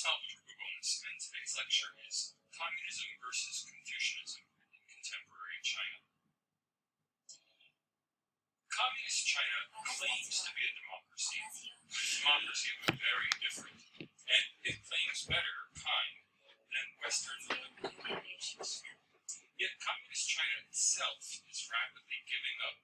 Salvatore Lugones, and today's lecture is Communism versus Confucianism in Contemporary China. Communist China claims to be a democracy, but a democracy of a very different, and it claims better kind, than Western liberal democracies. Yet Communist China itself is rapidly giving up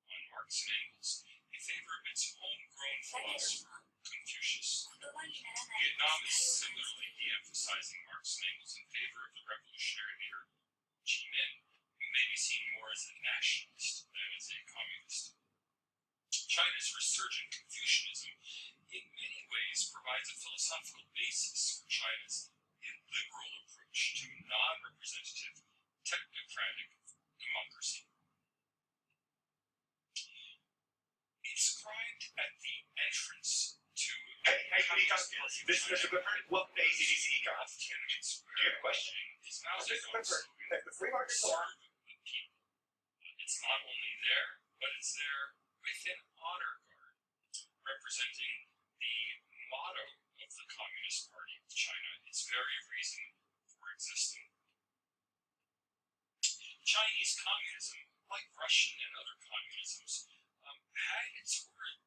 on Marx and Engels in favor of its homegrown philosopher, Confucius. Vietnam is similarly de-emphasizing Marx and Engels in favor of the revolutionary leader Ho Chi Minh, who may be seen more as a nationalist than as a communist. China's resurgent Confucianism in many ways provides a philosophical basis for China's illiberal approach to non-representative, technocratic democracy. Inscribed at the entrance to This is Mr. Clifford. Welcome to ACDC Econ. Do you have a question? Is now Mr. Clifford, the free market serve the people. It's not only there, but it's there with an honor guard representing the motto of the Communist Party of China, its very reason for existing. Chinese communism, like Russian and other communisms, had its origin.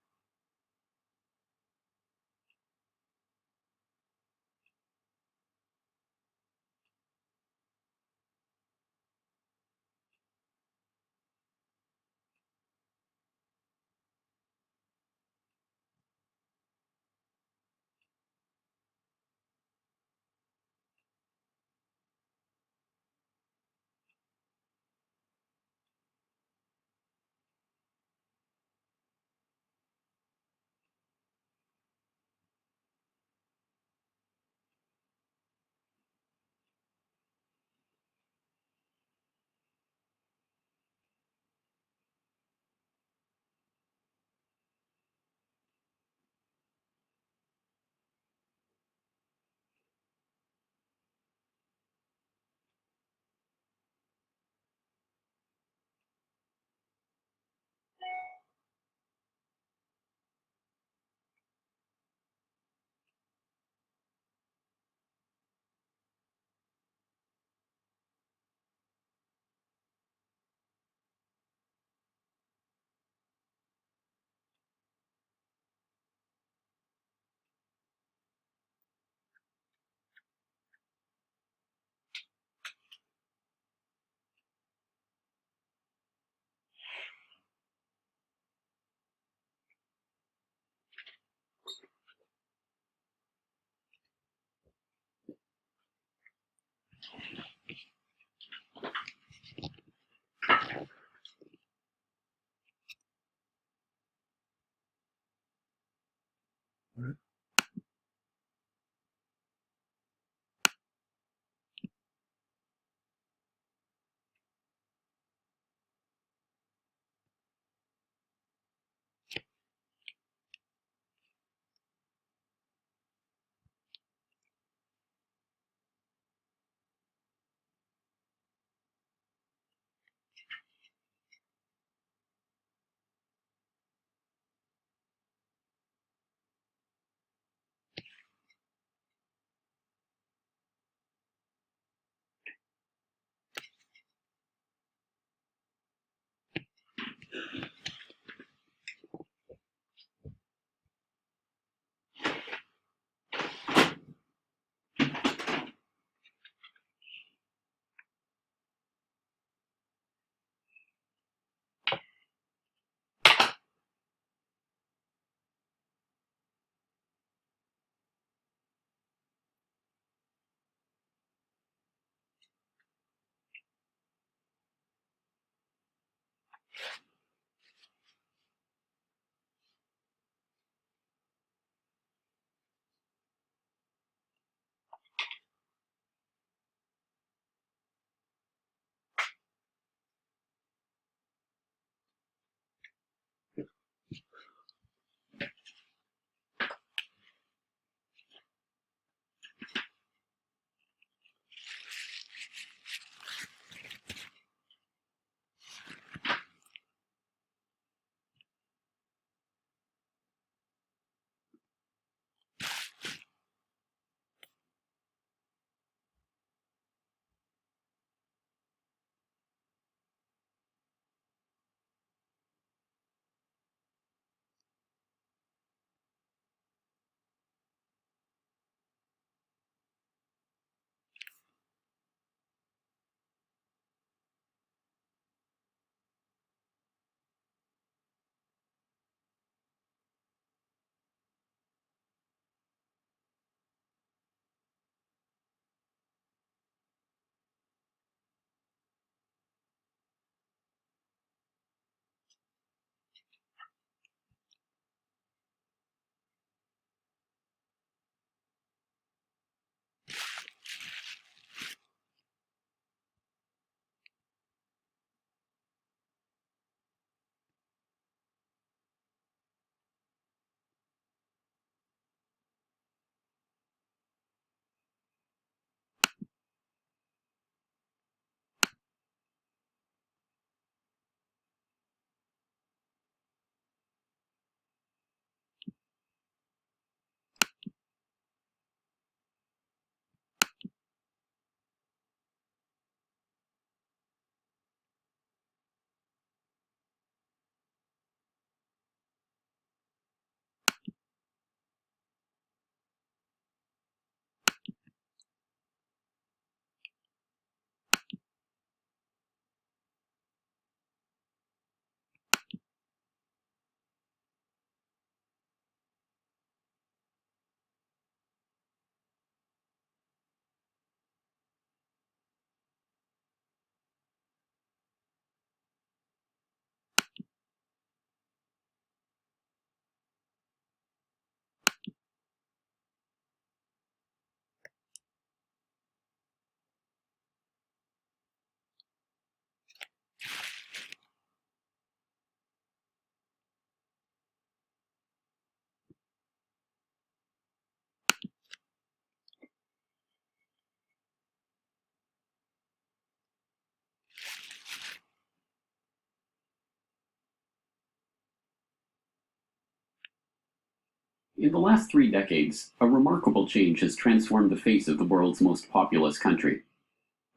In the last 3 decades, a remarkable change has transformed the face of the world's most populous country.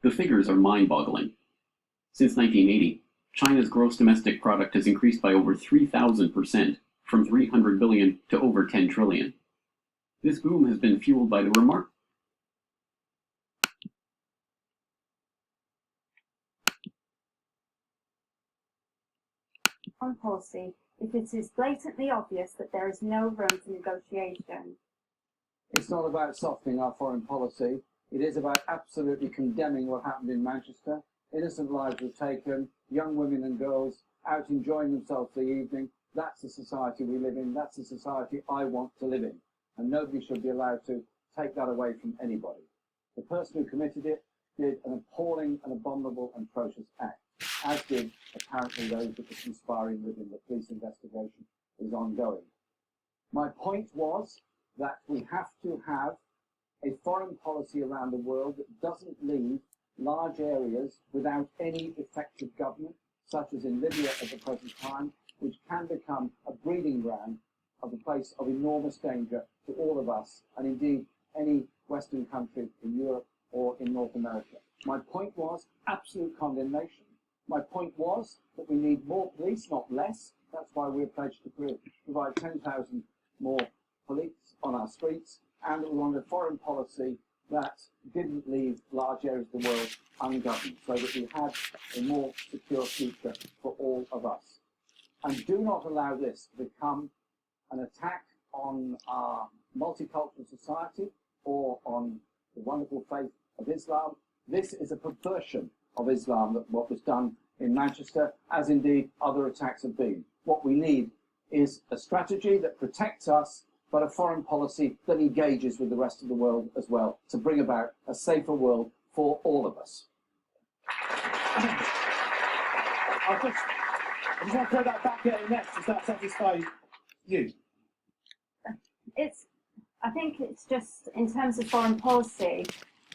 The figures are mind-boggling. Since 1980, China's gross domestic product has increased by over 3,000%, from 300 billion to over 10 trillion. This boom has been fueled by the on policy if it is blatantly obvious that there is no room for negotiation. It's not about softening our foreign policy. It is about absolutely condemning what happened in Manchester. Innocent lives were taken, young women and girls out enjoying themselves for the evening. That's the society we live in. That's the society I want to live in. And nobody should be allowed to take that away from anybody. The person who committed it did an appalling and abominable and atrocious act, as did apparently those that were conspiring within. The police investigation is ongoing. My point was that we have to have a foreign policy around the world that doesn't leave large areas without any effective government, such as in Libya at the present time, which can become a breeding ground of a place of enormous danger to all of us, and indeed any Western country in Europe or in North America. My point was absolute condemnation. My point was that we need more police, not less. That's why we're pledged to provide 10,000 more police on our streets, and that we wanted a foreign policy that didn't leave large areas of the world ungoverned, so that we had a more secure future for all of us. And do not allow this to become an attack on our multicultural society or on the wonderful faith of Islam. This is a perversion of Islam, that what was done in Manchester, as indeed other attacks have been. What we need is a strategy that protects us, but a foreign policy that engages with the rest of the world as well, to bring about a safer world for all of us. I just want to throw that back at next. Does that satisfy you? I think it's just in terms of foreign policy,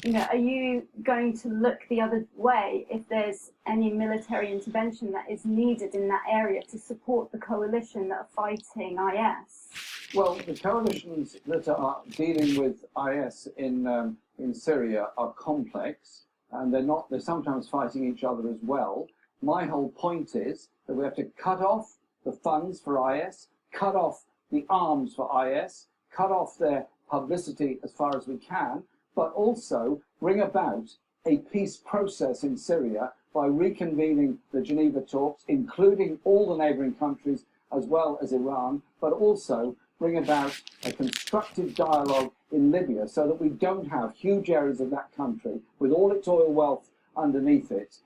are you going to look the other way if there's any military intervention that is needed in that area to support the coalition that are fighting IS? Well, the coalitions that are dealing with IS in Syria are complex, and they're sometimes fighting each other as well. My whole point is that we have to cut off the funds for IS, cut off the arms for IS, cut off their publicity as far as we can, but also bring about a peace process in Syria by reconvening the Geneva talks, including all the neighbouring countries as well as Iran, but also bring about a constructive dialogue in Libya so that we don't have huge areas of that country with all its oil wealth underneath it,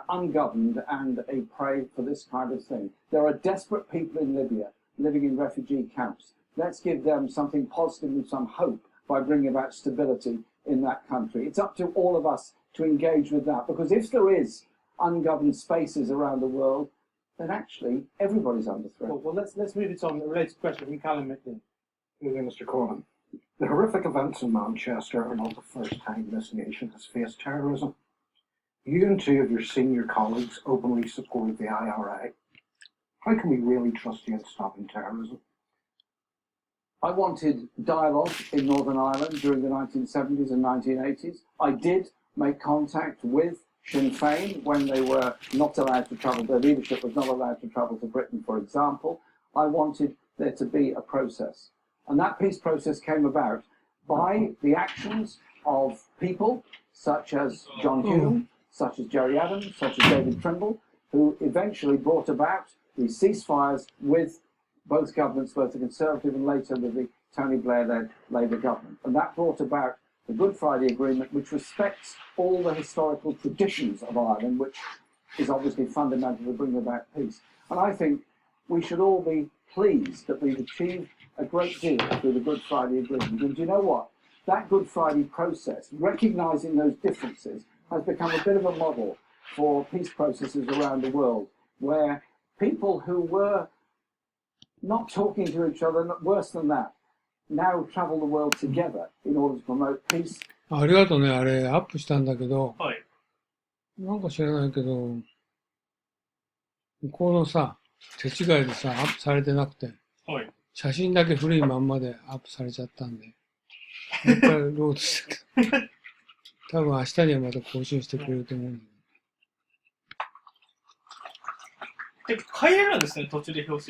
ungoverned and a prey for this kind of thing. There are desperate people in Libya living in refugee camps. Let's give them something positive and some hope by bringing about stability in that country. It's up to all of us to engage with that, because if there is ungoverned spaces around the world, then actually everybody's under threat. Well, let's move it on. A related question from Callum McLean. Mr. Corbyn, the horrific events in Manchester are not the first time this nation has faced terrorism. You and two of your senior colleagues openly supported the IRA. How can we really trust you in stopping terrorism? I wanted dialogue in Northern Ireland during the 1970s and 1980s. I did make contact with Sinn Féin when they were not allowed to travel, their leadership was not allowed to travel to Britain, for example. I wanted there to be a process. And that peace process came about by the actions of people such as John Hume, such as Jerry Adams, such as David Trimble, who eventually brought about these ceasefires with both governments, both the Conservative and later with the Tony Blair-led Labour government. And that brought about the Good Friday Agreement, which respects all the historical traditions of Ireland, which is obviously fundamental to bring about peace. And I think we should all be pleased that we've achieved a great deal through the Good Friday Agreement. And do you know what? That Good Friday process, recognising those differences, has become a bit of a model for peace processes around the world, where people who were not talking to each other, worse than that, now travel the world together in order to promote peace. ありがとうね、あれ、アップしたんだけど、はい。なんか知らないけど、向こうのさ、手違いでさ、アップされてなくて、はい。写真だけ古いまんまでアップされちゃったんで、もう一回ロードしたけど、多分明日にはまた更新してくれると思うんで、変えれるんですね、途中で表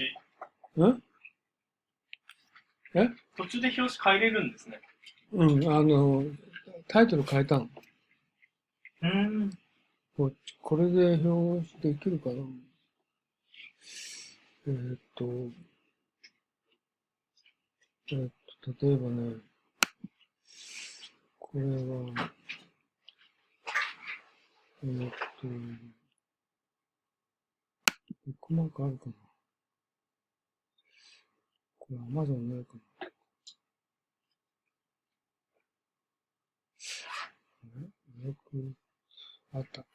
紙。んえ途中で表紙変えれるんですね。うん、タイトル変えたの。これで表紙できるかな。例えばね、これは、ブックマークあるかな。これ Amazon ないかな。あった。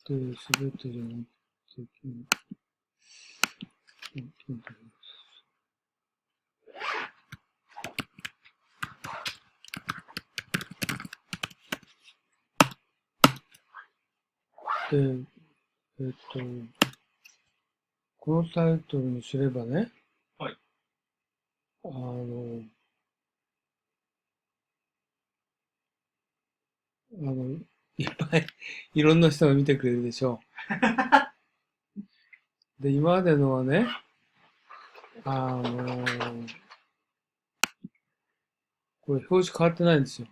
で、すべてじゃなくて、で、このタイトルにすればね、はい。いっぱいいろんな人が見てくれるでしょう。で、今までのはね、これ表紙変わってないんですよ。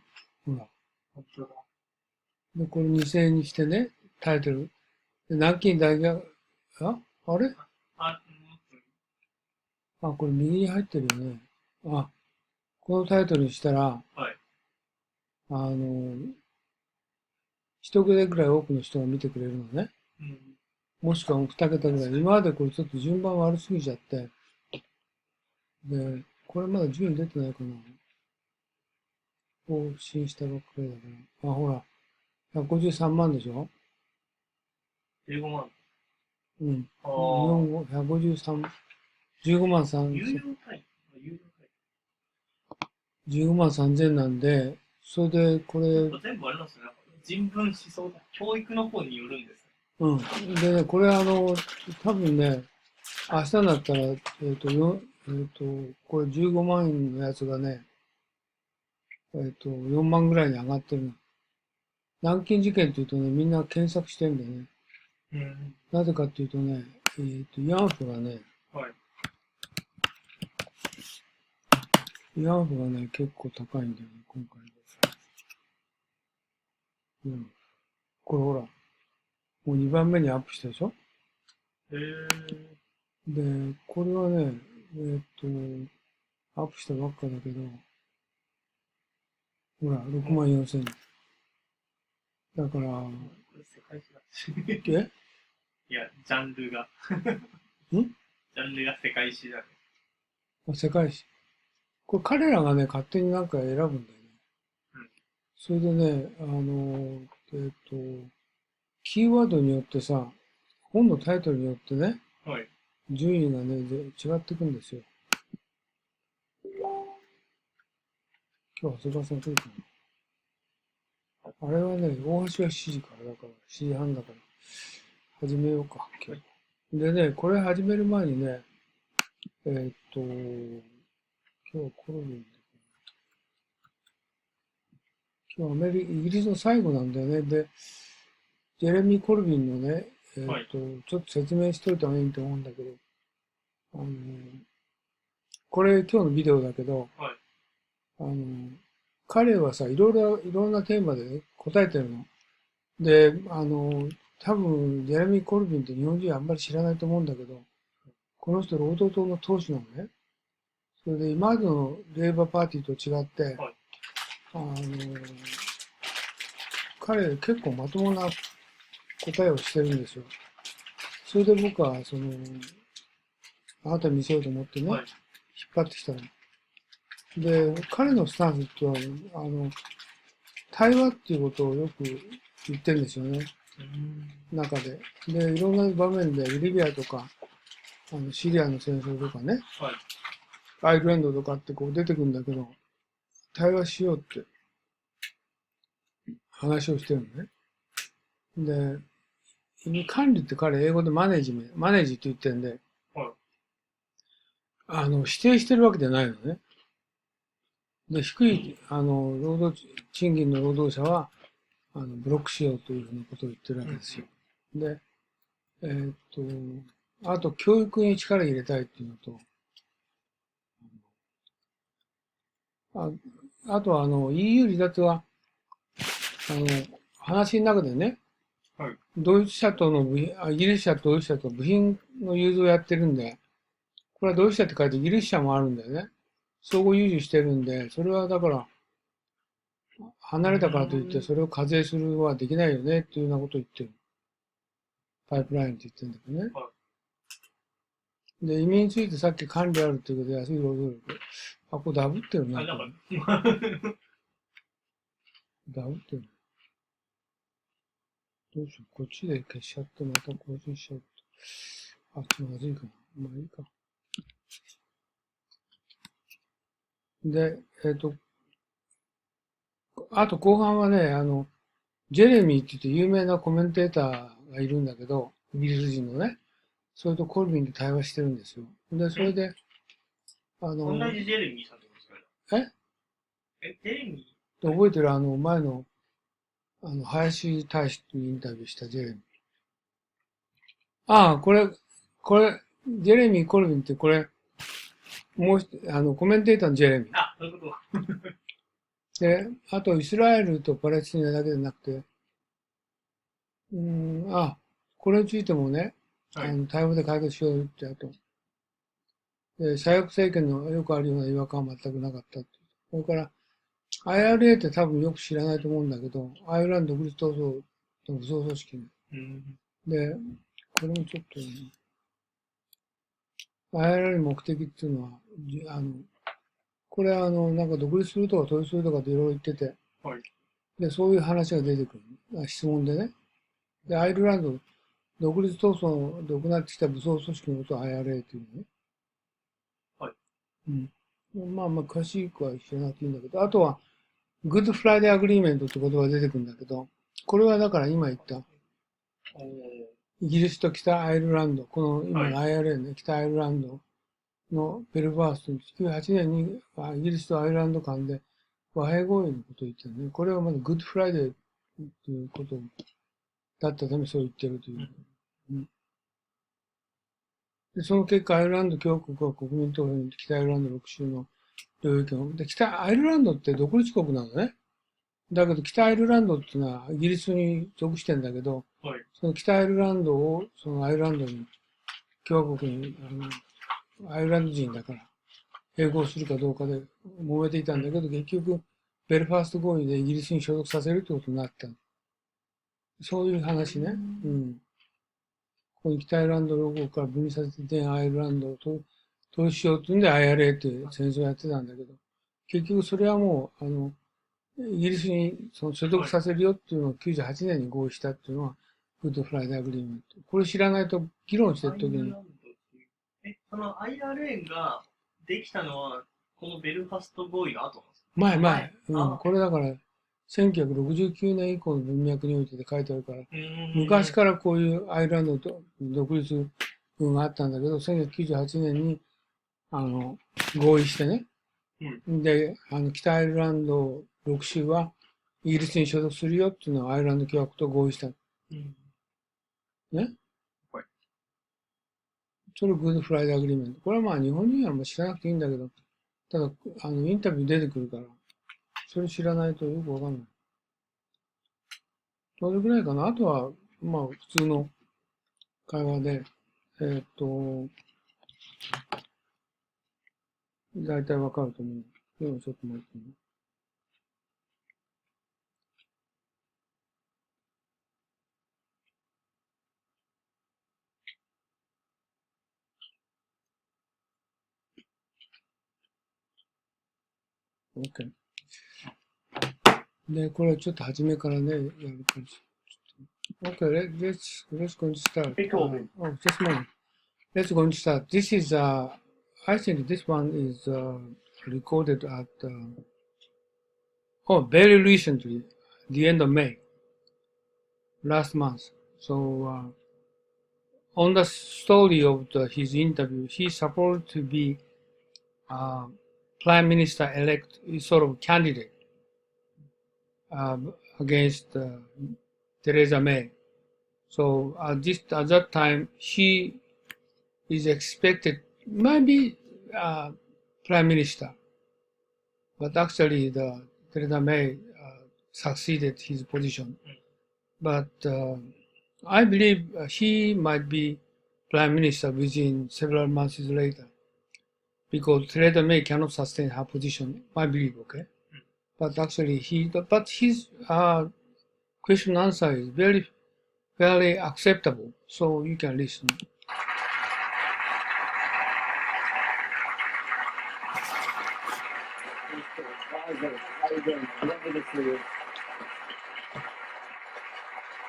ほら。で、これ2000円にしてね、タイトル。で、南京大学、あれこれ右に入ってるよね。このタイトルにしたら、はい。一桁ぐらい多くの人が見てくれるのね。もしくは二桁ぐらい。今までこれちょっと順番悪すぎちゃって。で、これまだ順位出てないかな。更新したばっかりだから。ほら。153万でしょ ?15 万。うん。153、15万3、15万3000なんで、それでこれ、全部あれなんですね。人文思想、教育の方によるんです。うん。でね、これ多分ね、明日になったら、これ15万円のやつがね、4万ぐらいに上がってるの。南京事件っていうとね、みんな検索してんだよね。なぜかっていうとね、慰安婦がね、はい。慰安婦がね、結構高いんだよね、今回。これほら、もう2番目にアップしたでしょで、これはね、アップしたばっかだけど、ほら、6万4千。だから、世界史だ。いや、ジャンルが。ジャンルが世界史だね。世界史。これ彼らがね、勝手になんか選ぶんだよね。それでね、キーワードによってさ、本のタイトルによってね、はい。順位がね、違ってくんですよ。今日、長谷川さん来るかな。あれはね、大橋は7時からだから、7時半だから、始めようか、今日。でね、これ始める前にね、今日はコロナで、今日イギリスの最後なんだよね。で、ジェレミー・コルビンのね、ちょっと説明しといた方がいいと思うんだけど、これ今日のビデオだけど、はい。彼はさ、いろんなテーマでね答えてるの。で、多分、ジェレミー・コルビンって日本人はあんまり知らないと思うんだけど、この人、労働党の党首なのね。それで、今までのレーバーパーティーと違って、はい。彼、結構まともな答えをしてるんですよ。それで僕は、あなたに見せようと思ってね、はい。引っ張ってきたの。で、彼のスタンスっては、対話っていうことをよく言ってるんですよね。中で。で、いろんな場面で、リビアとか、シリアの戦争とかね、はい。アイルランドとかってこう出てくるんだけど、対話しようって話をしてるのね。で、管理って彼英語でマネージって言ってるんで、はい。否定してるわけじゃないのね。で、低い、賃金の労働者は、ブロックしようというふうなことを言ってるわけですよ。で、あと、教育に力入れたいっていうのと、あとは、EU 離脱は、話の中でね、はい。ドイツ車とイギリス車とドイツ車と部品の融通をやってるんで、これはドイツ車って書いてイギリス車もあるんだよね。相互融通してるんで、それはだから、離れたからといってそれを課税するのはできないよねっていうようなことを言ってる。パイプラインって言ってるんだけどね。はで、移民についてさっき管理あるっていうことで安い労働力。あ、これダブってるな。なんか、ダブってる。どうしよう。こっちで消しちゃってまた更新しちゃうと。あ、ちょっとまずいかな。まあいいか。で、あと後半はね、ジェレミーって言って有名なコメンテーターがいるんだけど、イギリス人のね、それとコルビンで対話してるんですよ。で、それで、同じジェレミーさんってことですか？ジェレミ覚えてる前の、林大使にインタビューしたジェレミー。ああ、これ、ジェレミー・コルビンってこれ、もう、コメンテーターのジェレミー。あ、そういうこと。で、あと、イスラエルとパレスチナだけでなくて、これについてもね、はい。対話で解決しようってあと、で、左翼政権のよくあるような違和感は全くなかったって。それから、IRA って多分よく知らないと思うんだけど、アイルランド独立闘争の武装組織で、これもちょっと、IRA の目的っていうのは、これはなんか独立するとか統一するとかっていろいろ言ってて、はい。で、そういう話が出てくる。質問でね。で、アイルランド、独立闘争で行ってきた武装組織のことを IRA っていうのね。はい。うん。まあ、詳しくは知らなくていいんだけど、あとは、グッドフライデーアグリーメントって言葉が出てくるんだけど、これはだから今言った、イギリスと北アイルランド、この今の IRA ね、北アイルランドのベルファーストに1998年にイギリスとアイルランド間で和平合意のことを言ってるね。これはまだグッドフライデーということだったためそう言ってるという。で、その結果、アイルランド共和国は国民投票に北アイルランド6州の領域を、で、北アイルランドって独立国なのね。だけど、北アイルランドっていうのはイギリスに属してんだけど、はい。その北アイルランドを、そのアイルランドに、共和国に、アイルランド人だから、併合するかどうかで揉めていたんだけど、結局、ベルファースト合意でイギリスに所属させるってことになった。そういう話ね。うん。この北アイルランド6国から分離させてアイルランドを統一しようっていうんで IRA っていう戦争をやってたんだけど、結局それはもう、イギリスにその所属させるよっていうのを98年に合意したっていうのは、グッドフライデーアグリーメント。これ知らないと議論してるときに。その IRA ができたのは、このベルファスト合意の後なんですか？前。これだから、1969年以降の文脈において書いてあるから、昔からこういうアイルランドと独立軍があったんだけど、1998年に、合意してね。で、北アイルランド6州はイギリスに所属するよっていうのはアイルランド共和国と合意した。ね。それグッドフライデーアグリーメント。これはまあ日本人はもう知らなくていいんだけど、ただ、インタビュー出てくるから、それ知らないとよくわかんない。それぐらいかな。あとは、まあ普通の会話で、大体わかると思う。でもちょっと待ってね。OK。で、これちょっと初めからね、やる感じ。Okay, let's going to start. Oh, just a moment. Let's going to start. This is, I think this one is recorded at, very recently, the end of May, last month. So, on the story of his interview, he's supposed to be Prime Minister-elect, sort of candidate against Theresa May. So at that time, she is expected maybe prime minister, but actually Theresa May succeeded his position. But I believe he might be prime minister within several months later, because Theresa May cannot sustain her position. I believe, okay. But actually, his question answer is very acceptable. So you can listen.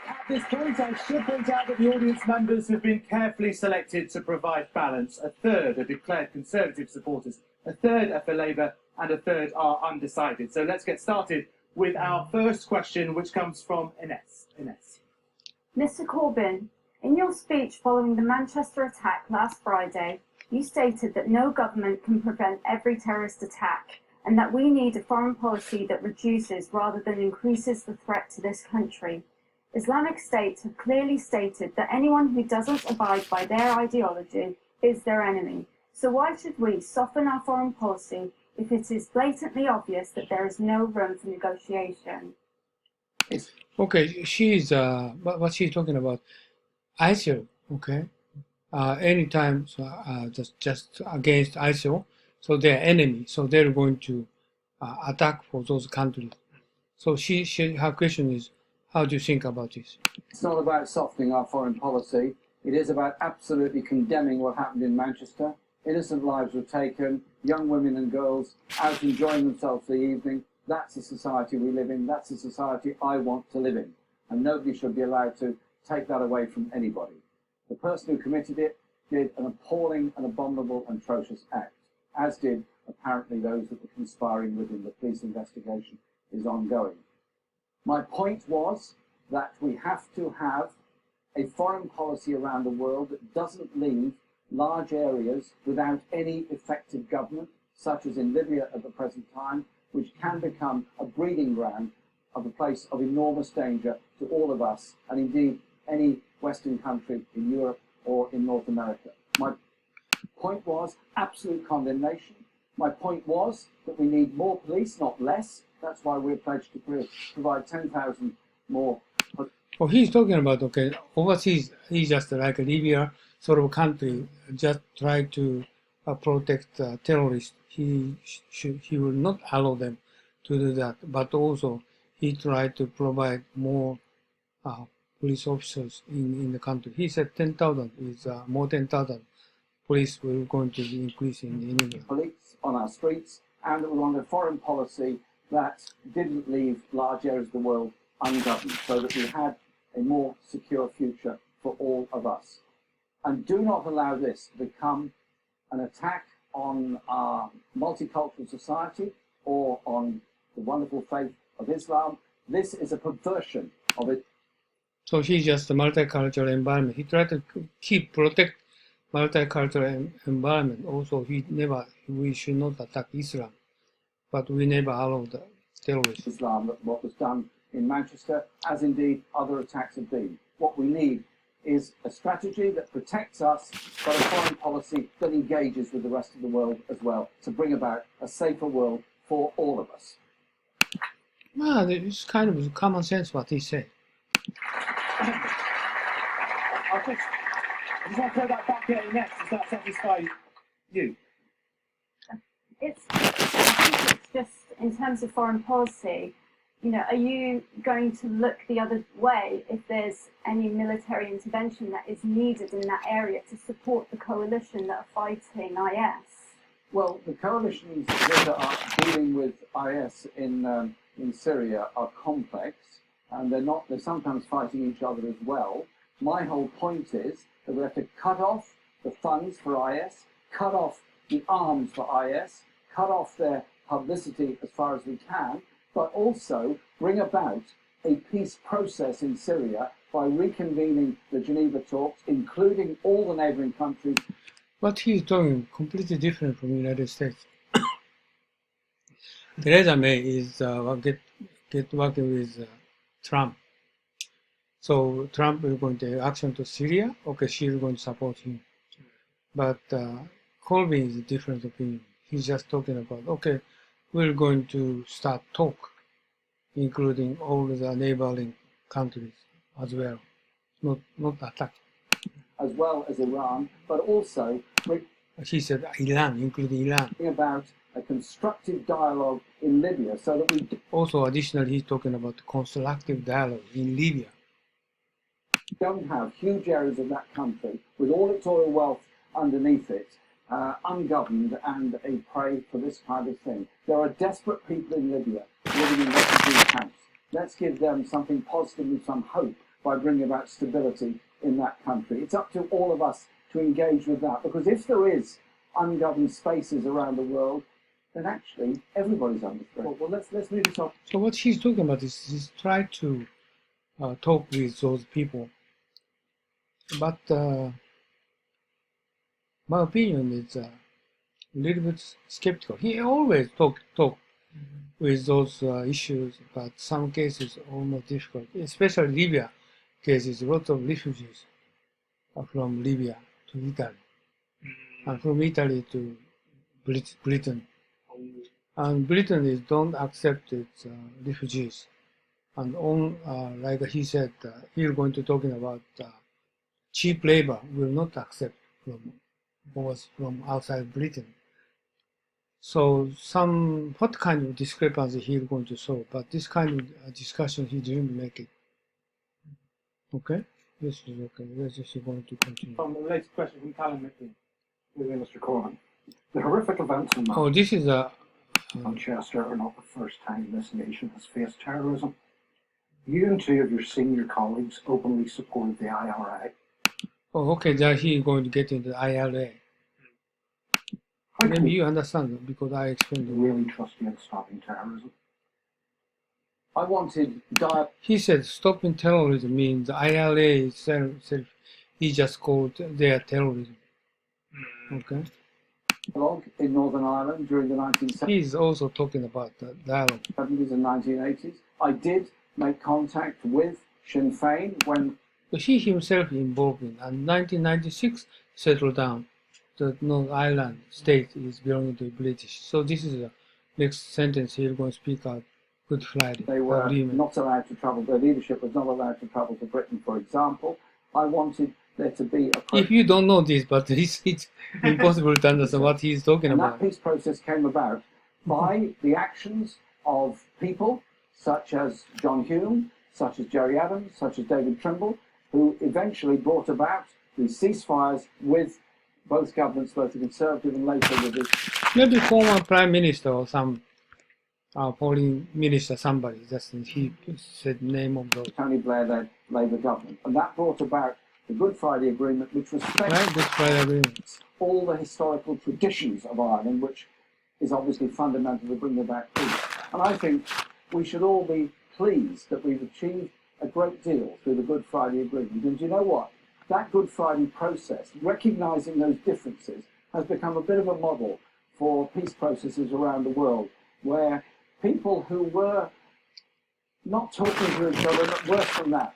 At this point, I should point out that the audience members have been carefully selected to provide balance. A third are declared Conservative supporters, a third are for Labour, and a third are undecided. So let's get started with our first question, which comes from Ines. Mr. Corbyn, in your speech following the Manchester attack last Friday, you stated that no government can prevent every terrorist attack, and that we need a foreign policy that reduces rather than increases the threat to this country. Islamic State have clearly stated that anyone who doesn't abide by their ideology is their enemy. So why should we soften our foreign policy if it is blatantly obvious that there is no room for negotiation? Okay, she's what she's talking about, ISIL. Okay, anytime just against ISIL, so they're enemy, so they're going to attack for those countries. So her question is, how do you think about this? It's not about softening our foreign policy. It is about absolutely condemning what happened in Manchester. Innocent lives were taken, young women and girls out enjoying themselves the evening. That's the society we live in. That's the society I want to live in. And nobody should be allowed to take that away from anybody. The person who committed it did an appalling and abominable and atrocious act, as did apparently those that were conspiring with him. The police investigation is ongoing. My point was that we have to have a foreign policy around the world that doesn't leave large areas without any effective government, such as in Libya at the present time, which can become a breeding ground of a place of enormous danger to all of us, and indeed any Western country in Europe or in North America. My point was absolute condemnation. My point was that we need more police, not less. That's why we're pledged to provide 10,000 more. Oh, he's talking about, okay, overseas, he's just like Libya sort of country, just try to protect terrorists. He will not allow them to do that, but also he tried to provide more police officers in the country. He said 10,000 is more 10,000 police will going to be increasing in England. Police on our streets, and that we want a foreign policy that didn't leave large areas of the world ungoverned, so that we had a more secure future for all of us. And do not allow this to become an attack on our multicultural society or on the wonderful faith of Islam. This is a perversion of it. So he's just a multicultural environment. He tried to protect multicultural environment. Also, we should not attack Islam, but we never allow the terrorists. Islam, what was done in Manchester, as indeed other attacks have been. What we need is a strategy that protects us, but a foreign policy that engages with the rest of the world as well to bring about a safer world for all of us. Well, it's kind of common sense what he said. I just want to throw that back at you next. Does that satisfy you? I think it's just in terms of foreign policy, are you going to look the other way if there's any military intervention that is needed in that area to support the coalition that are fighting IS? Well, the coalitions that are dealing with IS in Syria are complex, and they're sometimes fighting each other as well. My whole point is that we have to cut off the funds for IS, cut off the arms for IS, cut off their publicity as far as we can, but also bring about a peace process in Syria by reconvening the Geneva talks, including all the neighboring countries. What he's doing completely different from the United States. Theresa May is get working with Trump. So Trump is going to take action to Syria. Okay, she's going to support him. But Corbyn is a different opinion. He's just talking about, okay, we're going to start talk, including all the neighboring countries as well, not attack. As well as Iran, but also He said Iran, including Iran. about a constructive dialogue in Libya, so that we Also, additionally, he's talking about constructive dialogue in Libya. don't have huge areas of that country with all its oil wealth underneath it, ungoverned and a prey for this kind of thing. There are desperate people in Libya living in refugee camps. Let's give them something positive and some hope by bringing about stability in that country. It's up to all of us to engage with that, because if there is ungoverned spaces around the world, then actually everybody's under threat. Well, let's move this on. So what he's talking about is he's trying to talk with those people. But my opinion is a little bit skeptical. He always talk with those issues, but some cases almost difficult, especially Libya cases. Lots of refugees are from Libya to Italy, and from Italy to Britain. And Britain don't accept its refugees. And like he said, he's going to talking about cheap labor will not accept from outside Britain. So what kind of discrepancy he's going to solve? But this kind of discussion he didn't make it. Okay, this is okay. This is going to continue. From the latest question from Callum Mifflin. Mr. Corman, the horrific events in Oh, this is a. Manchester are not the first time this nation has faced terrorism. You and two of your senior colleagues openly supported the IRA. Oh, okay. That he's going to get into the IRA. How Maybe can you understand because I explained you it. really trust you in stopping terrorism? I wanted He said stopping terrorism means the IRA itself he just called their terrorism. Okay. dialogue in Northern Ireland during the 1970s He's also talking about the dialogue. and 1980s. I did make contact with Sinn Féin when So he himself involved in, and 1996 settled down. The North Ireland state is belonging to the British. So this is the next sentence he's going to speak out. Good Friday they were agreement. not allowed to travel, their leadership was not allowed to travel to Britain, for example. I wanted there to be a If you don't know this, but it's impossible to understand what he's talking and about. that peace process came about by the actions of people such as John Hume, such as Jerry Adams, such as David Trimble, who eventually brought about these ceasefires with both governments, both the Conservative and later with the Maybe former prime minister or some foreign minister, somebody, just he said name of those. Tony Blair-led Labour government. And that brought about the Good Friday Agreement, which respects Right, Good Friday Agreement. all the historical traditions of Ireland, which is obviously fundamental to bring about peace. And I think we should all be pleased that we've achieved a great deal through the Good Friday Agreement. And do you know what? That Good Friday process, recognising those differences, has become a bit of a model for peace processes around the world, where people who were not talking to each other, but worse than that,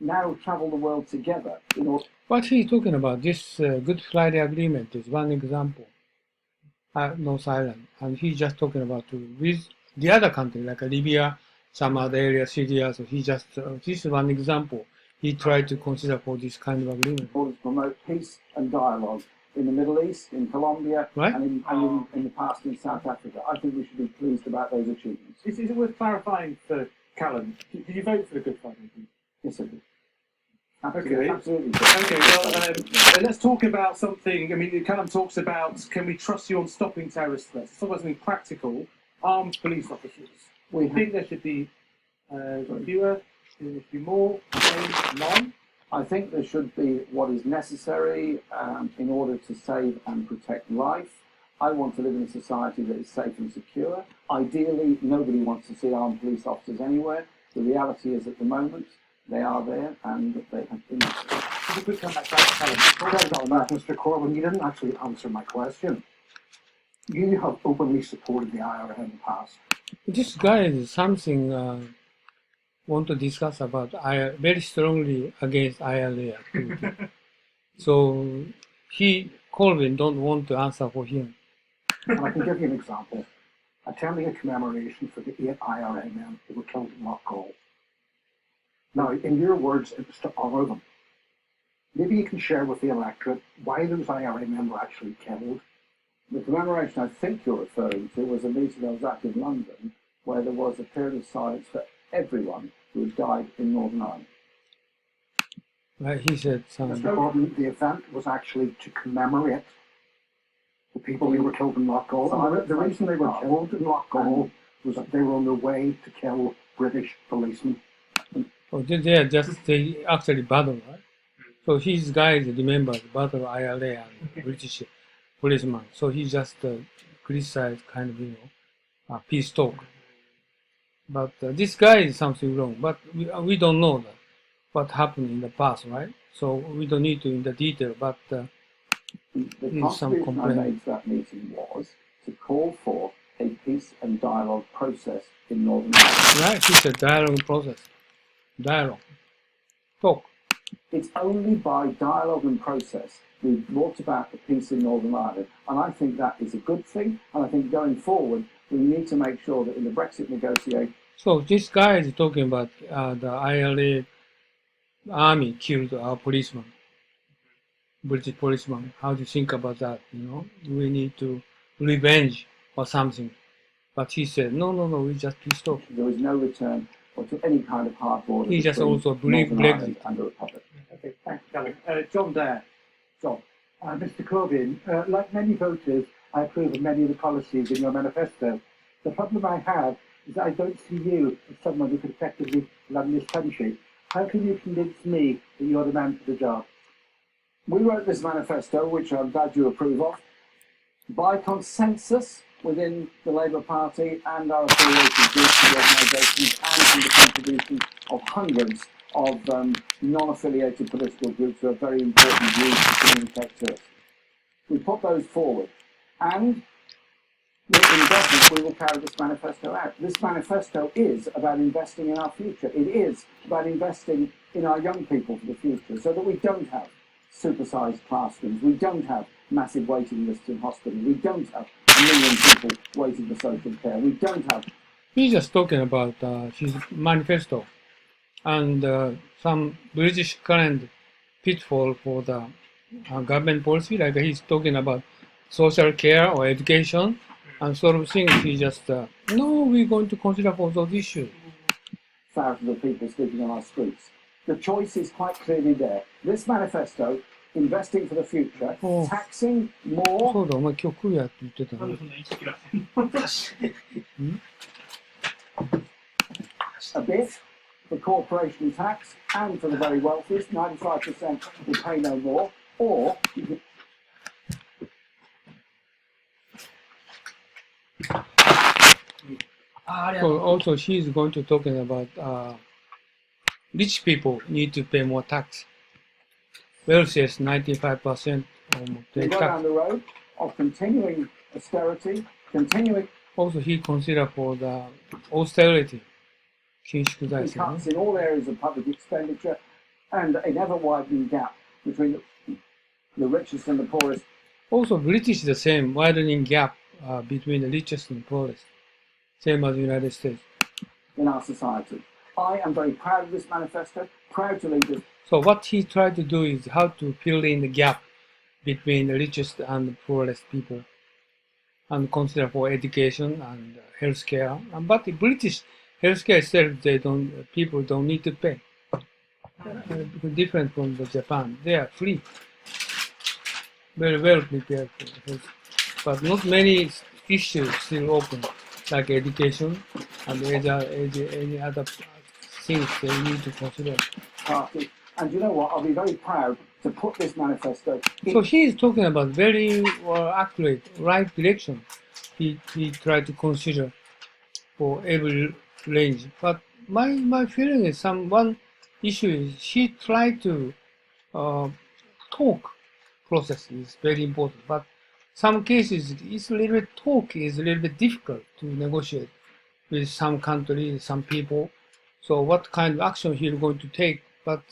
now travel the world together in order. What he's talking about, this Good Friday Agreement is one example, North Island, and he's just talking about with the other country, like Libya, some other area, Syria, so he just, this is one example. He tried to consider for this kind of agreement. To promote peace and dialogue in the Middle East, in Colombia, Right. and in the past in South Africa. I think we should be pleased about those achievements. Is it worth clarifying for Callum? Did you vote for the Good Friday Agreement? Yes, I do. Okay. Absolutely. Okay, well, let's talk about something. I mean, Callum talks about, can we trust you on stopping terrorist threats? Let's talk about something practical. Armed police officers. We I think there should be fewer, there should be more, none. I think there should be what is necessary in order to save and protect life. I want to live in a society that is safe and secure. Ideally, nobody wants to see armed police officers anywhere. The reality is, at the moment, they are there and they have been. If you could come back to that, Mr. Corbyn, you didn't actually answer my question. You have openly supported the IRA in the past. This guy is something want to discuss about very strongly against IRA activity. So Corbyn don't want to answer for him. And I can give you an example. Attending a commemoration for the 8 IRA men who were killed in Loughgall. Now, in your words, it was to honour them. Maybe you can share with the electorate why those IRA men were actually killed. The commemoration I think you're referring to was a meeting I was at in London where there was a period of silence for everyone who had died in Northern Ireland. Right, he said something. Mr. Corbyn, the event was actually to commemorate the people who were killed in Loughgall. And the reason they were killed in Loughgall was that they were on their way to kill British policemen. Oh, they actually battle, right? So his guys remember the battle of IRA and British policeman. So he just criticized kind of, peace talk. But this guy is something wrong. But we don't know that what happened in the past, right? So we don't need to in the detail. But The some contribution I complaint. made to that meeting was to call for a peace and dialogue process in Northern Ireland. right, he said dialogue process, dialogue, talk. It's only by dialogue and process we've brought about the peace in Northern Ireland, and I think that is a good thing. And I think going forward, we need to make sure that in the Brexit negotiations, So this guy is talking about the IRA army killed our policeman, British policeman. How do you think about that? We need to revenge or something. But he said, no, we just peace talk. there is no return or to any kind of hard border He just between also believed Northern Brexit. Ireland and the Republic. Okay, thanks, Callum. John Dare. John. Mr. Corbyn, like many voters, I approve of many of the policies in your manifesto. The problem I have is that I don't see you as someone who could effectively run this country. How can you convince me that you're the man for the job? We wrote this manifesto, which I'm glad you approve of, by consensus within the Labour Party and our affiliated groups and organisations, and from the contribution of hundreds of non-affiliated political groups who have very important views to communicate to us. We put those forward, and in government we will carry this manifesto out. This manifesto is about investing in our future. It is about investing in our young people for the future, so that we don't have supersized classrooms, we don't have massive waiting lists in hospitals, we don't have a million people waiting for social care, we don't have... He's just talking about his manifesto and some British current pitfall for the government policy, like he's talking about social care or education and sort of things. He just, no, we're going to consider for those issues. Thousands of people sleeping on our streets. The choice is quite clearly there. This manifesto, investing for the future, Oh. taxing more, そうだ、お前今日来るやって言ってたねなんで。そんな1キロ a bit for corporation tax and for the very wealthiest, 95% will pay no more, or you can So also she's going to talking about rich people need to pay more tax. Wealthiest 95% pay go down tax. the road of continuing austerity, continuing Also he consider for the austerity. 緊縮財政ね cuts in all areas of public expenditure, and an ever-widening gap between the richest and the poorest. Also, British is the same, widening gap between the richest and poorest, same as the United States. In our society. I am very proud of this manifesto, proud to lead it. So what he tried to do is how to fill in the gap between the richest and the poorest people, and consider for education and healthcare. But the British healthcare itself, people don't need to pay. Different from the Japan, they are free, very well prepared for health. But not many issues still open, like education and any other things they need to consider. Party. And you know what? I'll be very proud to put this manifesto. So he is talking about very accurate, right direction. He tried to consider for every range. But my feeling is one issue is he tried to talk process is very important. But some cases it's a little bit talk is a little bit difficult to negotiate with some countries, some people. So what kind of action he's going to take? But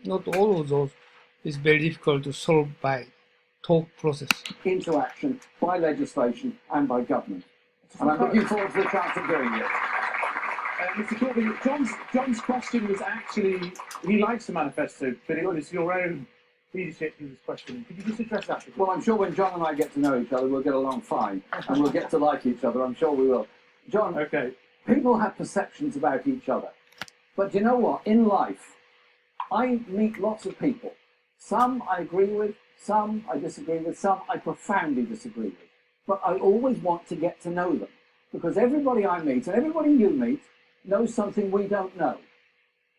not all of those is very difficult to solve by talk process. Into action by legislation and by government. And I'm looking forward to the chance of doing it. Mr. Corbyn, John's question was actually, he likes the manifesto, but it was your own leadership he was questioning. Could you just address that? Well, I'm sure when John and I get to know each other, we'll get along fine, and we'll get to like each other. I'm sure we will. John, okay. People have perceptions about each other. But you know what? In life, I meet lots of people. Some I agree with, some I disagree with, some I profoundly disagree with. But I always want to get to know them. Because everybody I meet, and everybody you meet, knows something we don't know.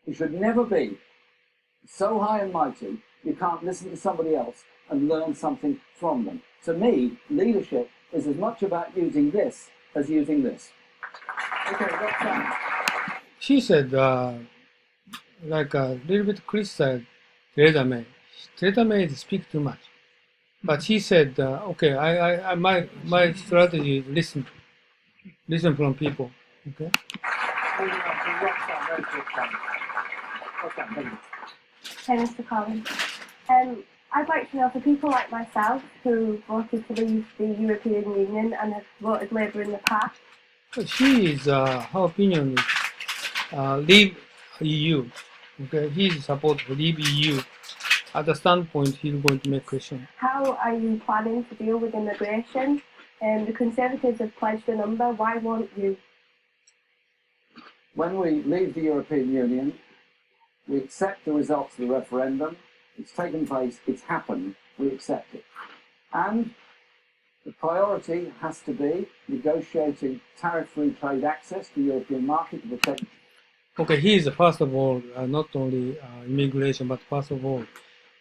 You should never be so high and mighty you can't listen to somebody else and learn something from them. To me, leadership is as much about using this as using this. Okay, that's that. She said, like a little bit criticized Theresa May. Theresa May speak too much. But she said, okay, my strategy is listen from people. Okay. Hey, Mr. Collins. I'd like to know, for people like myself who voted to leave the European Union and have voted Labour in the past. She is, her opinion is leave EU. Okay, he is support for leave EU. At the standpoint, he's going to make question. How are you planning to deal with immigration? The Conservatives have pledged a number. Why won't you? When we leave the European Union, we accept the results of the referendum. It's taken place, it's happened, we accept it. And the priority has to be negotiating tariff-free trade access to the European market to protect. Okay, he is first of all, not only immigration, but first of all,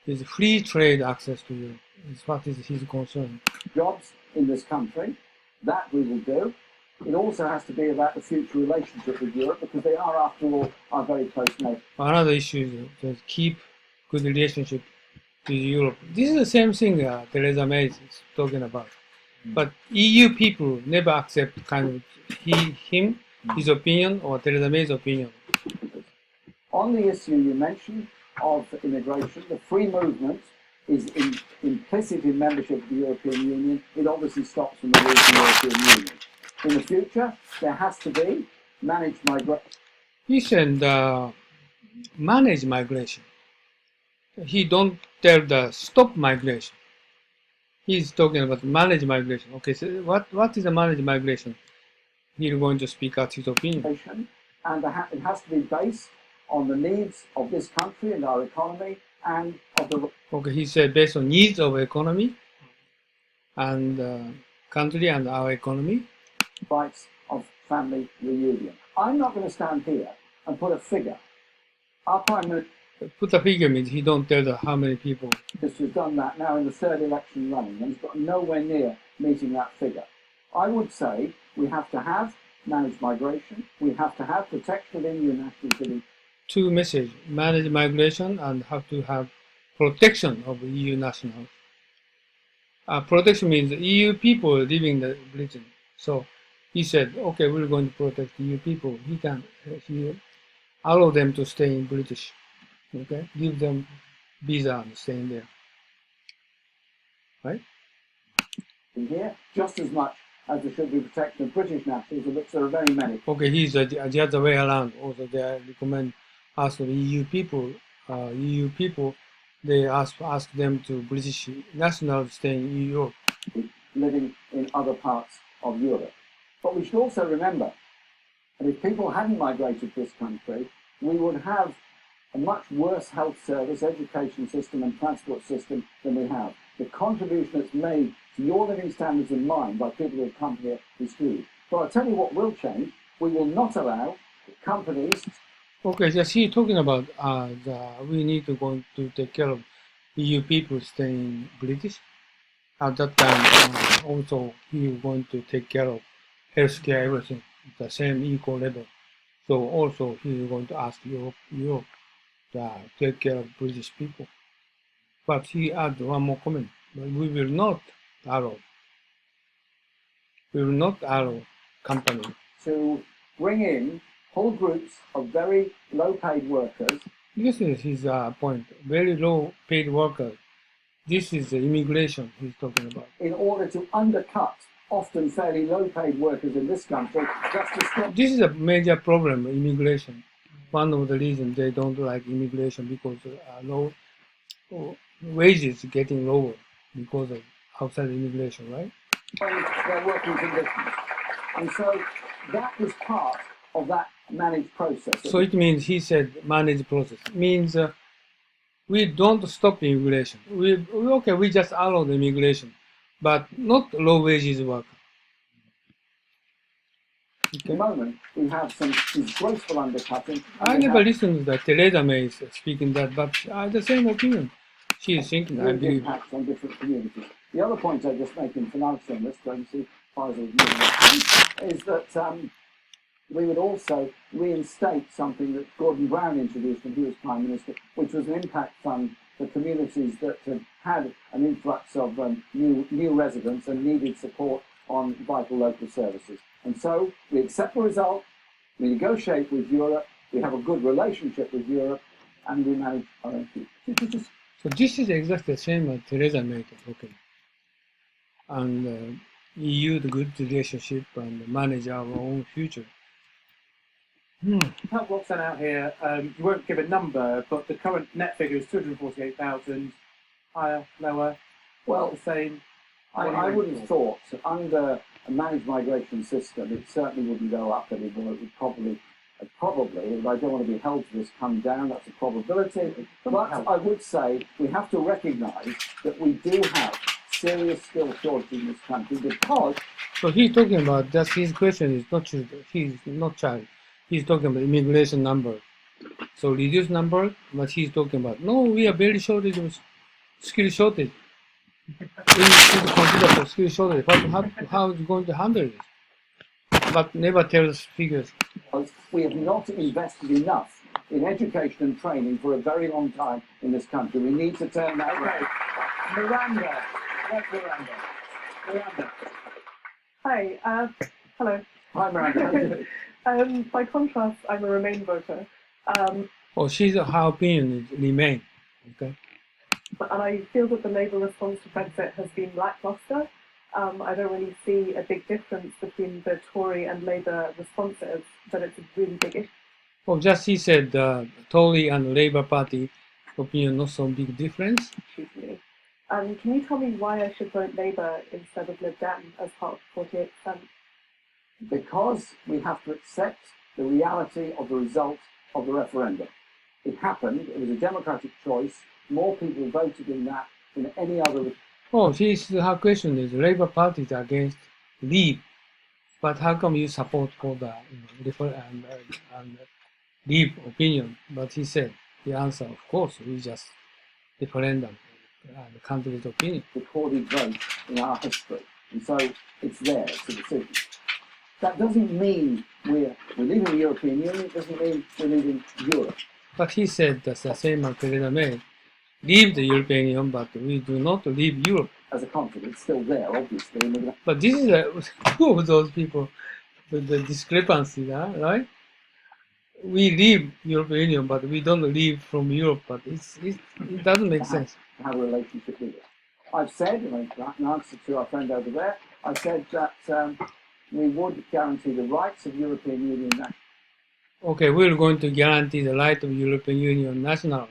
is free trade access to Europe. Is what is his concern. Jobs in this country, that we will do. It also has to be about the future relationship with Europe, because they are, after all, our very close neighbours. Another issue is to keep good relationship with Europe. This is the same thing Theresa May is talking about. But EU people never accept kind of his opinion or Theresa May's opinion. On the issue you mentioned of immigration, the free movement is implicit in membership of the European Union. It obviously stops from the leaving the European Union. In the future, there has to be managed migration. He said manage migration. He don't tell the stop migration. He's talking about manage migration. Okay, so what is a managed migration? He's going to speak out his opinion. And it has to be based on the needs of this country and our economy and of the... Okay, he said based on needs of economy and country and our economy. Rights of family reunion. I'm not going to stand here and put a figure. Our Prime Minister... Put a figure means he don't tell how many people. Has done that now in the third election running, and he's got nowhere near meeting that figure. I would say we have to have managed migration, we have to have protection of EU nationals. Two messages, manage migration and have to have protection of EU nationals. Protection means EU people living in Britain. So he said, okay, we're going to protect EU people. He allow them to stay in British. Okay, give them visa and staying there. Right? In here, just as much as there should be protection of British nationals, of which there are very many. Okay, he's the other way around. Also, they recommend ask the EU people. They ask them to British nationals stay in EU. Living in other parts of Europe. But we should also remember that if people hadn't migrated to this country, we would have a much worse health service, education system and transport system than we have. The contribution that's made to your living standards and mine by people who have come here is huge. So I'll tell you what will change. We will not allow companies. Okay, just he talking about we need to go to take care of EU people staying British. At that time, also he going to take care of healthcare, everything, the same equal level. So also he is going to ask Europe to take care of British people. But he add one more comment. But we will not allow company To bring in whole groups of very low-paid workers. This is his point. Very low paid workers. This is the immigration he's talking about. In order to undercut often fairly low-paid workers in this country, just to stop. This is a major problem, immigration. One of the reasons they don't like immigration because low wages getting lower because of outside immigration, right? Their working conditions. And so that is part of that managed process. So it means, he said, managed process. Means we don't stop immigration. We just allow the immigration, but not low wages work. At the moment, we have some disgraceful undercutting. I never listened to that. Theresa May speaking that, but I have the same opinion. She is thinking, I believe. Impacts on different communities. The other point I just make in finance on this, going to see Faisal, is that we would also reinstate something that Gordon Brown introduced when he was Prime Minister, which was an impact fund for communities that had an influx of new residents and needed support on vital local services. And so we accept the result, we negotiate with Europe, we have a good relationship with Europe, and we manage our own future. So this is exactly the same as Theresa May talking. And EU, the good relationship and manage our own future. Help Roxanne out here. You won't give a number, but the current net figure is 248,000. Higher, lower, Well, the same. I would have thought that under a managed migration system, it certainly wouldn't go up anymore. It would probably, if I don't want to be held to this, come down. That's a probability. But I would say we have to recognise that we do have serious skill shortage in this country because. So he's talking about, just his question is not children. He's not child. He's talking about immigration number. So reduce number, but he's talking about, no, we are very shortage of skill shortage. We should consider for skill shortage. But how is going to handle it? But never tells figures. We have not invested enough in education and training for a very long time in this country. We need to turn that around. Miranda. Yes, Miranda. Hi. Hello. Hi, Miranda. How are you doing? By contrast, I'm a Remain voter. Her opinion is Remain. Okay. And I feel that the Labour response to Brexit has been lacklustre. I don't really see a big difference between the Tory and Labour responses, but it's a really big issue. Well, just he said Tory and Labour Party opinion not so big difference. Excuse me. Can you tell me why I should vote Labour instead of Lib Dem as part of 48%? Because we have to accept the reality of the result of the referendum. It happened, it was a democratic choice, more people voted in that than any other. Oh, her question is Labour Party is against Leave, but how come you support for the Leave opinion? But he said, the answer, of course, we just referendum, the country's opinion. Recorded vote in our history, and so it's there, it's a decision. That doesn't mean we're leaving the European Union, it doesn't mean we're leaving Europe. But he said that's the same as Theresa May. Leave the European Union, but we do not leave Europe. As a country, it's still there, obviously. But this is two of those people, the discrepancy, right? we leave European Union, but we don't leave from Europe. But it doesn't make sense. Have a relationship with it. I've said, in answer to our friend over there, I said that we would guarantee the rights of European Union nationals. Okay, we're going to guarantee the right of European Union nationals.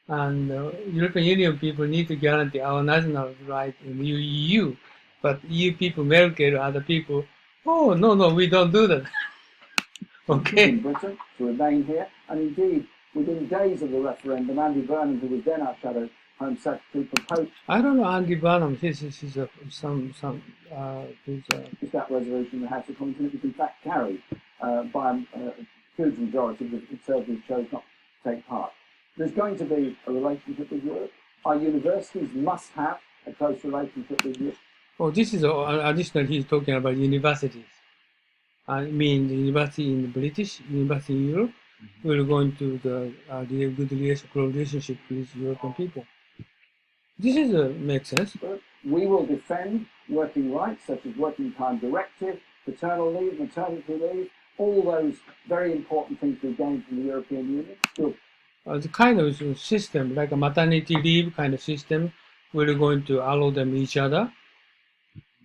And European Union people need to guarantee our national right in the EU. But EU people, Merkel, other people, oh, no, we don't do that. Okay. In Britain to remain here, and indeed, within days of the referendum, Andy Burnham, who was then our shadow Home Secretary, proposed. I don't know Andy Burnham. He's who's that resolution in the House of Commons, and it was in fact carried by a huge majority of the Conservatives chose not to take part. There's going to be a relationship with Europe. Our universities must have a close relationship with Europe. Oh, this is additional. He's talking about universities. I mean, the university in the British, university in Europe, we're going to the good relationship with European people. This is makes sense. We will defend working rights such as working time directive, paternal leave, maternity leave, all those very important things we've gained from the European Union. The kind of system, like a maternity leave kind of system, we're going to allow them each other.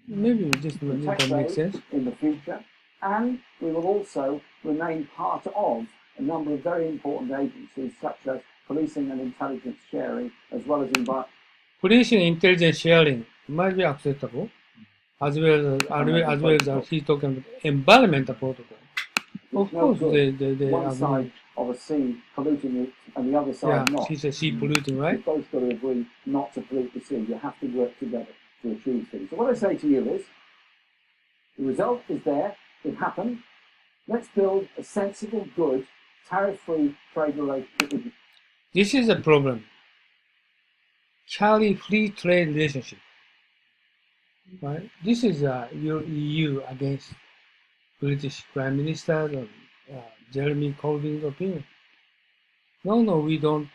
Maybe just that makes sense. In the future, and we will also remain part of a number of very important agencies such as policing and intelligence sharing, as well as policing intelligence sharing might be acceptable, as well as he's talking about environmental protocol. Of course, they one side of a sea polluting it and the other side not. She says sea polluting, right? You've both got to agree not to pollute the sea. You have to work together to achieve things. So what I say to you is, the result is there. It happened. Let's build a sensible, good, tariff-free trade relationship with you. This is a problem. Carry free trade relationship. Right? This is EU against British Prime Minister Jeremy Corbyn's opinion. No, we don't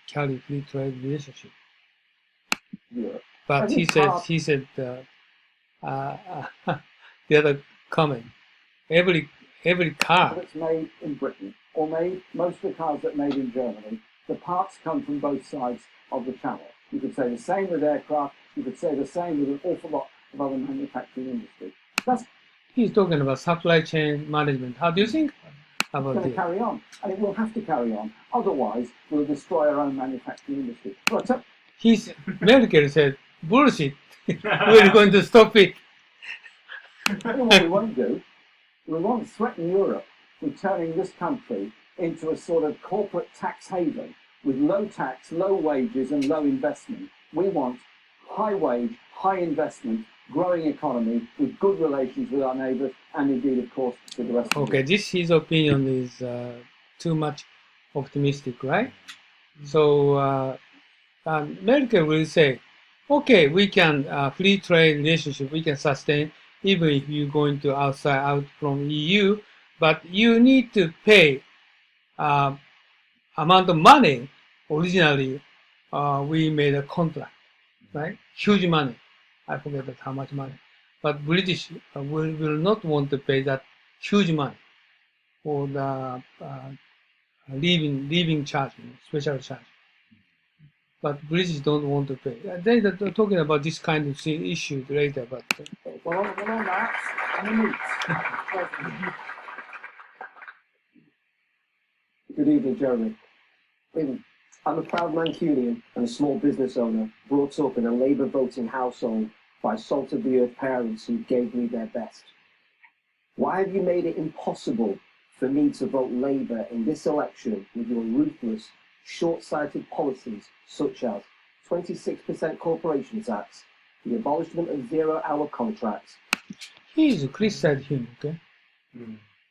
carry free trade relationship. Yeah. But he said the other comment. Every car that's made in Britain, or most of the cars that are made in Germany, the parts come from both sides of the channel. You could say the same with aircraft. You could say the same with an awful lot of other manufacturing industry. He's talking about supply chain management. How do you think about it's going to carry on, and it will have to carry on. Otherwise, we'll destroy our own manufacturing industry. Merkel said, bullshit. We're going to stop it. What we won't do, we won't threaten Europe with turning this country into a sort of corporate tax haven with low tax, low wages and low investment. We want high wage, high investment, growing economy with good relations with our neighbours and indeed, of course, with the rest of the world. His opinion is too much optimistic, right? So Merkel will say, okay, we can free trade relationship, we can sustain even if you're going to out from EU, but you need to pay amount of money. Originally, we made a contract, right? Huge money. I forget how much money. But British will not want to pay that huge money for the leaving charge, special charge. But British don't want to pay. They're talking about this kind of issue later. But well, on that, good evening, Jeremy. Evening. I'm a proud Mancunian and a small business owner, brought up in a Labour voting household by salt-of-the-earth parents who gave me their best. Why have you made it impossible for me to vote Labour in this election with your ruthless, short-sighted policies such as 26% corporation tax, the abolishment of zero-hour contracts? He's criticizing him, okay?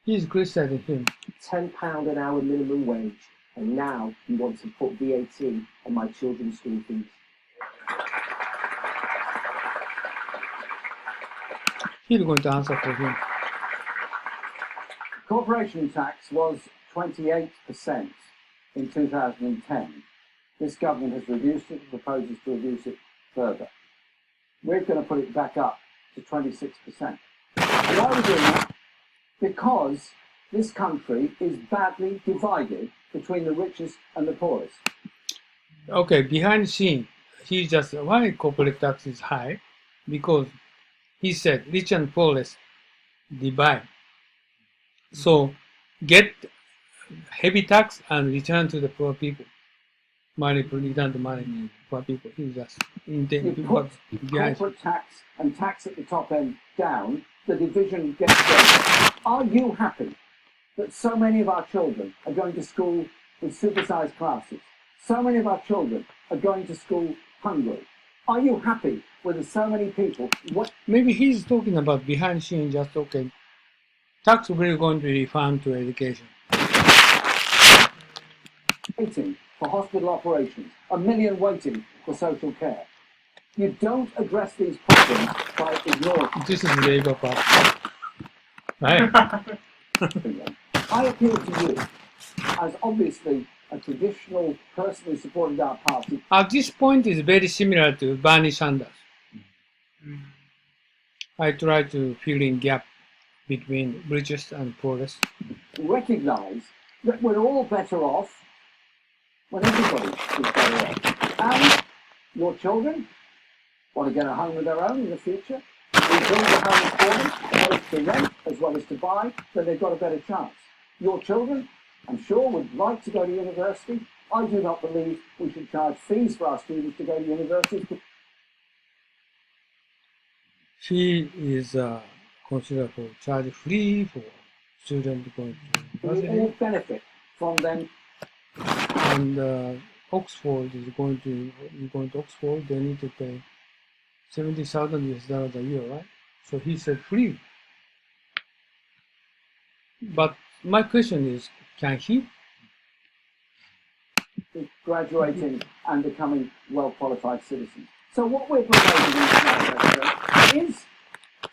He's criticizing him. £10 an hour minimum wage, and now you want to put VAT on my children's school fees. He's going to answer for him. Corporation tax was 28% in 2010. This government has reduced it and proposes to reduce it further. We're going to put it back up to 26%. Why are we doing that? Because this country is badly divided between the richest and the poorest. Okay, behind the scene, he just why corporate tax is high? Because he said rich and poorest divide. So get heavy tax and return to the poor people. Money, return the money to poor people. He just You intended put behind. corporate tax and tax at the top end down, the division gets greater. Are you happy that so many of our children are going to school with supersized classes? So many of our children are going to school hungry. Are you happy with so many people? What Maybe he's talking about behind scene, just okay. Tax will going to refund to education. waiting for hospital operations, 1 million waiting for social care? You don't address these problems by ignoring This is Labour Party. Right? them. I appeal to you, as obviously a traditional person who supported our party. At this point, is very similar to Bernie Sanders. I try to fill in gap between richest and poorest. Recognise that we're all better off when everybody is better off. And your children want to get a home of their own in the future. We build a home for them, both to rent as well as to buy, then they've got a better chance. Your children, I'm sure, would like to go to university. I do not believe we should charge fees for our students to go to universities. Fee is considered for charge free for students going to We all university. benefit from them. And Oxford is going to Oxford, they need to pay 70,000 US dollars a year, right? So he said free. But my question is, can he? Graduating and becoming well-qualified citizens. So what we're proposing in this legislation is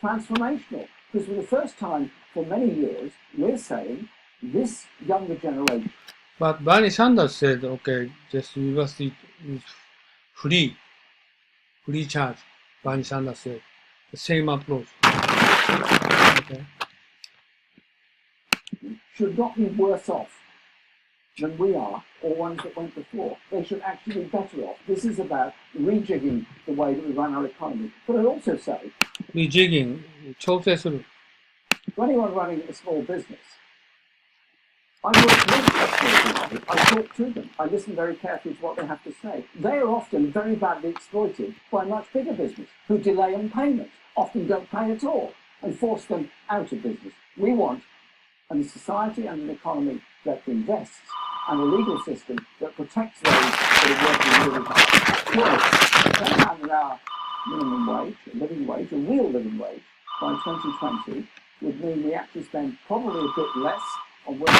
transformational, because for the first time for many years, we're saying this younger generation. But Bernie Sanders said, okay, this university is free charge. Bernie Sanders said the same approach. Okay. Should not be worse off than we are or ones that went before. They should actually be better off. This is about rejigging the way that we run our economy. But I'd also say, Rejigging,調整する. for anyone running a small business, I work with a small business. I talk to them. I listen very carefully to what they have to say. They are often very badly exploited by much bigger business who delay on payment, often don't pay at all, and force them out of business. We want a society and an economy that invests and a legal system that protects those that are working really hard. Well, £10 an hour minimum wage, a living wage, a real living wage, by 2020 would mean we actually spend probably a bit less on working.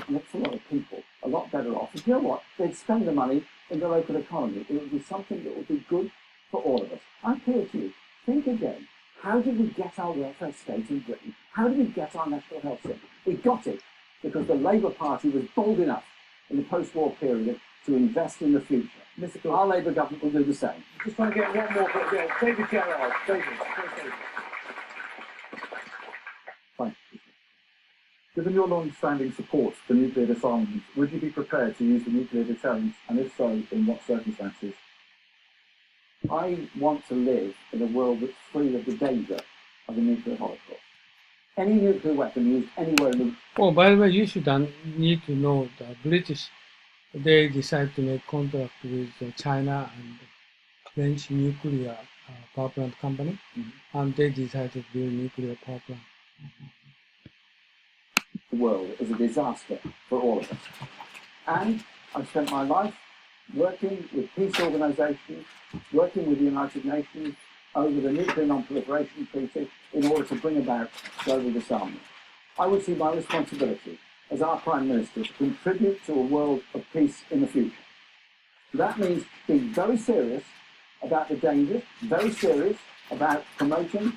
And that's a lot of people, a lot better off. And you know what? They'd spend the money in the local economy. It would be something that would be good for all of us. I appeal to you, think again. How did we get our welfare state in Britain? How did we get our national health system? We got it because the Labour Party was bold enough in the post-war period to invest in the future. Our Labour government will do the same. Just trying to get one more, but yeah, David Gerard. David. Fine. Given your long-standing support for nuclear disarmament, would you be prepared to use the nuclear deterrent, and if so, in what circumstances? I want to live in a world that's free of the danger of a nuclear holocaust. Any nuclear weapon used anywhere in the... Oh, by the way, you should need to know the British, they decided to make contract with China and French nuclear power plant company, and they decided to build nuclear power plant. The world is a disaster for all of us. And I've spent my life working with peace organisations, working with the United Nations over the Nuclear Non-Proliferation Treaty in order to bring about global disarmament. I would see my responsibility as our Prime Minister to contribute to a world of peace in the future. That means being very serious about the dangers, very serious about promoting.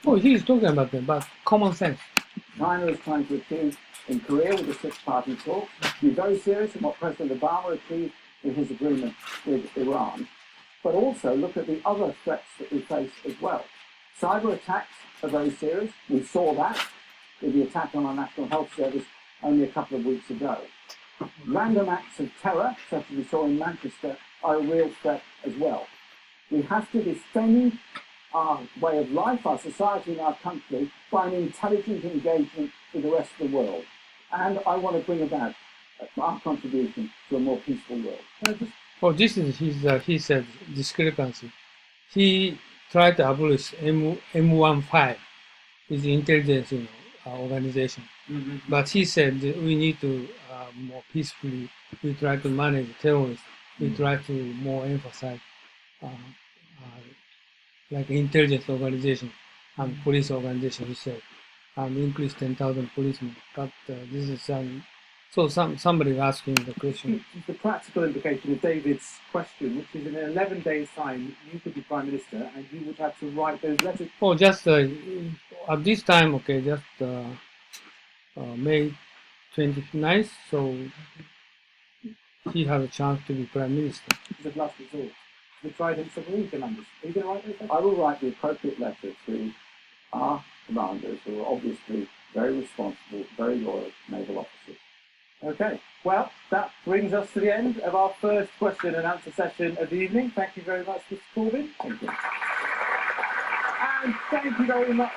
Oh, he is talking about them, but common sense. China is trying to achieve in Korea with the six-party talks. Be very serious in what President Obama achieved with his agreement with Iran, but also look at the other threats that we face as well. Cyber attacks are very serious. We saw that with the attack on our National Health Service only a couple of weeks ago. Random acts of terror, such as we saw in Manchester, are a real threat as well. We have to defend our way of life, our society and our country by an intelligent engagement with the rest of the world. And I want to bring about our contribution to a more peaceful world. Oh, this is he said discrepancy. He tried to abolish M15, is intelligence organization. Mm-hmm. But he said that we need to more peacefully. We try to manage terrorists. We try to more emphasize like intelligence organization and police organization. He said, and increase 10,000 policemen. But this is so somebody asking the question. The practical implication of David's question, which is in 11 days' time, you could be Prime Minister and you would have to write those letters. Oh, just at this time, okay, just May 29th, so he has a chance to be Prime Minister. It's a last resort. The tridents of all commanders. Are you going to write those letters? I will write the appropriate letter to our commanders, who are obviously very responsible, very loyal naval officers. Okay, well, that brings us to the end of our first question and answer session of the evening. Thank you very much, Mr. Corbyn. Thank you. And thank you very much.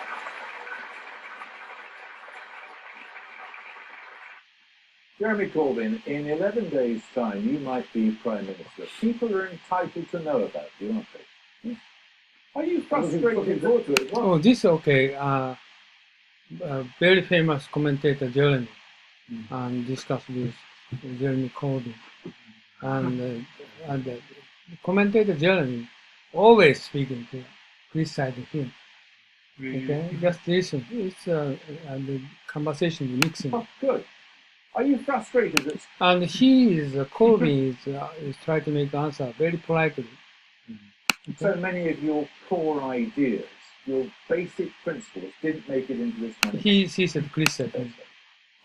Jeremy Corbyn, in 11 days' time, you might be Prime Minister. People are entitled to know about you, aren't they? Yes. Are you frustrated? Forward to it as well. Oh, this okay. Very famous commentator Jeremy, and discussed with Jeremy Corbyn, and the commentator Jeremy always speaking to criticize him. Okay, just listen. It's the conversation is mixing. Oh, good. Are you frustrated that And he is Corbyn is trying to make answer very politely. so many of your core ideas, your basic principles, didn't make it into this kind of... He said criticize.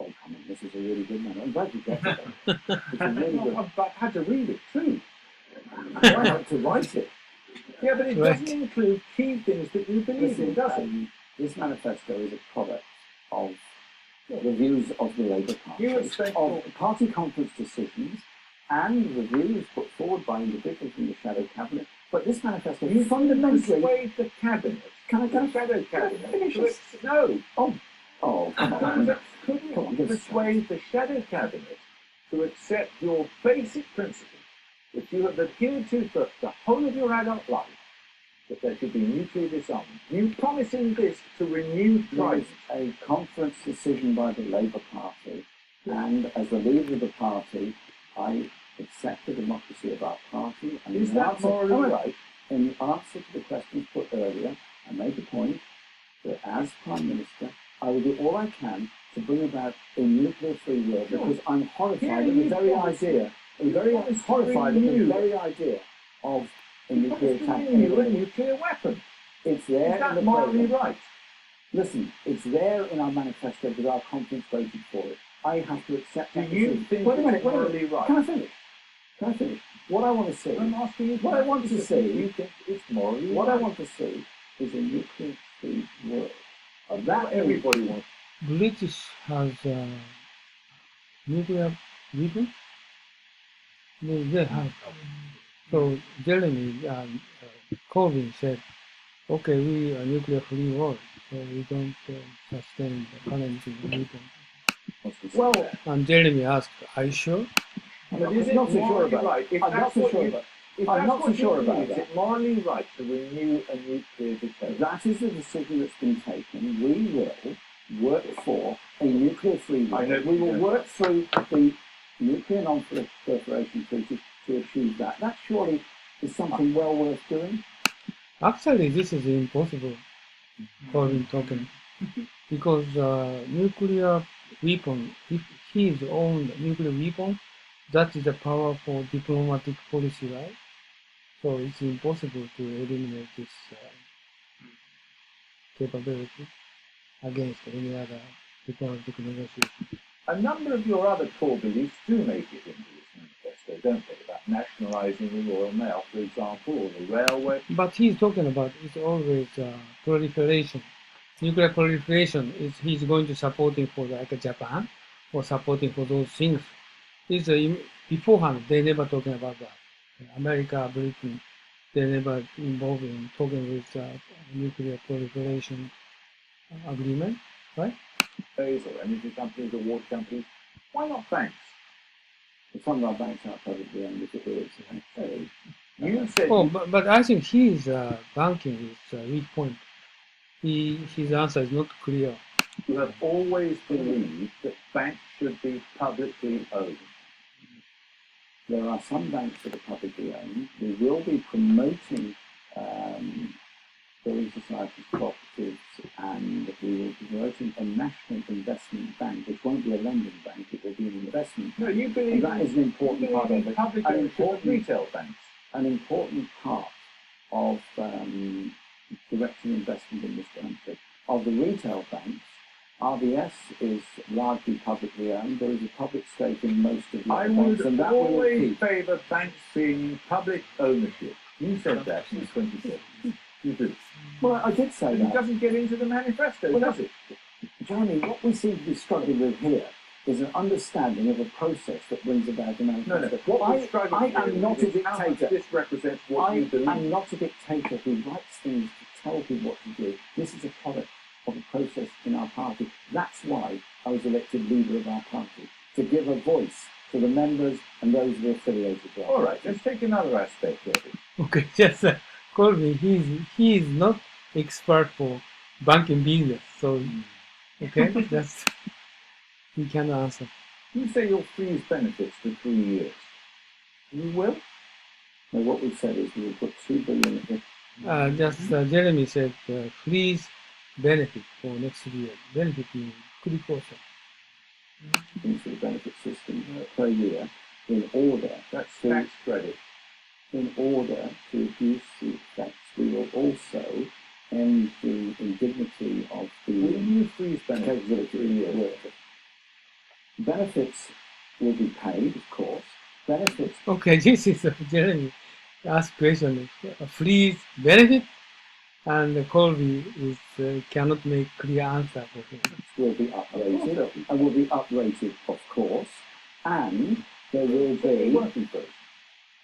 Oh, come on, this is a really good man. I'm glad you got it. It's a really good... I've had to read it too. I had to write it. Yeah, but it Right. doesn't include key things that you believe in, does it? This manifesto is a product of the views of the Labour Party, You expect of party conference decisions, and the views put forward by individuals in the shadow cabinet. But this manifesto You fundamentally... persuade the cabinet. Can I The shadow cabinet. finish to this? No. Oh, come on. Couldn't Come on, give us persuade the shadow cabinet to accept your basic principle that you have adhered to for the whole of your adult life, that there should be nuclear disarmament. You promise in this to renew There was trident. a conference decision by the Labour Party, and as the leader of the party, I accept the democracy of our party. And Is in that answer- morally Oh, right? In answer to the questions put earlier, I made the point that as Prime Minister, I will do all I can to bring about a nuclear-free world, because I'm horrified Yeah, at the you very promised- idea, I'm very you promised to horrified at the renew- very idea of a nuclear Promise to attack. renew a nuclear weapon. It's there Is in that the morally programme. right? Listen, it's there in our manifesto because our conference voted for it. I have to accept Do that you decision. think Wait a minute, it's wait a minute. morally right? Can I finish? Can I finish? What I want to see, I'm asking you. What I want to see- You think it's morally what I right? want to see is a nuclear-free world. And that everybody wants. British has nuclear weapon. They have. So Jeremy Corbyn said, "Okay, we are nuclear-free world, so we don't sustain the current weapon." Well, And Jeremy asked, "Are you sure?" But is it not so sure morally about right? If I'm not that's so what sure you, about if I'm that's not so what you sure believe, about is that. it morally right to renew a nuclear deterrent? That is the decision that's been taken. We will work for a nuclear-free I know world. We will you work through the Nuclear Non-Proliferation Treaty to achieve that. That surely is something well worth doing. Actually, this is impossible. Corbyn talking, because nuclear weapon, if he owned nuclear weapon, that is a powerful diplomatic policy, right? So it's impossible to eliminate this capability against any other diplomatic negotiation. A number of your other core beliefs do make it into this manifesto, don't they? About nationalising the Royal Mail, for example, or the railway. But he's talking about it's always proliferation nuclear proliferation is he's going to supporting for like Japan or supporting for those things. Is beforehand they never talking about that. America, Britain, they never involved in talking with nuclear proliferation agreement, right? Or energy companies or water companies. Why not banks? Some of our banks are publicly owned, if it is. You said Oh, but I think his banking is a weak point. His answer is not clear. you have always believed that banks should be publicly owned. There are some banks that are publicly owned. We will be promoting building societies, cooperatives, and we will be promoting a national investment bank, which won't be a lending bank, it will be an investment No, bank. you believe And that is an important part of it. public An ownership of important, retail banks. an important part of directing investment in this country. Of the retail banks, RBS is largely publicly owned. There is a public stake in most of the I other banks, would and that will always keep. favour banks being public ownership. You said that in 2017. You do. Well, I did say It that. doesn't get into the manifesto, Well, does it? Jeremy, what we seem to be struggling with here is an understanding of a process that brings about a manifesto. What we're I struggling am with not a is how much dictator. this represents what you I believe. am not a dictator who writes things to tell people what to do. This is a product of a process in our party. That's why I was elected leader of our party, to give a voice to the members and those who are affiliated with our All right, party. let's take another aspect of it. Okay, just Colby, he is not expert for banking business, so okay, that's he can answer. You say you'll freeze benefits for 3 years. You will? Now, what we've said is we will put $2 billion. Jeremy said freeze benefit for next year. Benefit means kurikosa. Into the benefit system per year in order That's to tax credit. in order to reduce the effects. We will also end the indignity of Will the you freeze benefits for capability 3 years? workers. Benefits will be paid, of course. Benefits Okay, this is Jeremy asked question. Freeze benefit, and Colby is cannot make clear answer for him. will be uprated, and will be uprated, of course, and there will be Working for it.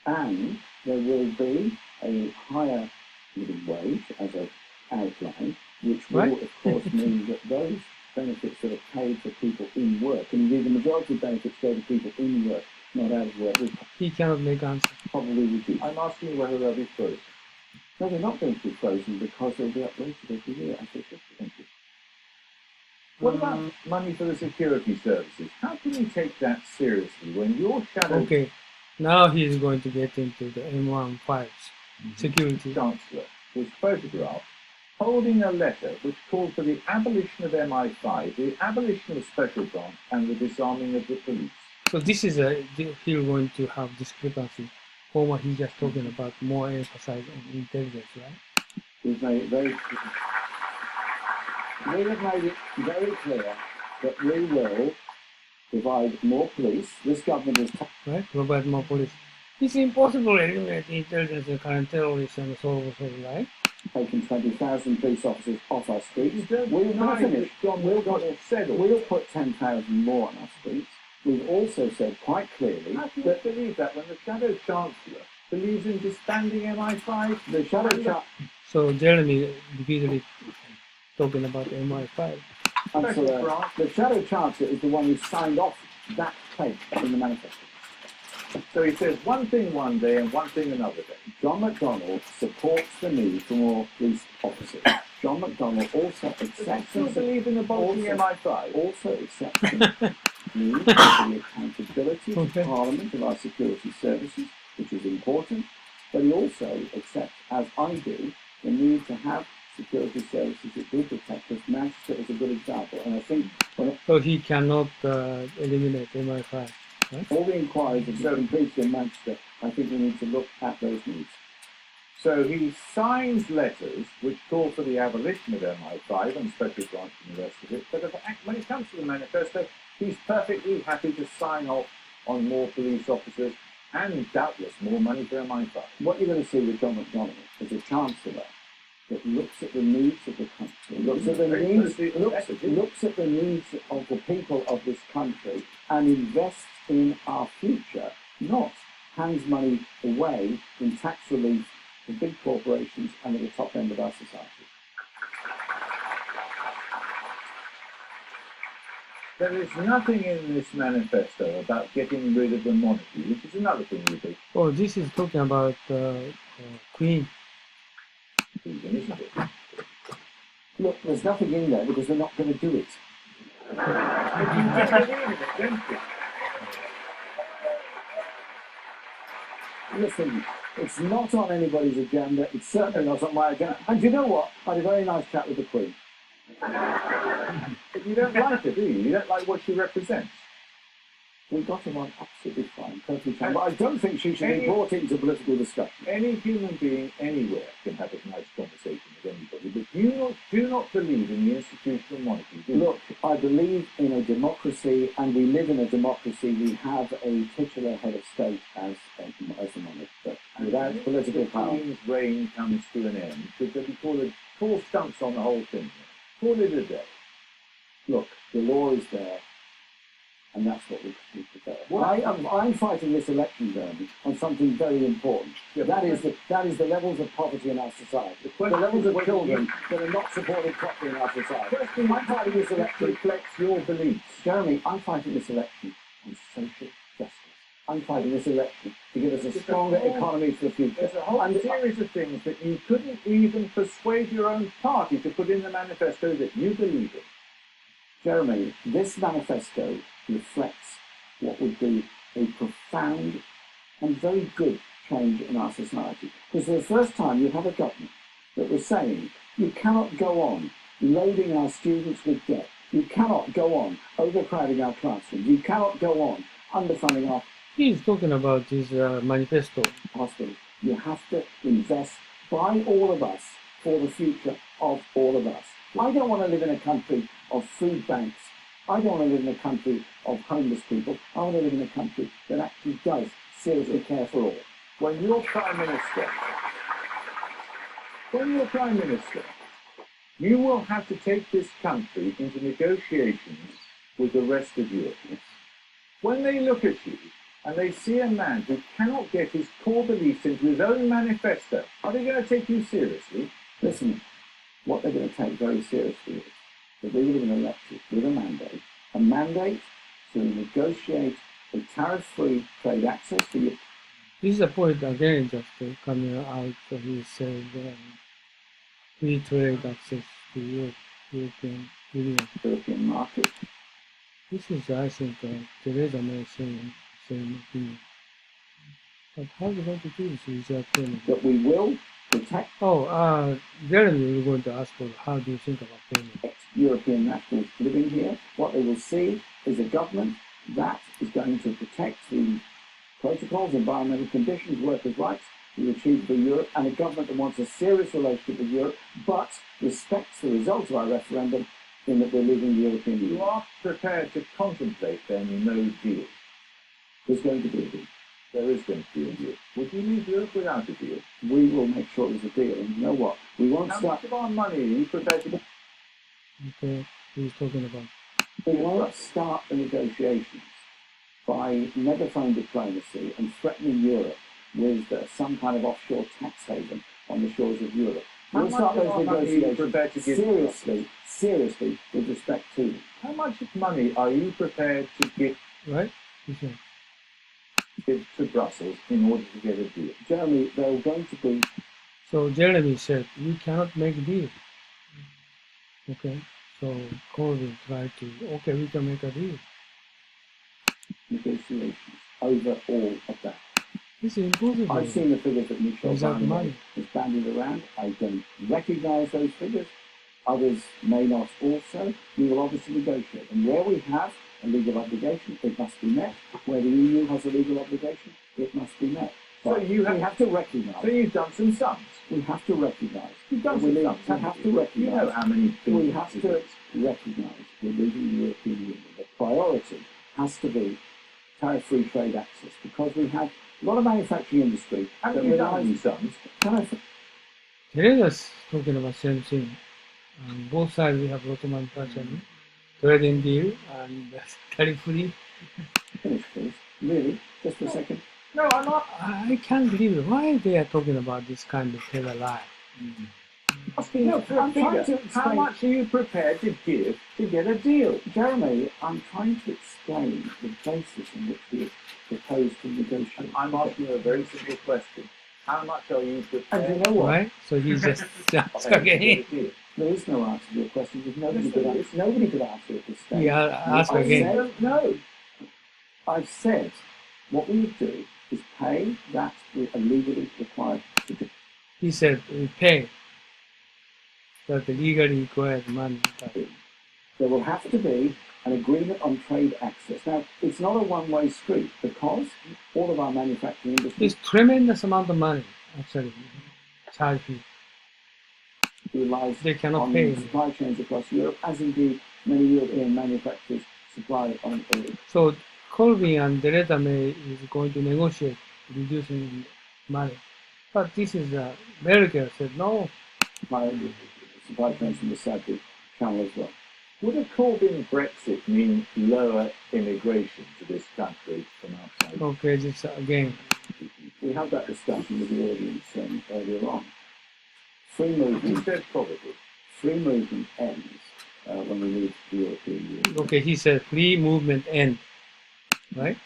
and there will be a higher living wage, as I've outlined, which will, Right. of course, mean that those benefits that are paid for people in work, and indeed the majority of benefits go to people in work, not out of work, will He cannot make answer. probably reduce. I'm asking you whether they'll be frozen. No, they're not going to be frozen because they'll be uprated every year, as they should be. Thank you. What about money for the security services? How can you take that seriously when your shadow Okay, now he is going to get into the M15 security. chancellor was photographed holding a letter which called for the abolition of MI5, the abolition of special branch, and the disarming of the police? So this is he's going to have discrepancy. Former he's just talking about more emphasis on intelligence, right? We've made it very we have made it very clear that we will provide more police. This government is Right? Provide more police. It's impossible to eliminate intelligence and current terrorists and so on, right? taking 20,000 police officers off our streets. You don't We'll not deny finish. that John We'll McDonnell said all We'll put 10,000 more on our streets. We've also said quite clearly How can you that believe that when the Shadow Chancellor believes in disbanding MI5? the shadow chart. So Jeremy repeatedly talking about MI5. Special branch. The shadow chancellor is the one who signed off that place in the manifesto. So he says one thing one day and one thing another day. John McDonnell supports the need for more police officers. John McDonnell also Does he accepts still believe in abolishing also- MI5? also accepts the need for the accountability to Okay. Parliament of our security services, which is important, but he also accepts, as I do, the need to have security services that do protect us. Manchester is a good example, and I think when So he cannot eliminate MI5. all the inquiries have been completed in Manchester, I think we need to look at those needs. So he signs letters which call for the abolition of MI5 and special branch and the rest of it, but when it comes to the manifesto, he's perfectly happy to sign off on more police officers and doubtless more money for MI5. What you're going to see with John McDonnell as a chancellor that looks at the needs of the country, looks at the needs of the people of this country, and invests in our future, not hands money away in tax relief to big corporations and at the top end of our society. There is nothing in this manifesto about getting rid of the monarchy, which is another thing you do. Oh, this is talking about Queen. Isn't it? Look, there's nothing in there because they're not going to do it. But you don't believe in it, don't you? Listen, it's not on anybody's agenda. It's certainly not on my agenda. And you know what? I had a very nice chat with the Queen. But you don't like her, do you? You don't like what she represents. We got her on absolutely fine, perfectly fine. But I don't think she should be brought into political discussion. Any human being anywhere can have a nice conversation with anybody, but you do not believe in the institutional monarchy, do you? Look, I believe in a democracy, and we live in a democracy. We have a titular head of state as a monarch, but without political power. The Queen's reign comes to an end. Should there be four stumps on the whole thing? Call it a day. Look, the law is there, and that's what we prefer. I'm fighting this election, Jeremy, on something very important. Yeah, that is the levels of poverty in our society. The levels of children that are not supported properly in our society. I'm fighting this election. Reflects your beliefs. Jeremy, I'm fighting this election on social justice. I'm fighting this election to give us a stronger economy for the future. There's a whole series of things that you couldn't even persuade your own party to put in the manifesto that you believe in. Jeremy, this manifesto reflects what would be a profound and very good change in our society. Because for the first time you have a government that was saying you cannot go on loading our students with debt. You cannot go on overcrowding our classrooms. You cannot go on underfunding our He's talking about this manifesto. hospitals. You have to invest by all of us for the future of all of us. I don't want to live in a country of food banks. I don't want to live in a country of homeless people. I want to live in a country that actually does seriously care for all. When you're Prime Minister, you will have to take this country into negotiations with the rest of Europe. When they look at you and they see a man who cannot get his core beliefs into his own manifesto, are they going to take you seriously? Listen, what they're going to take very seriously is that we would have been elected with a mandate to negotiate a tariff-free trade access to Europe. This is a point again just coming out. He said free trade access to European Union. European market. This is, I think, Theresa May same opinion. But how are you going to do this with that payment? That we will protect. Jeremy, we're going to ask for how do you think about payment? European nationals living here. What they will see is a government that is going to protect the protocols, environmental conditions, workers' rights we achieved for Europe, and a government that wants a serious relationship with Europe, but respects the result of our referendum in that we're leaving the European Union. You are prepared to contemplate then no deal. There's going to be a deal. There is going to be a deal. Would you leave Europe without a deal? We will make sure there's a deal. And you know what? We won't How start. much of our money are you prepared to... Okay, he's talking about. We won't start the negotiations by megaphone diplomacy and threatening Europe with some kind of offshore tax haven on the shores of Europe. How We'll much start of those our money are you prepared to negotiations give? seriously, with respect to them. How much money are you prepared to give Right? to Brussels in order to get a deal? Jeremy, there are going to be So Jeremy said, we cannot make a deal. Okay, so Corbyn tried to, okay, we can make a deal. negotiations over all of that. It's impossible. I've seen the figures that Michel Without Barnier money. has bandied around. I can recognise those figures. Others may not also. We will obviously negotiate. And where we have a legal obligation, it must be met. Where the EU has a legal obligation, it must be met. But we have to recognise. So you've done some sums. We have to recognise. You've done we some sums. have to recognise. You know how many We billions have it to is. recognise we're leaving the European Union. The priority has to be tariff-free trade access because we have a lot of manufacturing industry Haven't that you done relies any sums? tariff. Nereda's talking about same thing. Both sides we have local manufacturing, trading deal, and tariff free. Finish, please. Really? Just for a second. No, I'm not I can't believe it. Why they are talking about this kind of tell a lie. asking you for a I'm trying figure. to How explain- much are you prepared to give to get a deal? Jeremy, I'm trying to explain the basis on which we have proposed to negotiate. I'm asking you a very simple question. How much are you And prepared you know what? Right? So he just asked to again. get a deal? There is no answer to your question because nobody Yes, could there answer. Nobody could answer at this stage. He asked I again. don't know. I've said what we would do is pay that we are legally required to do. He said we pay that the legally required money. There will have to be an agreement on trade access. Now, it's not a one-way street because all of our manufacturing industry There's tremendous amount of money actually charge fee. relies They cannot on pay. supply chains across Europe, as indeed many European manufacturers supply on So Colby and Dereta May is going to negotiate reducing money. But this is America said no. supply chains from the Saudi channel as well. Would a Corbyn Brexit mean lower immigration to this country from outside? Okay, this again. We had that discussion with the audience earlier on. Free You movement, said probably. free movement ends when we leave the European Union. Okay, he said free movement end. Right?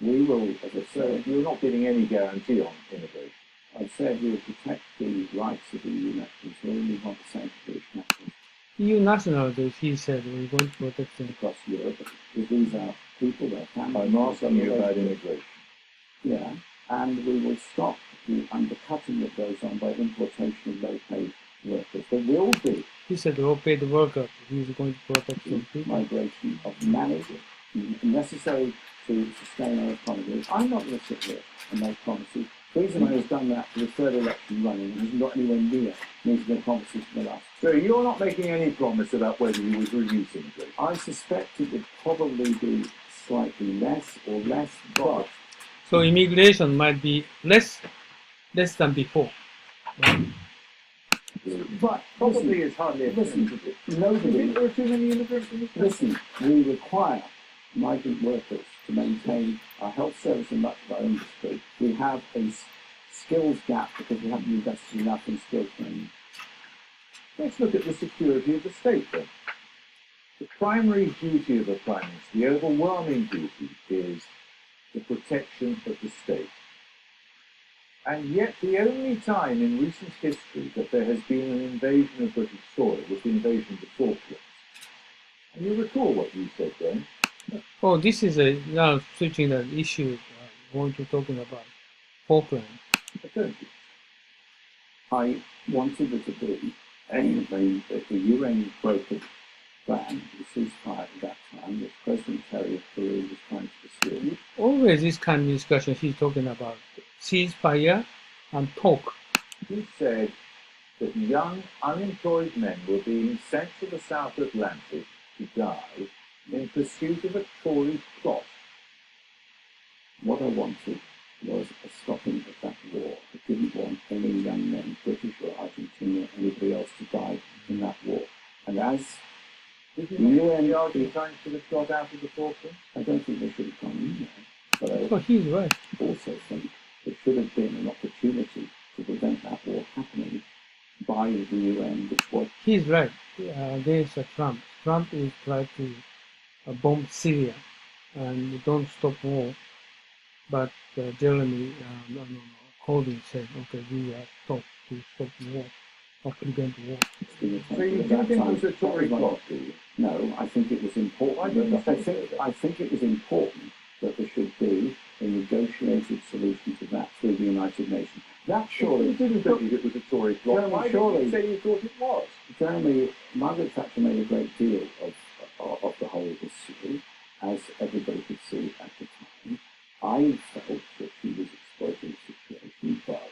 We will, as I So said, you're not giving any guarantee on immigration. I've said we will protect the rights of the EU nationals. We only want the same for British nationals EU nationals, he said, we're going to protect them. across Europe because these are people, their families. I'm asking you about immigration. immigration. Yeah, and we will stop the undercutting that goes on by importation of low-paid workers. There will be He said low-paid worker, he's going to protect them. migration of managers necessary to sustain our economy. I'm not going to sit here and make promises. Theresa May has done that for the third election running and hasn't got anywhere near making the promises for the last. So you're not making any promise about whether you would reduce immigration. I suspect it would probably be slightly less or less, but So immigration might be less than before. but Probably is hardly a listen, Do you nobody. think there are too many immigrants in this country? Listen, we require migrant workers to maintain our health service and much of our industry. We have a skills gap because we haven't invested enough in skills training. Let's look at the security of the state then. The primary duty of a prime minister, the overwhelming duty, is the protection of the state. And yet the only time in recent history that there has been an invasion of British soil was the invasion of the Falklands. And you recall what you said then? Oh, this is now switching the issue, going to talking about Falkland. Don't you? I wanted there to be a UN brokered plan, the ceasefire at that time, which President Terry of Peru was trying to pursue. Always this kind of discussion he's talking about ceasefire and talk. He said that young, unemployed men were being sent to the South Atlantic to die in pursuit of a Tory plot. What I wanted was a stopping of that war. I didn't want any young men, British or Argentina, or anybody else to die in that war. And as Did the you think UN, the Argentines should have got out of the Falklands? I don't think they should have gone in there, but I Oh, he's right. also think there should have been an opportunity to prevent that war happening by the UN, which was He's right. Against Trump. Trump is trying to bomb Syria and don't stop war. But Jeremy Corbyn said, okay, we are talk to stop war or prevent war. So you do think it was a Tory plot, do you? No, I think it was important. Why didn't you say so? I think it was important that there should be a negotiated solution to that through the United Nations. That You surely, didn't believe it was a Tory plot. Jeremy, Why did surely- you say you thought it was? Jeremy, Margaret Thatcher made a great deal of the whole issue, as everybody could see at the time. I felt that she was exploiting the situation, but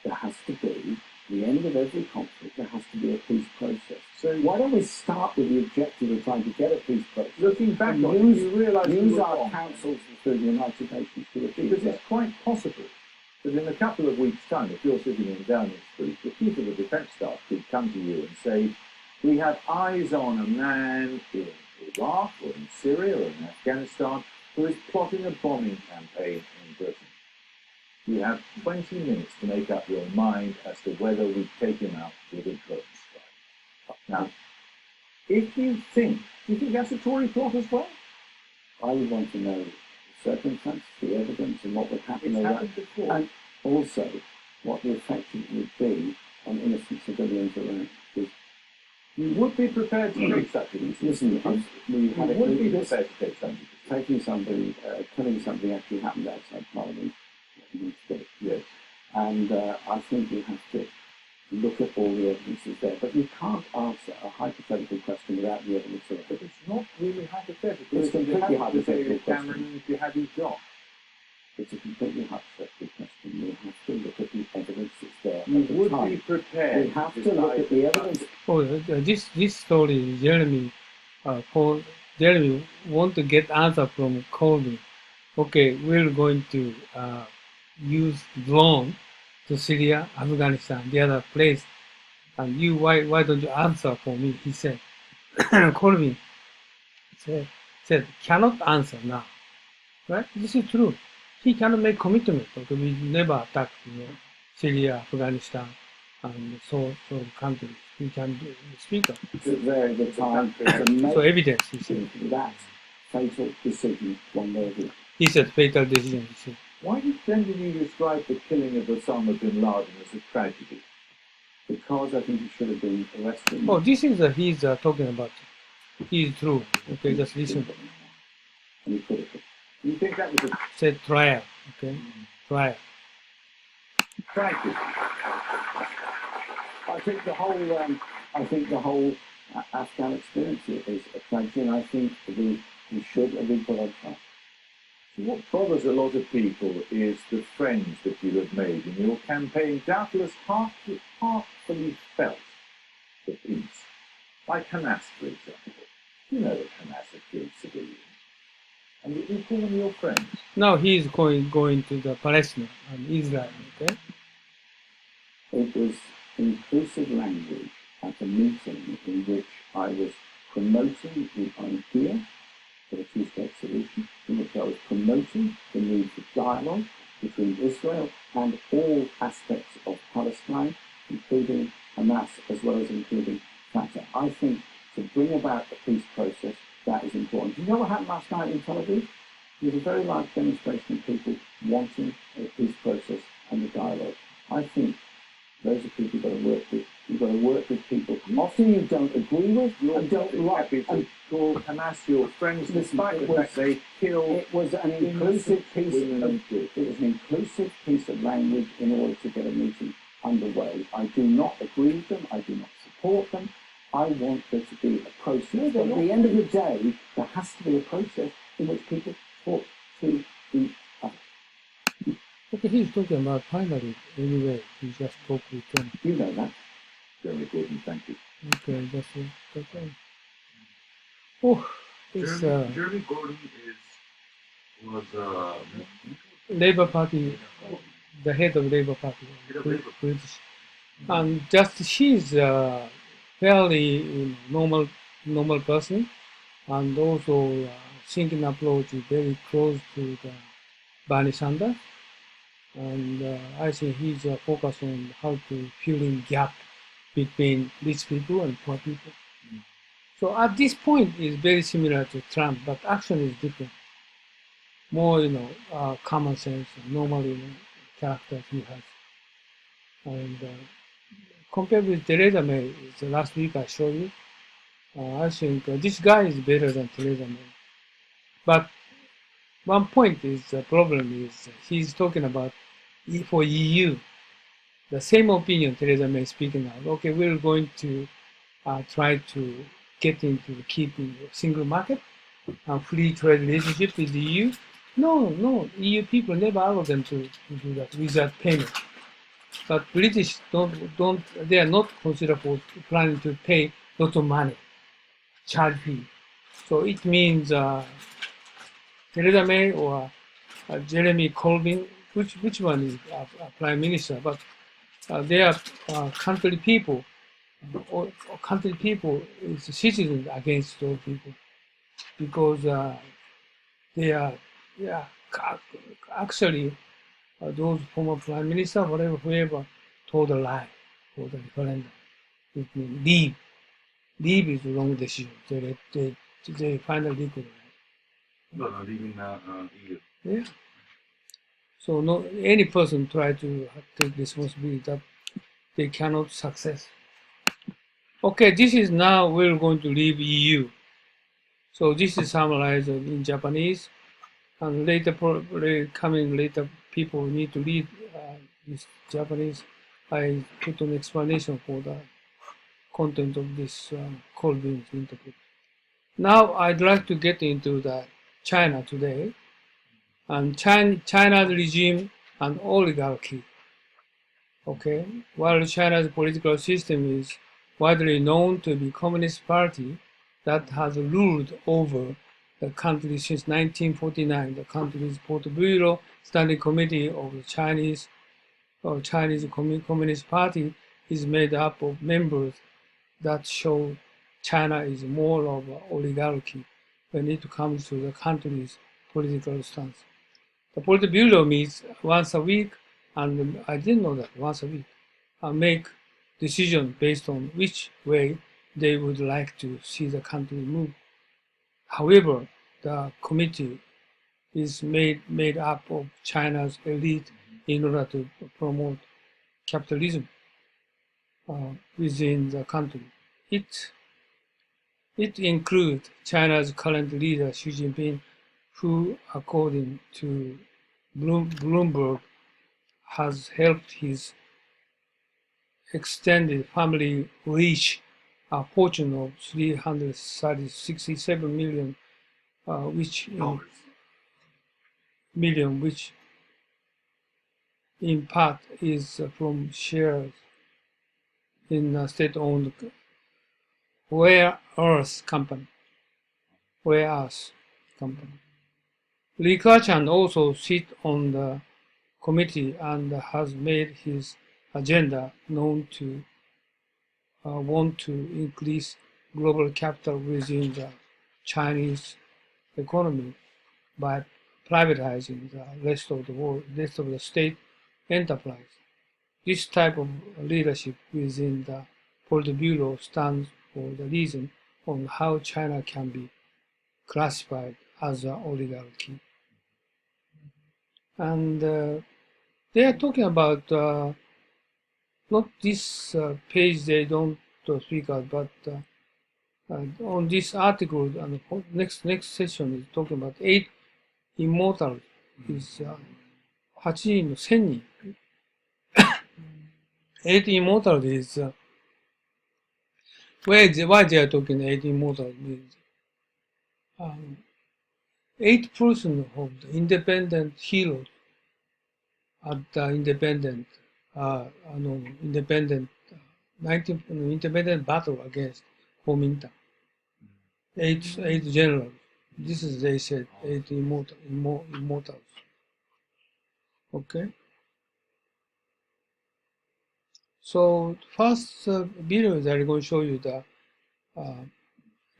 there has to be, the end of every conflict, there has to be a peace process. So Why don't we start with the objective of trying to get a peace process? looking back And on it, use- you realise you Use were our wrong. councils through the United Nations to achieve Because that. it's quite possible But in a couple of weeks' time, if you're sitting in Downing Street, the chief of the defence staff could come to you and say, we have eyes on a man in Iraq or in Syria or in Afghanistan who is plotting a bombing campaign in Britain. You have 20 minutes to make up your mind as to whether we take him out with a drone strike. Now, if you think, do you think that's a Tory plot as well? I would want to know the circumstances, the evidence, and what would happen. It's happened before. And also what the effect would be on innocent civilians around. Because you would be prepared to take such an incident. listen, we had You it would be this, prepared to take such an incident. taking somebody, killing somebody actually happened outside Parliament. Yes. And I think you have to look at all the evidences there. But you can't answer a hypothetical question without the evidence of it. But it's not really hypothetical. It's completely hypothetical Cameron, if you had his job. It's a completely hypothetical question. You have to look at the evidence that's there. You at the would time. be prepared. We have to look at the evidence. Oh, this story, Jeremy want to get answer from Colby. Okay, we're going to use drone to Syria, Afghanistan, the other place. And you, why don't you answer for me? He said. Colby said, cannot answer now. Right? This is true. He cannot make commitment. Okay, we never attack, Syria, Afghanistan, and so countries. He can speak up. There at the time to make So evidence, he said. that fatal decision one way or the other. He said fatal decision. He said. Why then did you describe the killing of Osama bin Laden as a tragedy? Because I think he should have been arrested. Oh, this is he's talking about. He's true. Okay, just listen. And he could have been. You think that was a Said trial. Okay, trial. tragedy? I think the whole Afghan experience is a tragedy, and I think we should have been put on trial. So what bothers a lot of people is the friends that you have made in your campaign, doubtless heartfully felt for peace. Like Hamas, for example. You know that Hamas have killed civilians. And you call them your friends. Now he's going to the Palestine and Israel. Okay. It was inclusive language at a meeting in which I was promoting the idea for a two-state solution, in which I was promoting the need for dialogue between Israel and all aspects of Palestine, including Hamas as well as including Fatah. I think to bring about a peace process, that is important. Do you know what happened last night in Tel Aviv? There was a very large demonstration of people wanting a peace process and a dialogue. I think those are people you've got to work with. You've got to work with people often you don't agree with, You're not happy to call Hamas your friends despite the fact they killed. It was an inclusive piece of language in order to get a meeting underway. I do not agree with them. I do not support them. I want there to be a process. But at the end of the day, there has to be a process in which people talk to each other. Okay, he's talking about finally. Anyway, he just talked with them. You know that. Jeremy Gordon, thank you. Okay, that's okay. Oh, this Jeremy Gordon was Labour Party, the head of Labour Party, British, and just she's fairly normal person, and also thinking approach is very close to the Bernie Sanders, and I think he's focused on how to fill in gap between rich people and poor people. So at this point, it's very similar to Trump, but action is different. More, common sense, normal, characters he has. And compared with Theresa May, the last week I showed you, I think this guy is better than Theresa May. But one point is the problem is he's talking about for EU. The same opinion Theresa May speaking out. Okay, we're going to try to get into keeping single market and free trade relationship with the EU. No, EU people never allow them to do that without payment. But British they are not considered for planning to pay lots of money, charge fee. So it means Theresa May or Jeremy Corbyn which one is prime minister, but they are country people, or country people is citizens against those people because they are actually those former prime minister, whoever told a lie for the referendum. It means leave is the wrong decision. They finally could. leaving the EU. Yeah. So no, any person try to take responsibility that they cannot success. Okay, this is now we're going to leave EU. So this is summarized in Japanese, and later coming later people need to read this Japanese. I put an explanation for the content of this Colvin's interpret. Now I'd like to get into the China today, and China's regime and oligarchy. Okay, while China's political system is widely known to be Communist Party that has ruled over the country since 1949, the country's Politburo Standing Committee of the Chinese Communist Party is made up of members that show China is more of an oligarchy when it comes to the country's political stance. The Politburo meets once a week, and I didn't know that, once a week, and make decisions based on which way they would like to see the country move. However, the committee is made up of China's elite in order to promote capitalism within the country. It includes China's current leader, Xi Jinping, who, according to Bloomberg, has helped his extended family reach a fortune of 367 million, which in part is from shares in a state-owned rare earth company. Li Keqiang also sits on the committee and has made his agenda known to want to increase global capital within the Chinese economy by privatizing the rest of the state enterprise. This type of leadership within the Politburo stands for the reason on how China can be classified as an oligarchy. And they are talking about not this page, they don't speak out, but on this article, and next session is talking about 8 immortal is 8人の1000人 8 immortal is why they are talking 8 immortal means 8% of the independent heroes at the independent independent battle against Kuomintang. 8 generals. This is, they said, 8 immortals. Okay. So first video is I'm going to show you the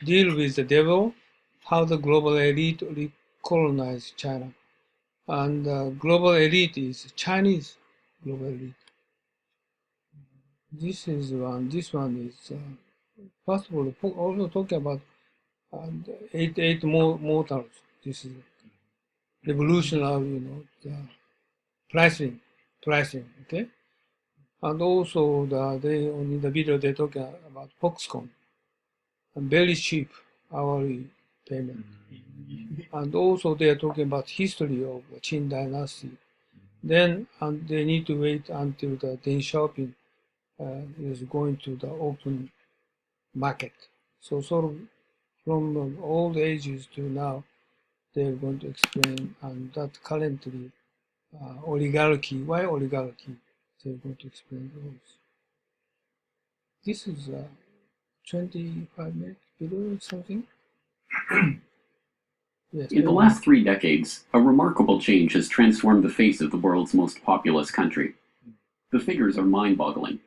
deal with the devil, how the global elite colonized China. And global elite is Chinese global elite. This is one. This one is first of all also talking about 8 mortals. This is revolution of the pricing. Okay, and also in the video they talking about Foxconn and very cheap hourly payment. And also they are talking about history of the Qin dynasty. Then they need to wait until the Deng Xiaoping is going to the open market. So sort of from the old ages to now, they're going to explain, and that currently oligarchy. Why oligarchy? They're going to explain those. This is 25 minutes video or something. Yes. In the last 3 decades, a remarkable change has transformed the face of the world's most populous country. The figures are mind-boggling.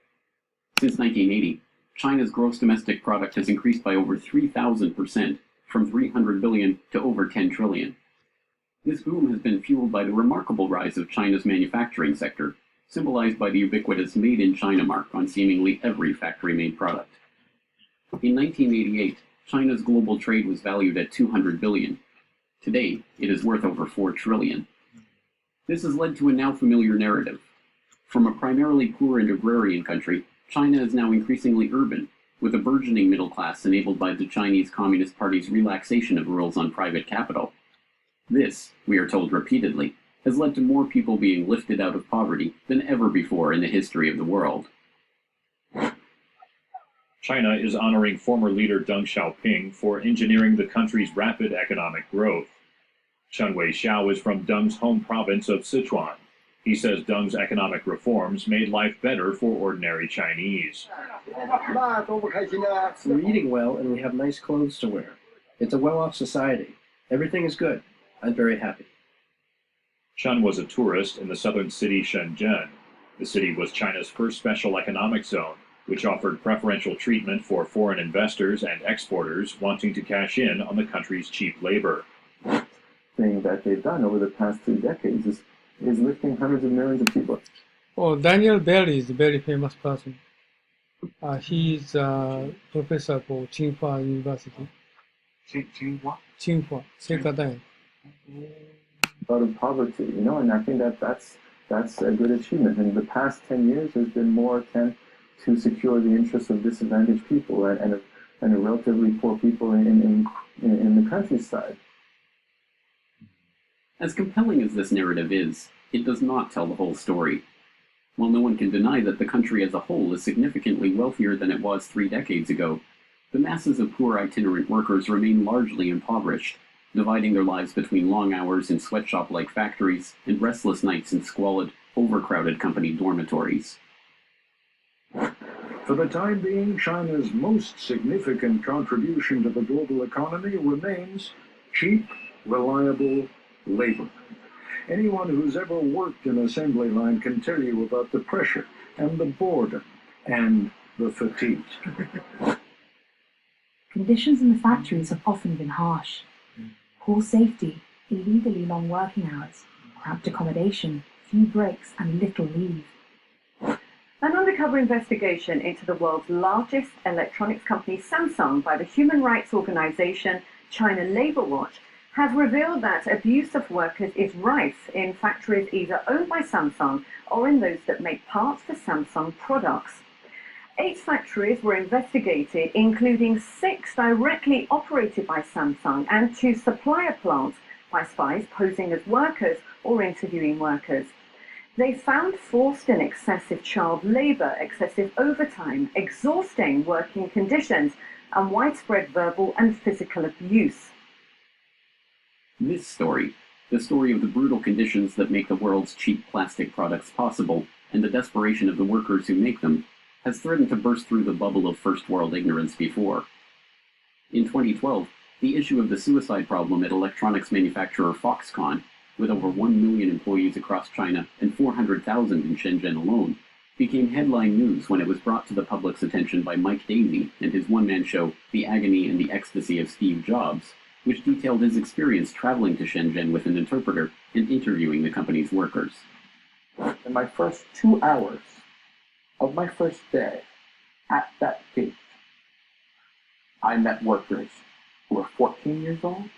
Since 1980, China's gross domestic product has increased by over 3,000%, from 300 billion to over 10 trillion. This boom has been fueled by the remarkable rise of China's manufacturing sector, symbolized by the ubiquitous Made in China mark on seemingly every factory-made product. In 1988, China's global trade was valued at 200 billion. Today, it is worth over 4 trillion. This has led to a now familiar narrative. From a primarily poor and agrarian country, China is now increasingly urban, with a burgeoning middle class enabled by the Chinese Communist Party's relaxation of rules on private capital. This, we are told repeatedly, has led to more people being lifted out of poverty than ever before in the history of the world. China is honoring former leader Deng Xiaoping for engineering the country's rapid economic growth. Chen Wei-xiao is from Deng's home province of Sichuan. He says Deng's economic reforms made life better for ordinary Chinese. We're eating well and we have nice clothes to wear. It's a well-off society. Everything is good. I'm very happy. Chen was a tourist in the southern city Shenzhen. The city was China's first special economic zone, which offered preferential treatment for foreign investors and exporters wanting to cash in on the country's cheap labor. Thing that they've done over the past 3 decades is lifting hundreds of millions of people. Oh, Daniel Bell is a very famous person. He's a professor for Tsinghua University. Tsinghua? Tsinghua, Seika Out of poverty, and I think that's a good achievement. In the past 10 years, there's been more attempt to secure the interests of disadvantaged people and a relatively poor people in the countryside. As compelling as this narrative is, it does not tell the whole story. While no one can deny that the country as a whole is significantly wealthier than it was 3 decades ago, the masses of poor itinerant workers remain largely impoverished, dividing their lives between long hours in sweatshop-like factories and restless nights in squalid, overcrowded company dormitories. For the time being, China's most significant contribution to the global economy remains cheap, reliable labor. Anyone who's ever worked an assembly line can tell you about the pressure and the boredom and the fatigue. Conditions in the factories have often been harsh. Poor safety, illegally long working hours, cramped accommodation, few breaks and little leave. An undercover investigation into the world's largest electronics company, Samsung, by the human rights organization China Labor Watch, has revealed that abuse of workers is rife in factories either owned by Samsung or in those that make parts for Samsung products. 8 factories were investigated, including 6 directly operated by Samsung and 2 supplier plants by spies posing as workers or interviewing workers. They found forced and excessive child labor, excessive overtime, exhausting working conditions, and widespread verbal and physical abuse. This story, the story of the brutal conditions that make the world's cheap plastic products possible, and the desperation of the workers who make them, has threatened to burst through the bubble of first world ignorance before. In 2012, the issue of the suicide problem at electronics manufacturer Foxconn, with over 1 million employees across China and 400,000 in Shenzhen alone, became headline news when it was brought to the public's attention by Mike Daisey and his one-man show, The Agony and the Ecstasy of Steve Jobs, which detailed his experience traveling to Shenzhen with an interpreter and interviewing the company's workers. In my first 2 hours of my first day at that gate, I met workers who were 14 years old.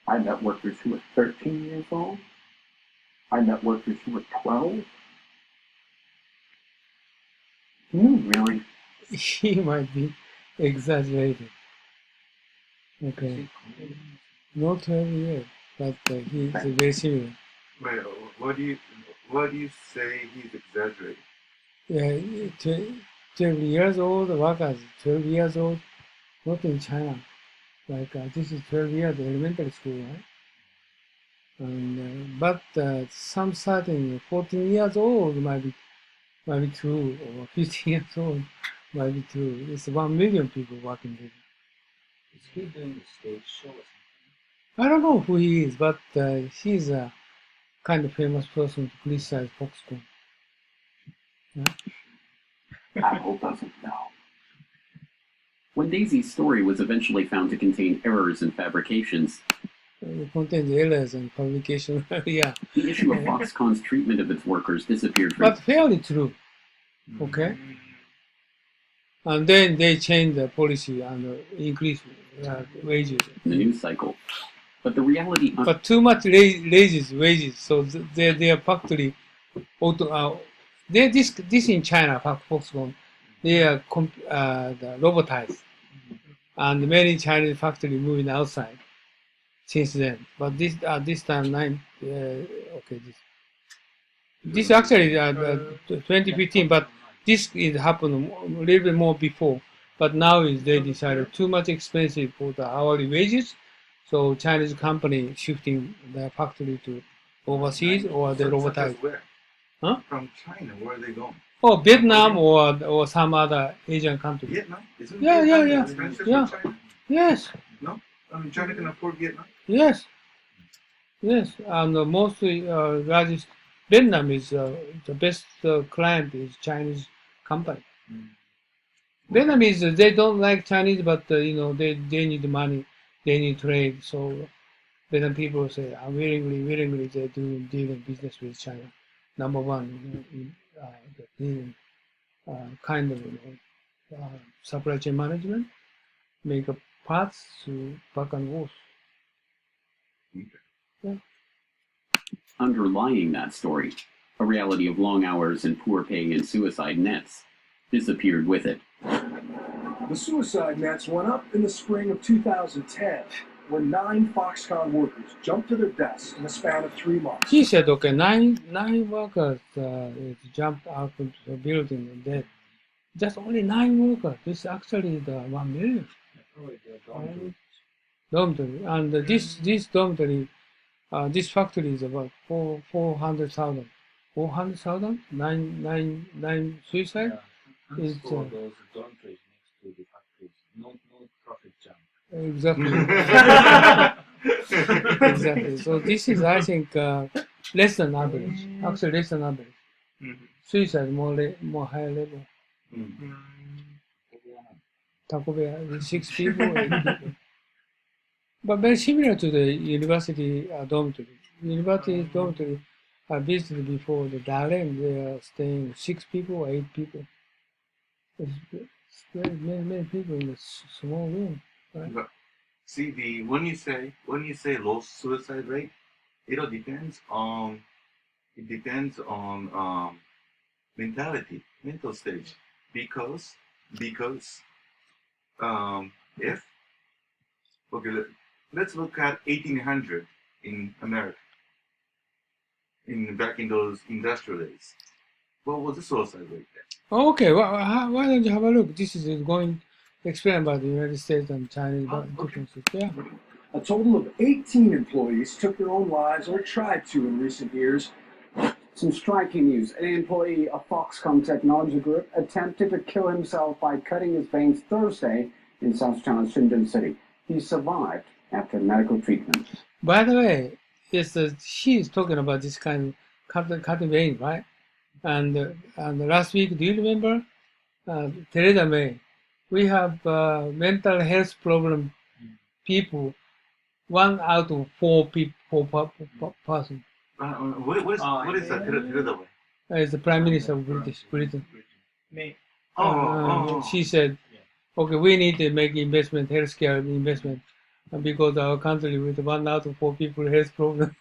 I met workers who were 13 years old. I met workers who were 12. You really? He might be exaggerated. Okay. Not 12 years, but he's very similar. Wait, what do you say he's exaggerating? Yeah, 12 years old workers, 12 years old, not in China. Like this is 12 years elementary school, right? And but some certain 14 years old might be true, or 15 years old might be true. It's 1 million people working there. Is he doing the stage show or I don't know who he is, but he's a kind of famous person to criticize Foxconn. Yeah. Apple doesn't know. When Daisy's story was eventually found to contain errors in fabrications, It contains errors and publication. Yeah. the issue of Foxconn's treatment of its workers disappeared from. But fairly true. Okay. And then they changed the policy and increased wages. The news cycle. But the reality. But too much raises wages, so their factory this in China, Foxconn, they are the robotized, and many Chinese factory moving outside since then. But this time this actually 2015, but this is happened a little bit more before. But now they decided too much expensive for the hourly wages, so Chinese company shifting their factory to overseas or they robotize. Where? Huh? From China, where are they going? Oh, Vietnam or some other Asian country. Vietnam? Isn't Yeah, Vietnam yeah. expensive Yeah. for China? Yes. No? I mean, China can afford Vietnam? Yes. Yes. And mostly largest Vietnam is the best client is Chinese company. Vietnamese they don't like Chinese, but they need money, they need trade. So Vietnam people say willingly they're dealing business with China. Number one, dealing kind of supply chain management, make parts to back and forth. Yeah. Underlying that story, a reality of long hours and poor pay and suicide nets, disappeared with it. The suicide nets went up in the spring of 2010 when 9 Foxconn workers jumped to their desks in a span of 3 months. He said, okay, nine workers jumped out of the building and dead. Just only 9 workers. This is actually the 1 million. Dormitory. And this dormitory, this factory is about 400,000. 400,000? Nine suicide? Yeah. It's, those dormitories next to the factories. No traffic jam. Exactly. Exactly. So this is, I think, less than average. Actually, less than average. Suicide more higher level. Taco Bell, 6 people, 8 people. But very similar to the university dormitory. University dormitory I visited before the Darren. They are staying 6 people, 8 people. It's many people in a small room. Right? But see, when you say low suicide rate, it all depends on mental stage, because if let's look at 1800 in America, back in those industrial days. What was the suicide rate there? Okay, well, why don't you have a look? This is going to explain about the United States and Chinese differences. Yeah. A total of 18 employees took their own lives or tried to in recent years. Some striking news. An employee of Foxconn Technology Group attempted to kill himself by cutting his veins Thursday in South China's Shenzhen City. He survived after medical treatment. By the way, she is talking about this kind of cutting vein, right? And last week, do you remember? Theresa May, we have mental health problem people, 1 out of 4 people, 4 person. What is that? Theresa May? As the Prime Minister of Britain. May. She said, okay, we need to make investment, healthcare investment, because our country with 1 out of 4 people health problem.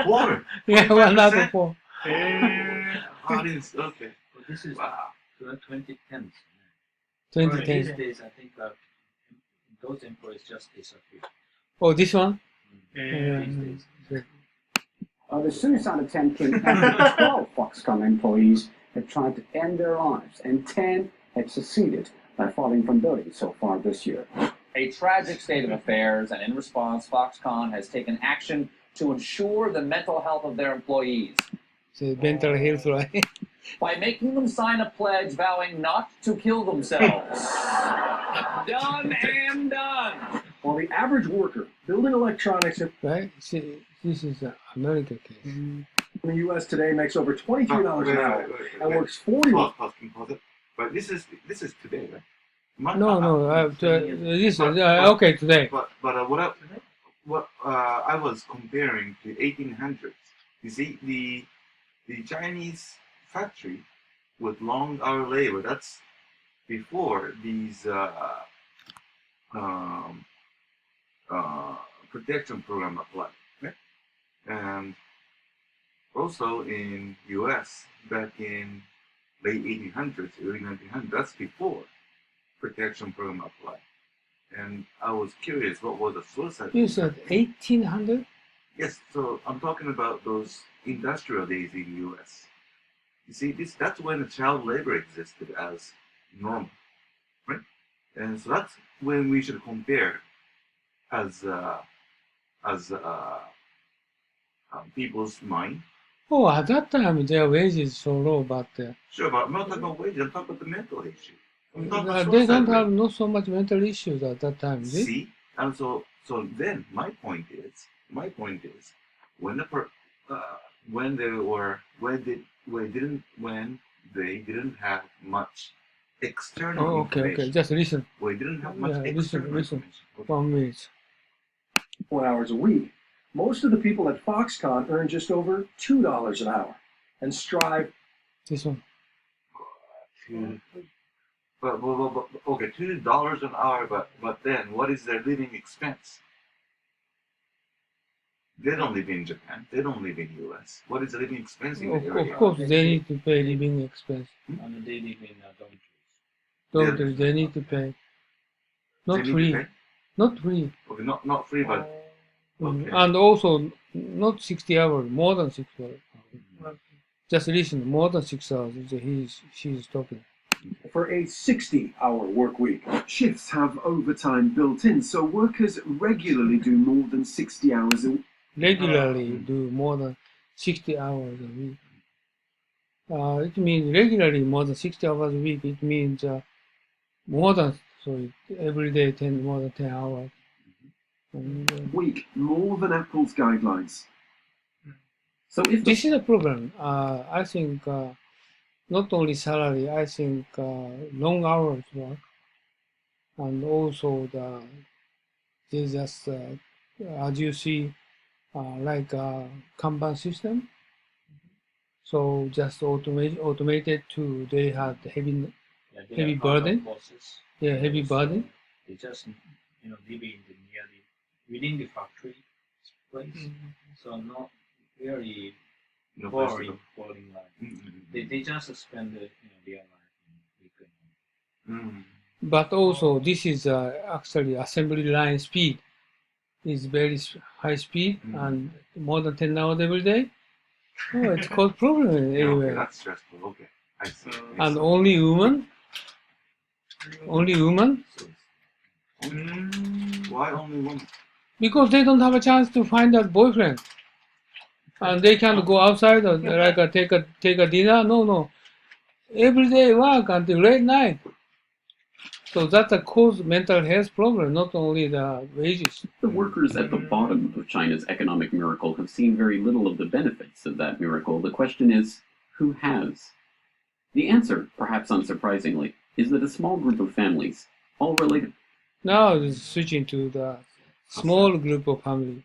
Water. Yeah, 1 out of 4. Okay. But this is 2010. 2010. These days, I think that those employees just disappear. Oh, this one? These days. The suicide attempt came after 12 Foxconn employees had tried to end their lives, and 10 had succeeded by falling from buildings so far this year. A tragic state of affairs, and in response, Foxconn has taken action to ensure the mental health of their employees. So mental health, right? By making them sign a pledge vowing not to kill themselves. Done and done. Well, the average worker building electronics in Right? See, this is an American case. the U.S. today makes over $23 an hour and works 40. Pause it. But this is today, right? This is okay today. But what I was comparing to 1800s. You see, the Chinese factory with long hour labor. That's before these protection program applied, right? And also in U.S. back in late 1800s, early 1900s. That's before protection program applied. And I was curious, what was the suicide rate? You said 1800? Yes, so I'm talking about those industrial days in the U.S. You see, that's when the child labor existed as normal, right? And so that's when we should compare as people's mind. Oh, at that time their wages so low, but Sure, but I'm not talking about wages, I'm talking about the mental issue. I'm talking about they don't suicide have rate. not so much mental issues at that time. is it? See, and so then my point is when they didn't have much external Oh, okay, information. just listen. We didn't have much Yeah, external listen. information. 1 minute. 4 hours a week. Most of the people at Foxconn earn just over $2 an hour and strive. This one. But okay, $2 an hour, but then what is their living expense? They don't live in Japan. They don't live in US. What is the living expense in the area? Of course, they need to pay living expense. And they live in Dormitories, they need to pay. Not They need to free. pay? Not free. Okay, not free, but okay. And also, not 60 hours, more than 60 hours. Just listen, more than 6 hours. She's talking. For a 60-hour work week. Shifts have overtime built in, so workers regularly do more than 60 hours a week. Regularly do more than 60 hours a week. It means regularly more than 60 hours a week. It means every day more than 10 hours. Week, more than Apple's guidelines. So if This is a problem. I think not only salary, I think long hours work, and also they just as you see, like a Kanban system. So just automated to they have heavy burden. Yeah, heavy burden. They just living within the factory place, so not very boring life. They just spend their life in weekend. But also this is actually assembly line speed is very high speed and more than 10 hours every day. Oh, it's caused problem Okay, anyway. that's stressful. Okay, I see. And only women. Why only women? Because they don't have a chance to find a boyfriend, and they can't go outside or like take a dinner. No, every day work until late night. So that's a cause mental health problem, not only the wages. The workers at the bottom of China's economic miracle have seen very little of the benefits of that miracle. The question is, who has? The answer, perhaps unsurprisingly, is that a small group of families, all related. Now it's switching to the small group of family.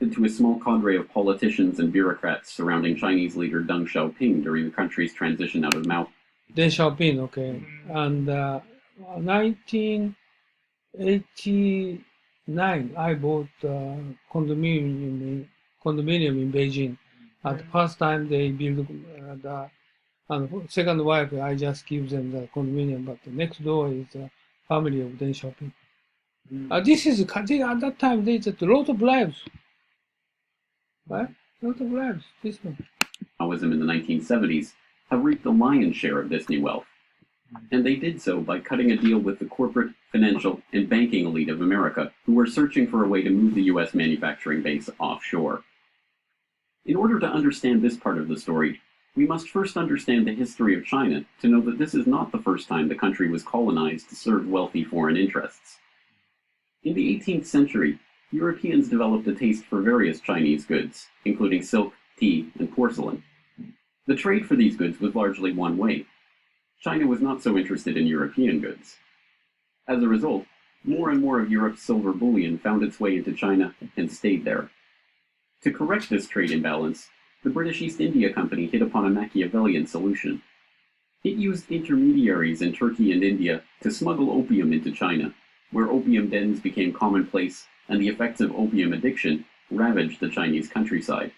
To a small cadre of politicians and bureaucrats surrounding Chinese leader Deng Xiaoping during the country's transition out of Mao. Deng Xiaoping, okay. And 1989, I bought condominium in Beijing. At the first time they built and second wife, I just give them the condominium, but the next door is the family of Deng Xiaoping. This is at that time they just a lot of lives, right? A lot of lives. This one. Maoism in the 1970s have reaped the lion's share of this new wealth. And they did so by cutting a deal with the corporate, financial, and banking elite of America, who were searching for a way to move the U.S. manufacturing base offshore. In order to understand this part of the story, we must first understand the history of China to know that this is not the first time the country was colonized to serve wealthy foreign interests. In the 18th century, Europeans developed a taste for various Chinese goods, including silk, tea, and porcelain. The trade for these goods was largely one way. China was not so interested in European goods. As a result, more and more of Europe's silver bullion found its way into China and stayed there. To correct this trade imbalance, the British East India Company hit upon a Machiavellian solution. It used intermediaries in Turkey and India to smuggle opium into China, where opium dens became commonplace and the effects of opium addiction ravaged the Chinese countryside.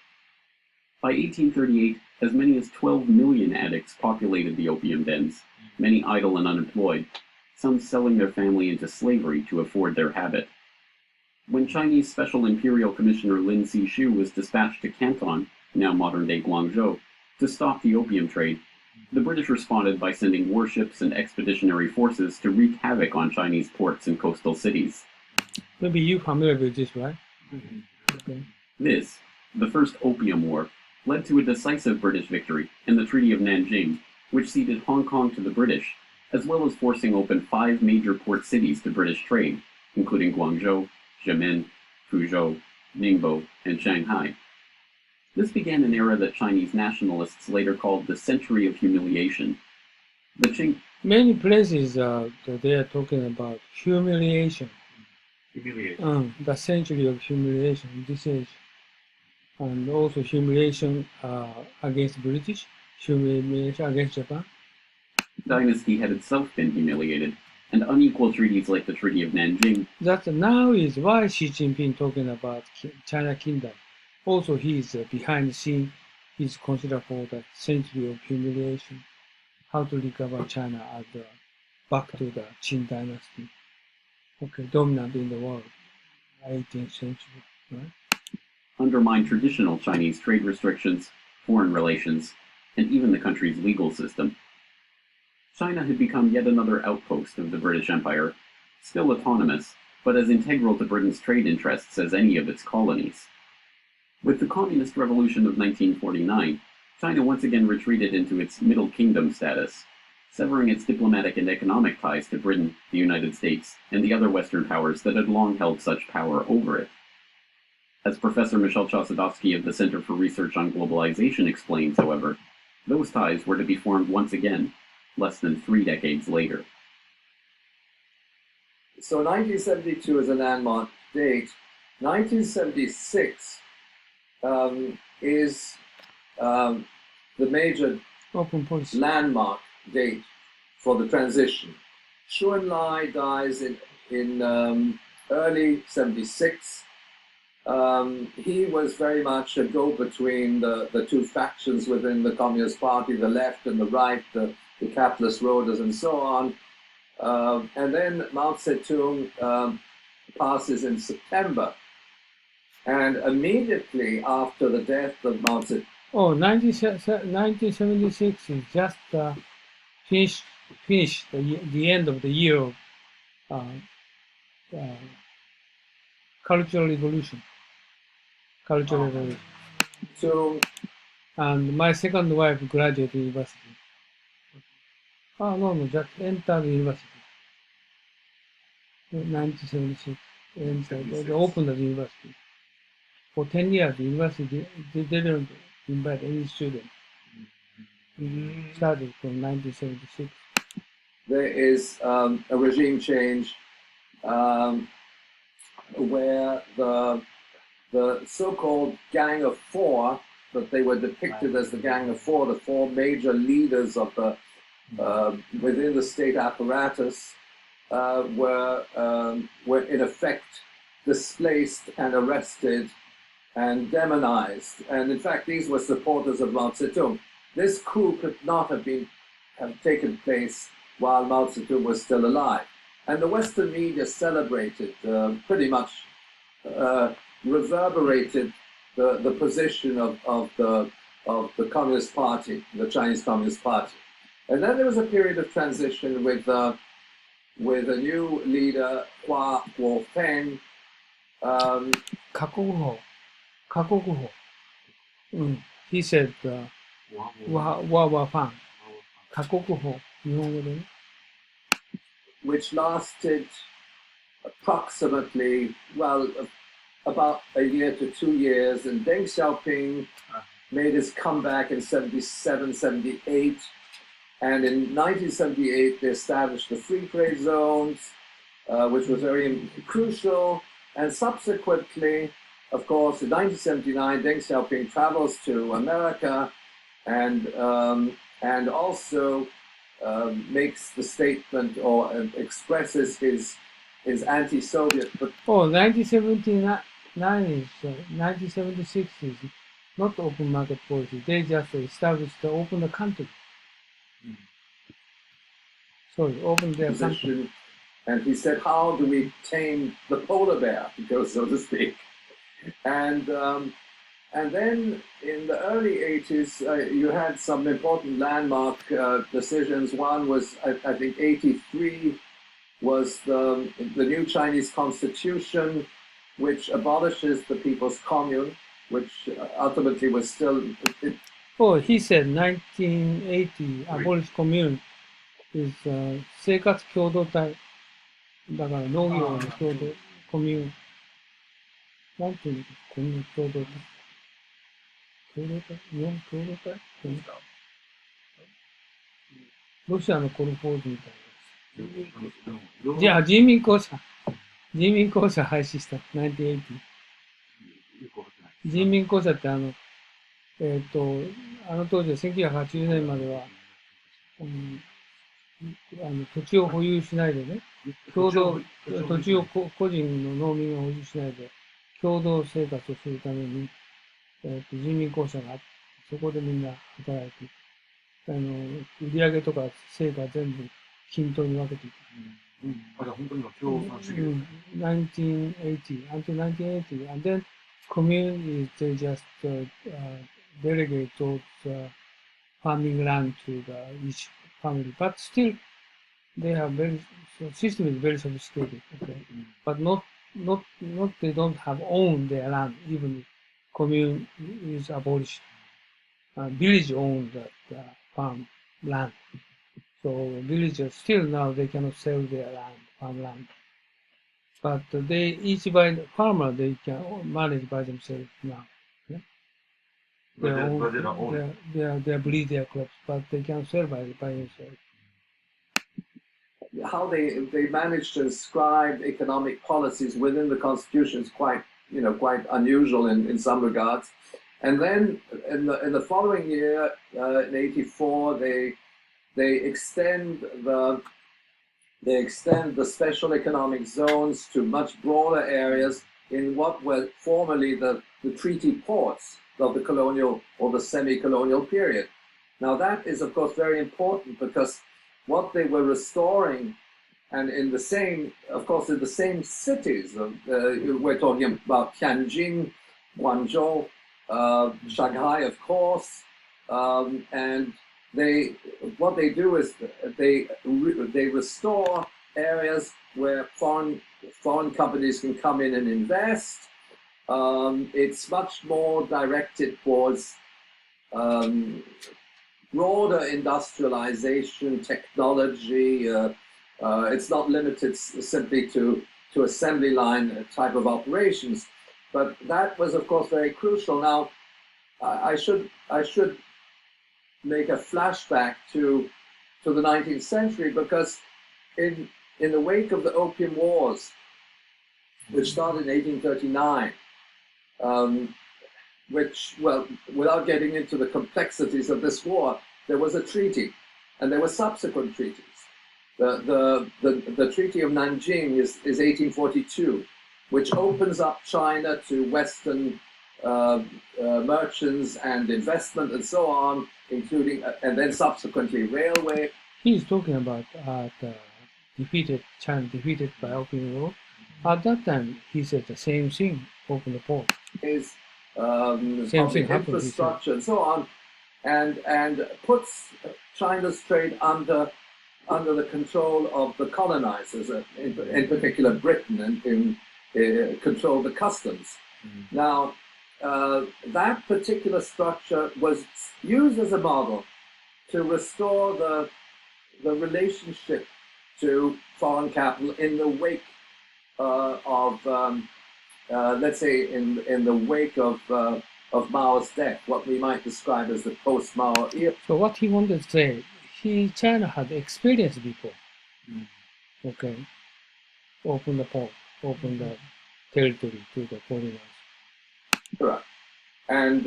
By 1838, as many as 12 million addicts populated the opium dens, many idle and unemployed, some selling their family into slavery to afford their habit. When Chinese Special Imperial Commissioner Lin Sishu was dispatched to Canton, now modern-day Guangzhou, to stop the opium trade, the British responded by sending warships and expeditionary forces to wreak havoc on Chinese ports and coastal cities. Maybe you're familiar with this, right? Okay. This, the First Opium War, led to a decisive British victory in the Treaty of Nanjing, which ceded Hong Kong to the British, as well as forcing open 5 major port cities to British trade, including Guangzhou, Xiamen, Fuzhou, Ningbo, and Shanghai. This began an era that Chinese nationalists later called the Century of Humiliation. Many places they are talking about humiliation. The century of humiliation in this age. And also humiliation against British, humiliation against Japan. Dynasty had itself been humiliated, and unequal treaties like the Treaty of Nanjing. That now is why Xi Jinping talking about China Kingdom. Also, he is behind the scene. He's considered for the century of humiliation. How to recover China as back to the Qing dynasty. Okay, dominant in the world, 18th century, right? Undermined traditional Chinese trade restrictions, foreign relations, and even the country's legal system. China had become yet another outpost of the British Empire, still autonomous, but as integral to Britain's trade interests as any of its colonies. With the Communist Revolution of 1949, China once again retreated into its Middle Kingdom status, severing its diplomatic and economic ties to Britain, the United States, and the other Western powers that had long held such power over it. As Professor Michel Chossudovsky of the Center for Research on Globalization explains, however, those ties were to be formed once again, less than 3 decades later. So 1972 is a landmark date. 1976 is the major landmark date for the transition. Zhou Enlai dies in early 76. He was very much a go-between the two factions within the Communist Party, the left and the right, the capitalist roaders and so on. And then Mao Zedong passes in September. And immediately after the death of Mao Zedong... 1976 is just finished the end of the year of Cultural Revolution. So, and my second wife graduated university. No, just entered university. 1976, and they opened the university. For 10 years, the university they didn't invite any student. Started from 1976. There is a regime change where the so-called Gang of Four, that they were depicted as the Gang of Four, the 4 major leaders of the within the state apparatus, were in effect displaced and arrested and demonized. And in fact, these were supporters of Mao Zedong. This coup could not have taken place while Mao Zedong was still alive. And the Western media celebrated, pretty much reverberated the position of the Communist Party, the Chinese Communist Party. And then there was a period of transition with a new leader, Hua Guofeng. He said, which lasted approximately, well, about a year to 2 years, and Deng Xiaoping made his comeback in 77, 78, and in 1978 they established the free trade zones, which was very crucial, and subsequently, of course, in 1979, Deng Xiaoping travels to America and also makes the statement or expresses his anti-Soviet. Oh, 1979 is 1976 is not open market policy. They just established the open country. Sorry, open their country. Position, and he said, "How do we tame the polar bear?" So to speak. And then in the early 80s, you had some important landmark decisions. One was, I think, 83 was the new Chinese constitution, which abolishes the People's Commune, which ultimately was still... Oh, he said 1980 abolish commune is 生活共同体。だから農業の共同、コミューン。なんていうんですか、コミューン共同体。共同体日本共同体ロシアのコルフォーズみたいな。じゃあ、人民公社。人民公社廃止した。1980。人民公社ってあの当時は1980年までは、土地を保有しないでね、土地を個人の農民が保有しないで、共同生活をするために、人民公社があって、そこでみんな働いていく。売り上げとか成果全部均等に分けていく。あ、じゃあ本当に共産主義。1980, until 1980, and then commune is they just delegate those farming land to each family, but still they have system is very sophisticated, okay? But not they don't have owned their land, even if commune is abolished. Village owned the farm land. So villagers still now they cannot sell their land, farmland. But farmer they can manage by themselves now. Yeah? They breed their crops, but they can sell by themselves. How they manage to inscribe economic policies within the constitution is quite unusual in some regards. And then in the following year, in '84, they extend the special economic zones to much broader areas in what were formerly the treaty ports of the colonial or the semi-colonial period. Now that is of course very important because what they were restoring, and in the same cities, we're talking about Tianjin, Guangzhou, Shanghai, of course, and what they do is they restore areas where foreign companies can come in and invest. It's much more directed towards broader industrialization, technology. It's not limited simply to assembly line type of operations, but that was of course very crucial. Now, I should make a flashback to the 19th century because in the wake of the Opium Wars, which started in 1839, which, well, without getting into the complexities of this war, there was a treaty, and there were subsequent treaties. The Treaty of Nanjing is 1842, which opens up China to Western merchants and investment and so on, including, and then subsequently railway. He's talking about China defeated by Opium War. At that time, he said the same thing, open the port. Is public infrastructure and so on, and puts China's trade under the control of the colonizers, in particular Britain, and control the customs. Now, that particular structure was used as a model to restore the relationship to foreign capital in the wake let's say, in the wake of Mao's death, what we might describe as the post-Mao era. So what he wanted to say, China had experience before. Okay, open the port, open the territory to the foreigners. Correct. And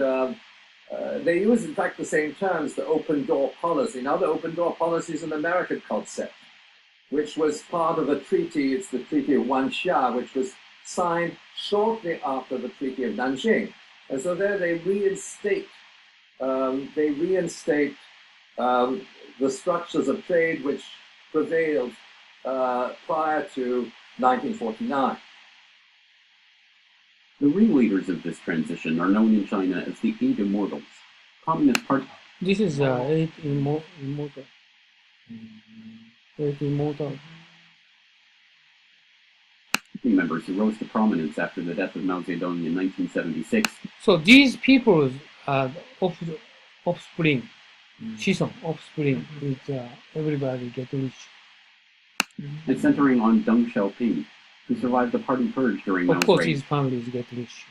they use, in fact, the same terms, the open door policy. Now, the open door policy is an American concept, which was part of a treaty. It's the Treaty of Wanxia, which was signed shortly after the Treaty of Nanjing. And so there they reinstate the structures of trade which prevailed prior to 1949. The ringleaders of this transition are known in China as the Eight Immortals. Communist Party. This is Eight Immortal. Eight Immortal. Members who rose to prominence after the death of Mao Zedong in 1976. So these people are offspring, offspring, with everybody get rich. And centering on Deng Xiaoping, who survived the party purge during Mao's Of course, reign his families get rich.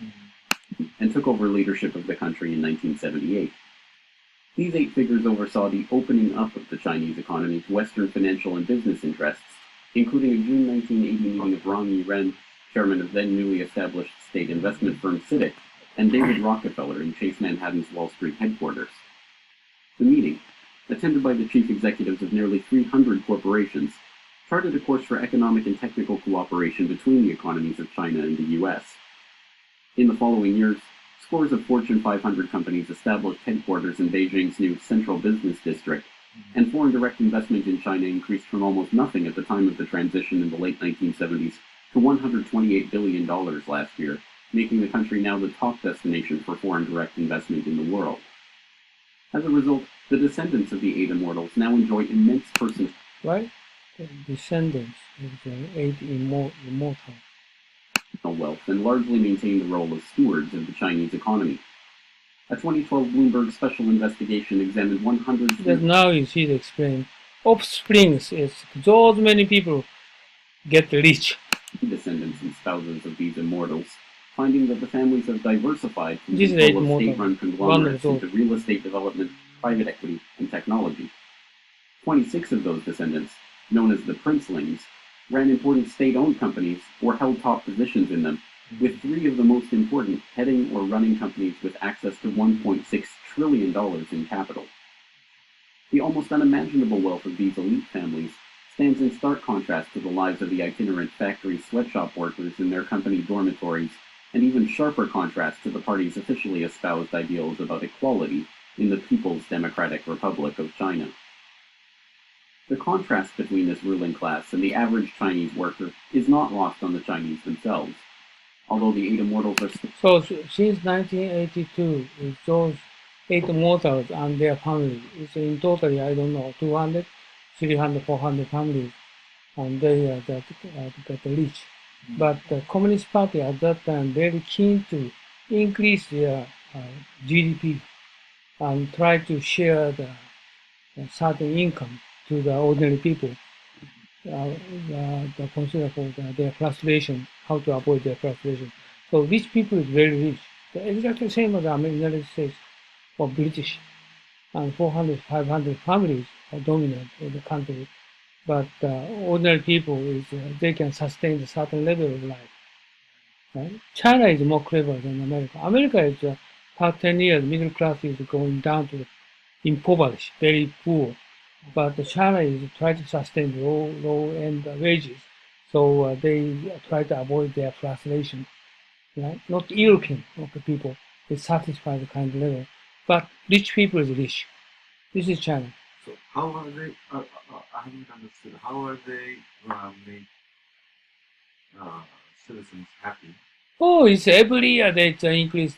and took over leadership of the country in 1978. These 8 figures oversaw the opening up of the Chinese economy to Western financial and business interests, including a June 1980 meeting of Rong Yiren, chairman of then newly established state investment firm CITIC, and David Rockefeller in Chase Manhattan's Wall Street headquarters. The meeting, attended by the chief executives of nearly 300 corporations, charted a course for economic and technical cooperation between the economies of China and the U.S. In the following years, scores of Fortune 500 companies established headquarters in Beijing's new Central Business District, and foreign direct investment in China increased from almost nothing at the time of the transition in the late 1970s to $128 billion last year, making the country now the top destination for foreign direct investment in the world. As a result, the descendants of the 8 Immortals now enjoy immense personal Right? The descendants of the 8 Immortal. wealth and largely maintain the role of stewards of the Chinese economy. A 2012 Bloomberg special investigation examined 100... Because now you see the explain. Offsprings is those many people get rich. Descendants and spouses of these immortals, finding that the families have diversified from This is control of immortal. state-run conglomerates into real estate development, private equity, and technology. 26 of those descendants, known as the princelings, ran important state-owned companies or held top positions in them, with 3 of the most important heading or running companies with access to $1.6 trillion in capital. The almost unimaginable wealth of these elite families stands in stark contrast to the lives of the itinerant factory sweatshop workers in their company dormitories, and even sharper contrast to the party's officially espoused ideals about equality in the People's Democratic Republic of China. The contrast between this ruling class and the average Chinese worker is not lost on the Chinese themselves. Although the 8 Immortals are So since 1982, those 8 Immortals and their families, it's in totally, I don't know, 200, 300, 400 families, and they get rich. But the Communist Party at that time very keen to increase their GDP and try to share the certain income to the ordinary people. The consider for their frustration, how to avoid their frustration. So rich people is very rich. They're exactly the same as the United States or British. And 400, 500 families are dominant in the country. But ordinary people, is they can sustain a certain level of life. Right? China is more clever than America. America is past 10 years, middle class is going down to impoverished, very poor. But China is trying to sustain low-end wages, so they try to avoid their frustration. Right? Not ill-looking people, they satisfy the kind of level. But rich people is rich. This is China. So how are they? I haven't understood. How are they make citizens happy? Oh, it's every year they increase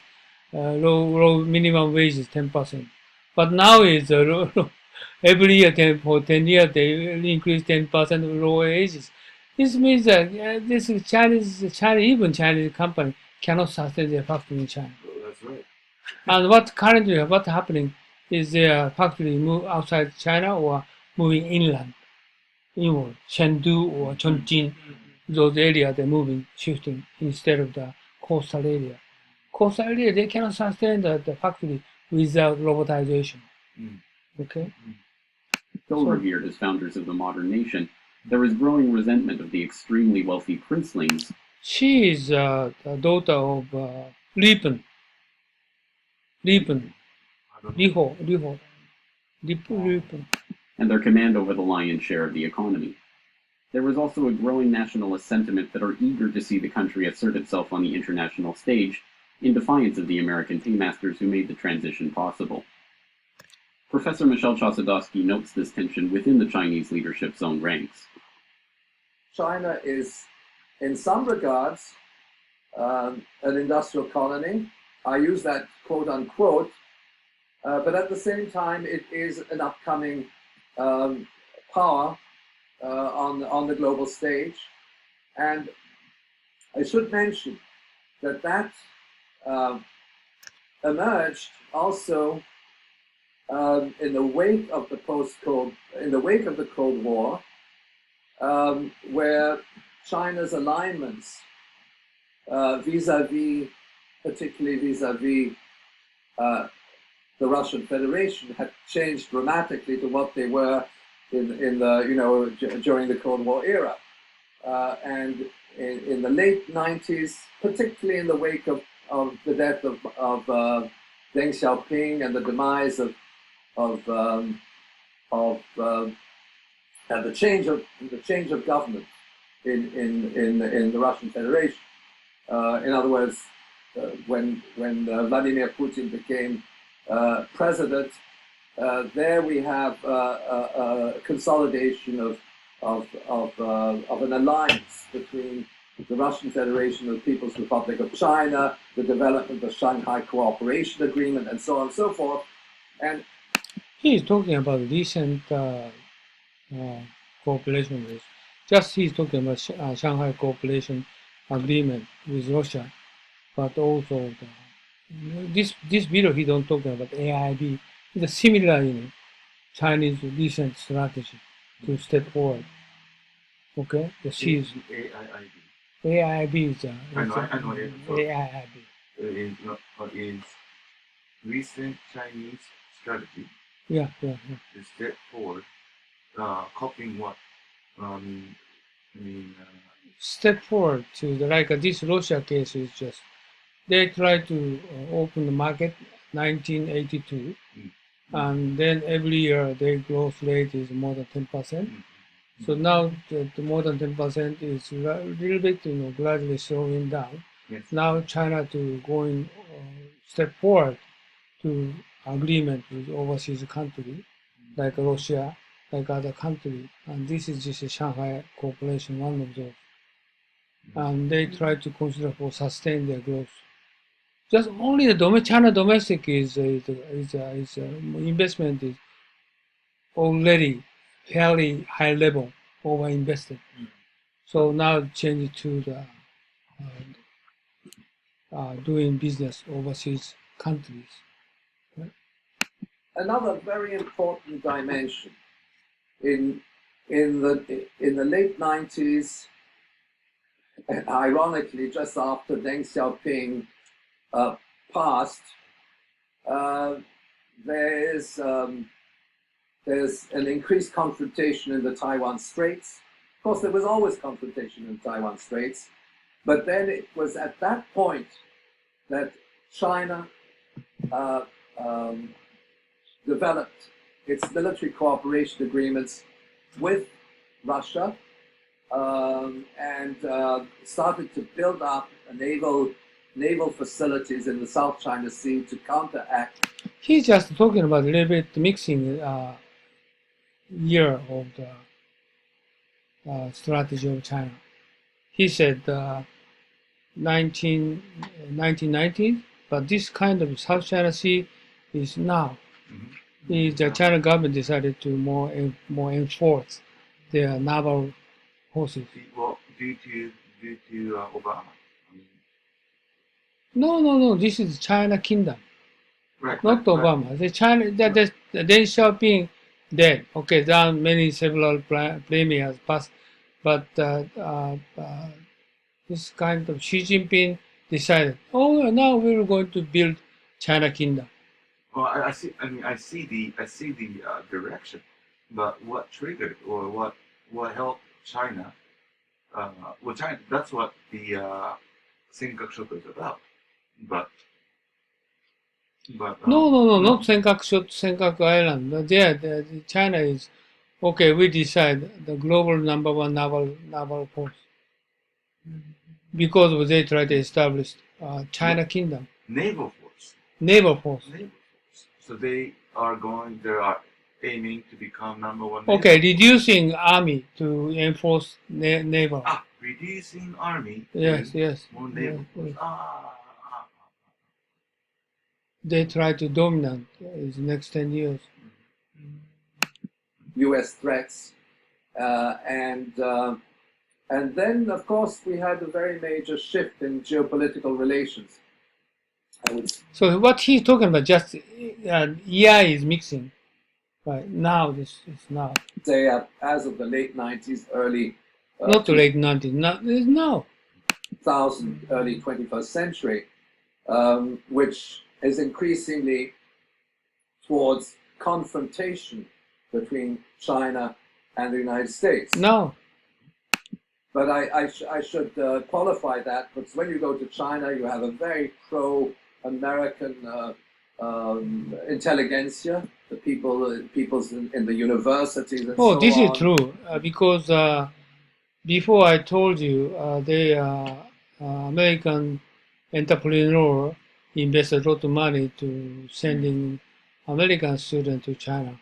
low minimum wages 10%. But now it's every year for 10 years they increase 10% of lower wages. This means that this even Chinese company cannot sustain their factory in China. That's right. And what's happening is their factory move outside China or moving inland, Chengdu or Chongqing, those areas they're moving, shifting instead of the coastal area. Coastal area, they cannot sustain the factory without robotization. Okay? Though revered as founders of the modern nation, there is growing resentment of the extremely wealthy princelings. She is the daughter of Lipen. Lipen. Lipen. And their command over the lion's share of the economy. There is also a growing nationalist sentiment that are eager to see the country assert itself on the international stage, in defiance of the American paymasters who made the transition possible. Professor Michel Chossudovsky notes this tension within the Chinese leadership's own ranks. China is, in some regards, an industrial colony. I use that quote unquote, but at the same time, it is an upcoming power on the global stage. And I should mention that emerged also in the wake of the Cold War, where China's alignments particularly vis-a-vis the Russian Federation, had changed dramatically to what they were in the during the Cold War era, and in the late 90s, particularly in the wake of the death of Deng Xiaoping and the demise of the change of government in the Russian Federation. In other words, when Vladimir Putin became president, there we have a consolidation of an alliance between the Russian Federation and the People's Republic of China, the development of the Shanghai Cooperation Agreement, and so on and so forth. And he is talking about recent cooperation with, just he's talking about Shanghai Cooperation Agreement with Russia, but also this video he don't talk about AIB. It's a similar, Chinese recent strategy to step forward. Okay, the C is AIB is I know it. AIB. Is recent Chinese strategy. Yeah. To step forward, copying what? Step forward to this Russia case is just they try to open the market 1982, and then every year their growth rate is more than 10%. So now the more than 10% is a little bit gradually slowing down. Yes. Now China to going step forward to agreement with overseas country like Russia, like other country, and this is just a Shanghai Cooperation, one of those. And they try to consider for sustain their growth. Just only the China domestic is investment is already fairly high level over invested. So now change to the doing business overseas countries. Another very important dimension in the late 90s, and ironically just after Deng Xiaoping passed, there's an increased confrontation in the Taiwan Straits. Of course, there was always confrontation in the Taiwan Straits, but then it was at that point that China developed its military cooperation agreements with Russia and started to build up naval facilities in the South China Sea to counteract. He's just talking about a little bit mixing year of the strategy of China. He said 1990, but this kind of South China Sea is now. The China government decided to more enforce their naval forces. Well, due to Obama. No. This is China Kingdom, Right. not Obama. The China that Deng Xiaoping dead. Okay, several premiers passed, but this kind of Xi Jinping decided, oh, now we're going to build China Kingdom. Well, I see. I mean, I see the direction, but what triggered or what helped China? Well, China. That's what the Senkaku is about. But No, not Senkaku Island. There, China is okay. We decide the global number one naval force because they try to establish China Kingdom. Naval force. Naval force. Naval force. So they are aiming to become number one. Okay, reducing army to enforce naval. Reducing army. Yes. More naval force. They try to dominate in the next 10 years. U.S. threats, and then, of course, we had a very major shift in geopolitical relations. So what he's talking about, just AI is mixing, right? Now this is now. Say as of the late 90s, early. Not the late 90s. No. 2000, early 21st century, which is increasingly towards confrontation between China and the United States. No. But I should qualify that, because when you go to China, you have a very pro-American intelligentsia, the peoples in the universities and so on. Oh, this is true, because before I told you, the American entrepreneur invested a lot of money to sending American students to China.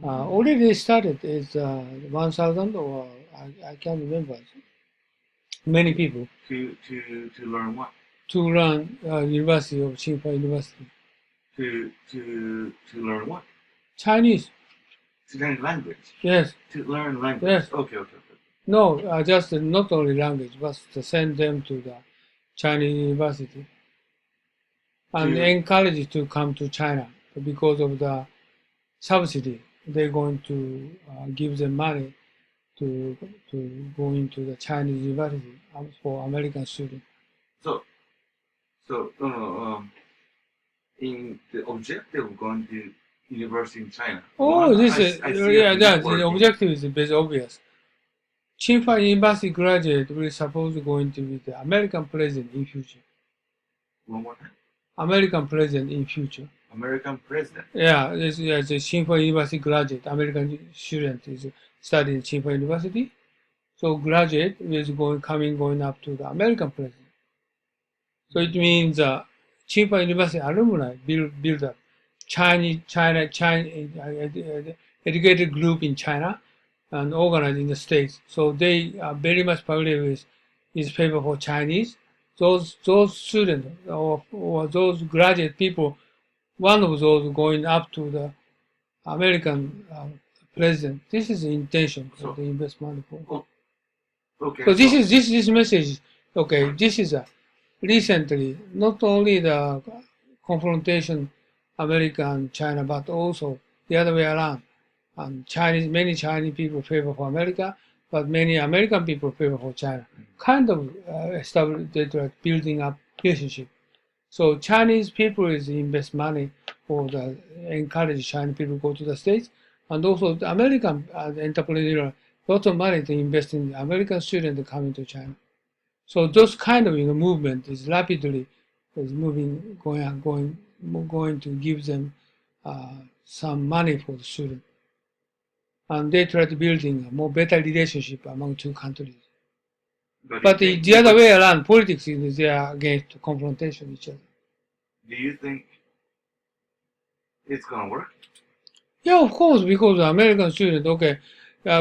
Already started is 1,000 or I can't remember. Many people. To learn what? To learn University of Tsinghua University. To learn what? Chinese. To learn language. Yes. To learn language. Yes. Okay. No, just not only language, but to send them to the Chinese university and encourage to come to China because of the subsidy. They're going to give them money to go into the Chinese university for American students. So, in the objective of going to university in China. The objective is very obvious. Tsinghua University graduate will suppose going to be the American president in future. One more time. American president in future. American president. Yeah, the Tsinghua University graduate, American student is studying Tsinghua University. So graduate is going up to the American president. So it means Tsinghua University alumni build up China educated group in China and organized in the States. So they are very much familiar with his paper for Chinese. Those students or those graduate people, one of those going up to the American president. This is the intention for the investment. Okay. So this message. Okay, this is recently not only the confrontation America and China, but also the other way around. And many Chinese people favor for America, but many American people favor for China. Kind of building up relationship. So Chinese people is invest money for the encourage Chinese people go to the States, and also the American entrepreneur lot of money to invest in American students coming to China. So those kind of movement is rapidly going to give them some money for the student. And they try to building a more better relationship among two countries. But the other way around, politics is they are against confrontation with each other. Do you think it's gonna work? Yeah, of course, because the American students,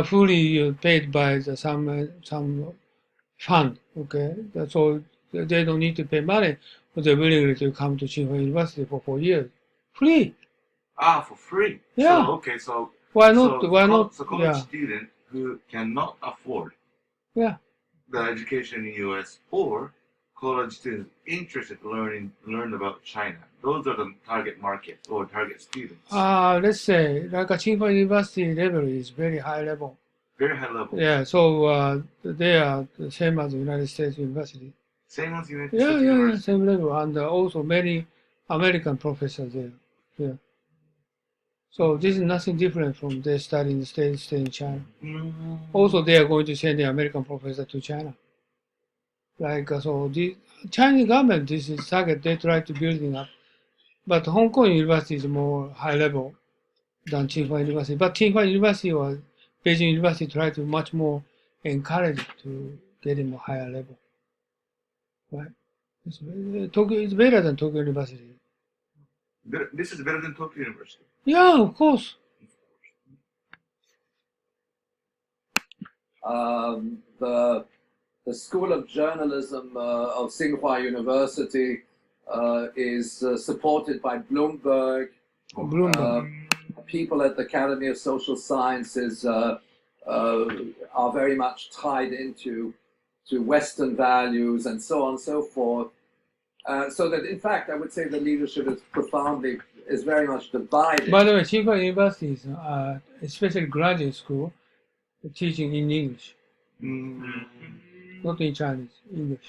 fully paid by some fund, so they don't need to pay money, but they're willing to come to Tsinghua University for 4 years, free. For free. Yeah. So why not? So college student who cannot afford the education in the U.S. or college students interested to learn about China. Those are the target market or target students. Let's say like a Tsinghua University level is very high level. Very high level. Yeah, so they are the same as the United States University. Same as United Yeah, States yeah, yeah, University. same level, and also many American professors there. Yeah. So this is nothing different from they study in the States, stay in China. Also, they are going to send the American professor to China. Like so, the Chinese government, this is target they try to building up, but Hong Kong University is more high level than Tsinghua University. But Tsinghua University or Beijing University try to much more encourage to get in a higher level. Right? Tokyo is better than Tokyo University. This is better than Tokyo University. Yeah, of course. The School of Journalism of Tsinghua University is supported by Bloomberg. People at the Academy of Social Sciences are very much tied into Western values and so on and so forth. So that, in fact, I would say the leadership is very much divided. By the way, Tsinghua University is especially graduate school teaching in English, not in Chinese, English.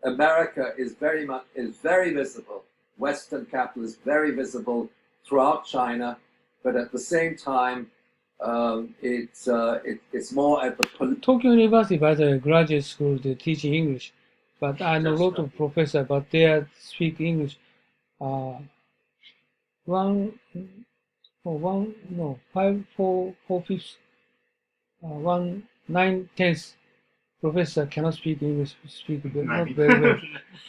America is very visible. Western capital is very visible throughout China, but at the same time, it's more at the Tokyo University, by the way, graduate school, they teach English, but I know a lot of professors, but they speak English. 9/10 professor cannot speak English, not very well.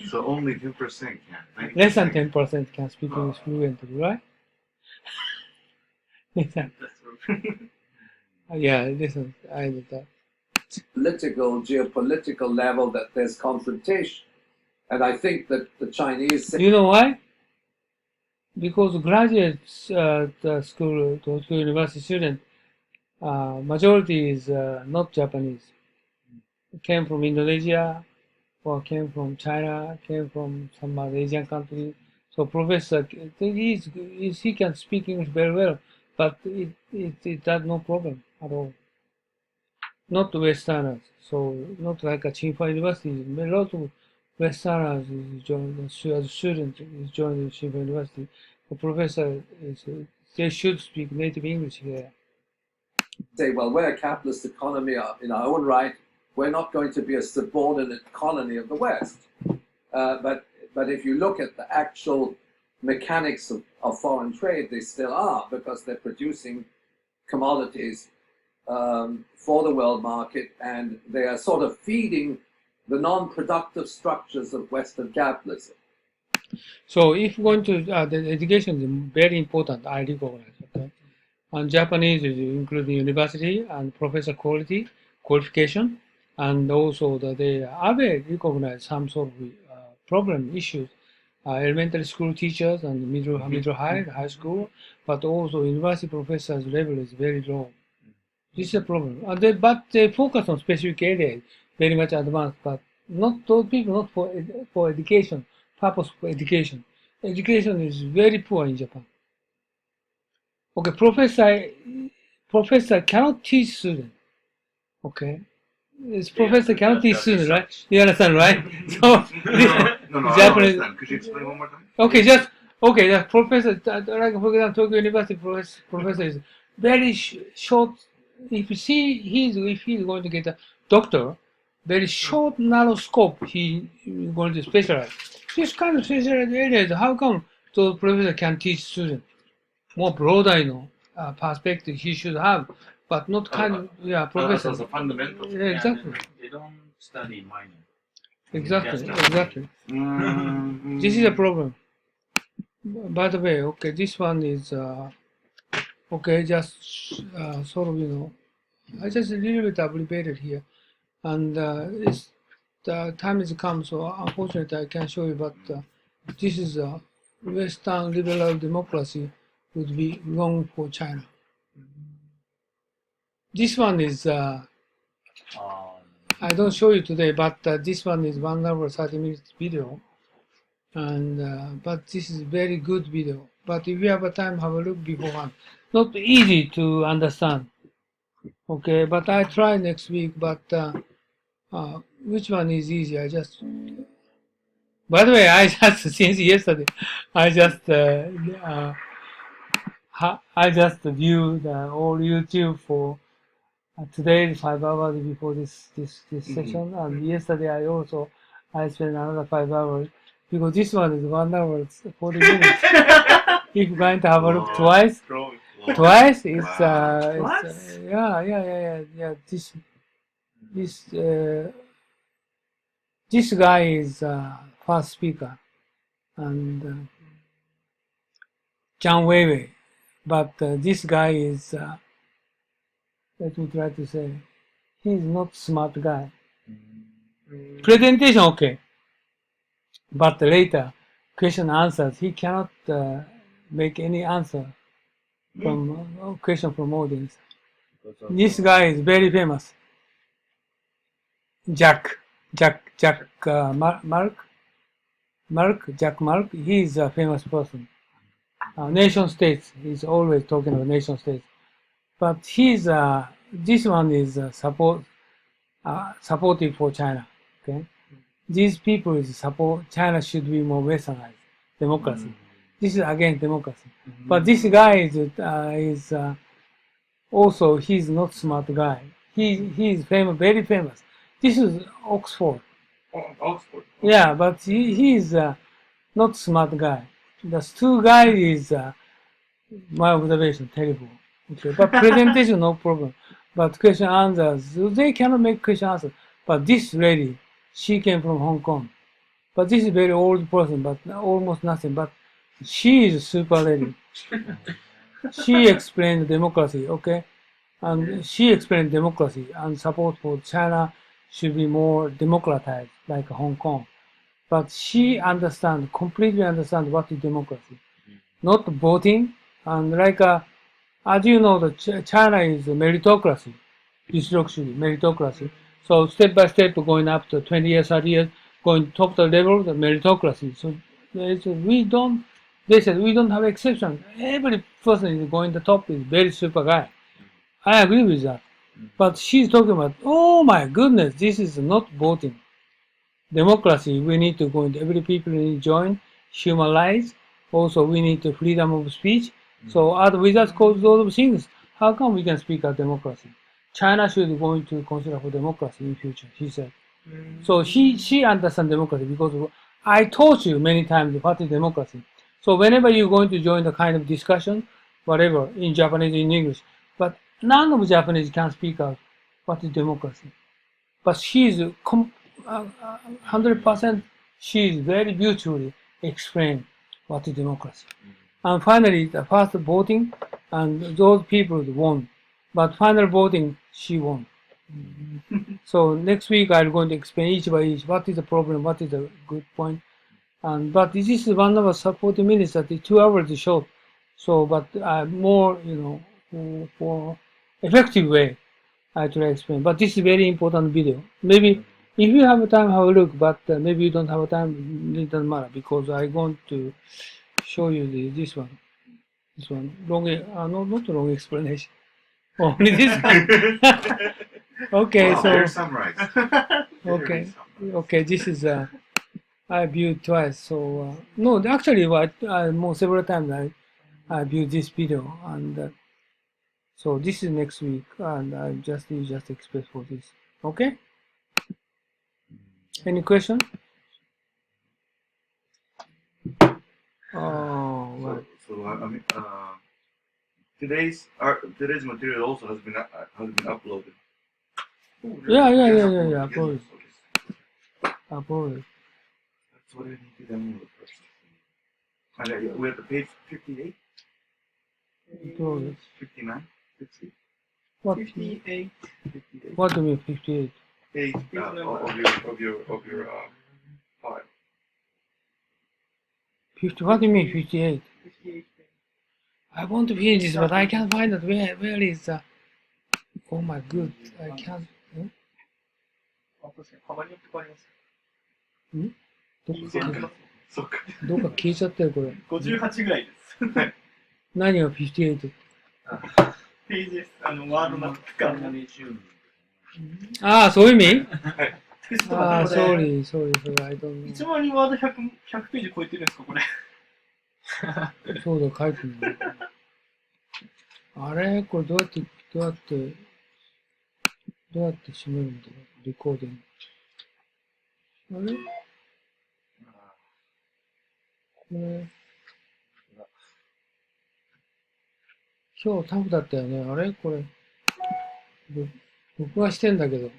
So only 10% can. Less than 10% can speak English fluently, right? Yeah, listen, I know that. Geopolitical level that there's confrontation. And I think that the Chinese... You know why? Because graduates the school, Tokyo University student, majority is not Japanese. Came from Indonesia, or came from China, came from some other Asian country. So professor, he can speak English very well, but it does no problem at all. Not Westerners. So not like a Tsinghua University. A lot of Westerners as students is joining Tsinghua University. The professor they should speak native English here. Say, well, we're a capitalist economy in our own right. We're not going to be a subordinate colony of the West. But if you look at the actual mechanics of foreign trade, they still are, because they're producing commodities for the world market, and they are sort of feeding the non-productive structures of Western capitalism. So if you're going to, the education is very important, I recognize, okay? And Japanese is including university and professor qualification, and also that they have recognized some sort of problem issues. Elementary school teachers and middle high school, but also university professors level is very low. This is a problem. But they focus on specific areas, very much advanced, but not those people, not for education, purpose for education. Education is very poor in Japan. Okay, professor cannot teach students. Okay, professor cannot teach students, right? You understand, right? So No, Japanese. I don't understand. Could you explain one more time? Okay, the professor, like for example, Tokyo University professor is very short. If you see, if he's going to get a doctor, very short, narrow scope, he's going to specialize. This kind of specialized areas, how come those professor can teach students? More broader, perspective he should have, but not professor. As a fundamental. Yeah, exactly. They don't study minor. Exactly. This is a problem. By the way, okay, this one is okay. Just sort of, I just a little bit abbreviated here, and the time has come. So unfortunately, I can't show you. But this is Western liberal democracy would be wrong for China. This one is. I don't show you today, but this one is 1 hour 30 minutes video, and but this is very good video. But if you have a time, have a look beforehand. not easy to understand. Okay, but I try next week. But which one is easy? By the way, I just since yesterday, I just viewed all YouTube for today 5 hours before this session, and yesterday I spent another 5 hours because this one is 1 hour 40 minutes. If you're going to have a look twice, it's yeah. This guy is first speaker, and John Weiwei, but this guy is let me try to say he's not smart guy. Presentation okay, but later question answers he cannot make any answer from question from audience. This guy is very famous. Jack Mark. He is a famous person. Nation states. He's always talking about nation states. But this one is supportive for China. Okay, these people is support China should be more westernized democracy. This is again democracy. But this guy is also he's not smart guy. He is famous, very famous. This is Oxford. Oxford. Yeah, but he is not smart guy. The two guy is my observation terrible. Okay, but presentation no problem. But question answers they cannot make question answers. But this lady, she came from Hong Kong. But this is very old person, but almost nothing. But she is a super lady. She explained democracy, okay, and she explained democracy and support for China should be more democratized like Hong Kong. But she completely understand what is democracy, not voting. And like as you know, China is a meritocracy, meritocracy. So step by step, going up to 20 years, 30 years, going top the level, the meritocracy. So they said we don't have exception. Every person is going to the top is very super guy. I agree with that. But she's talking about, oh my goodness, this is not voting. Democracy, we need to go into every people need to join, human rights. Also, we need the freedom of speech. So, without those things, how come we can speak of democracy? China should going to consider for democracy in future, she said. So she understands democracy because I taught you many times what is democracy. So whenever you're going to join the kind of discussion, whatever, in Japanese, in English, but none of Japanese can speak out what is democracy. But she's 100%, she's very beautifully explained what is democracy. And finally, the first voting, and those people won. But final voting, she won. So next week I'm going to explain each by each what is the problem, what is the good point. And but this is 1 hour 40 minutes, that is 2 hours short. So but more for effective way I try to explain. But this is very important video. Maybe if you have time, have a look. But maybe you don't have time, it doesn't matter because I'm going to show you this one. This one long, not long explanation. Only this one. Okay, wow, so very summarized. Okay, this is I viewed twice. So no, actually, more several times I viewed this video, and so this is next week, and you just expect for this. Okay. Any question? Oh, well. So I mean, today's material also has been uploaded. Yeah. Uploaded. That's what I need to download first. And we're at the page 58? Uploaded. 59? 60? What? 58. What do you mean 58? Page of your file. 50. What do you mean 58? 58. I want to finish this, but I can't find it. Where is oh my god, I can't. 確かにカバンによって変わります。どっか消えちゃったよこれ。58ぐらいです。何が58って。ページです。ワードマップか。ああ、そういう意味テストのああ、ここで sorry, I don't know. 1万人ワード100ページ超えてるんですか、これ。そうだ、書いてない。あれこれどうやって閉めるんだろうレコーディング。あれこれ、今日タフだったよね。あれこれ、録画してんだけど。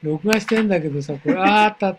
録画してんだけどさ、これ、あった。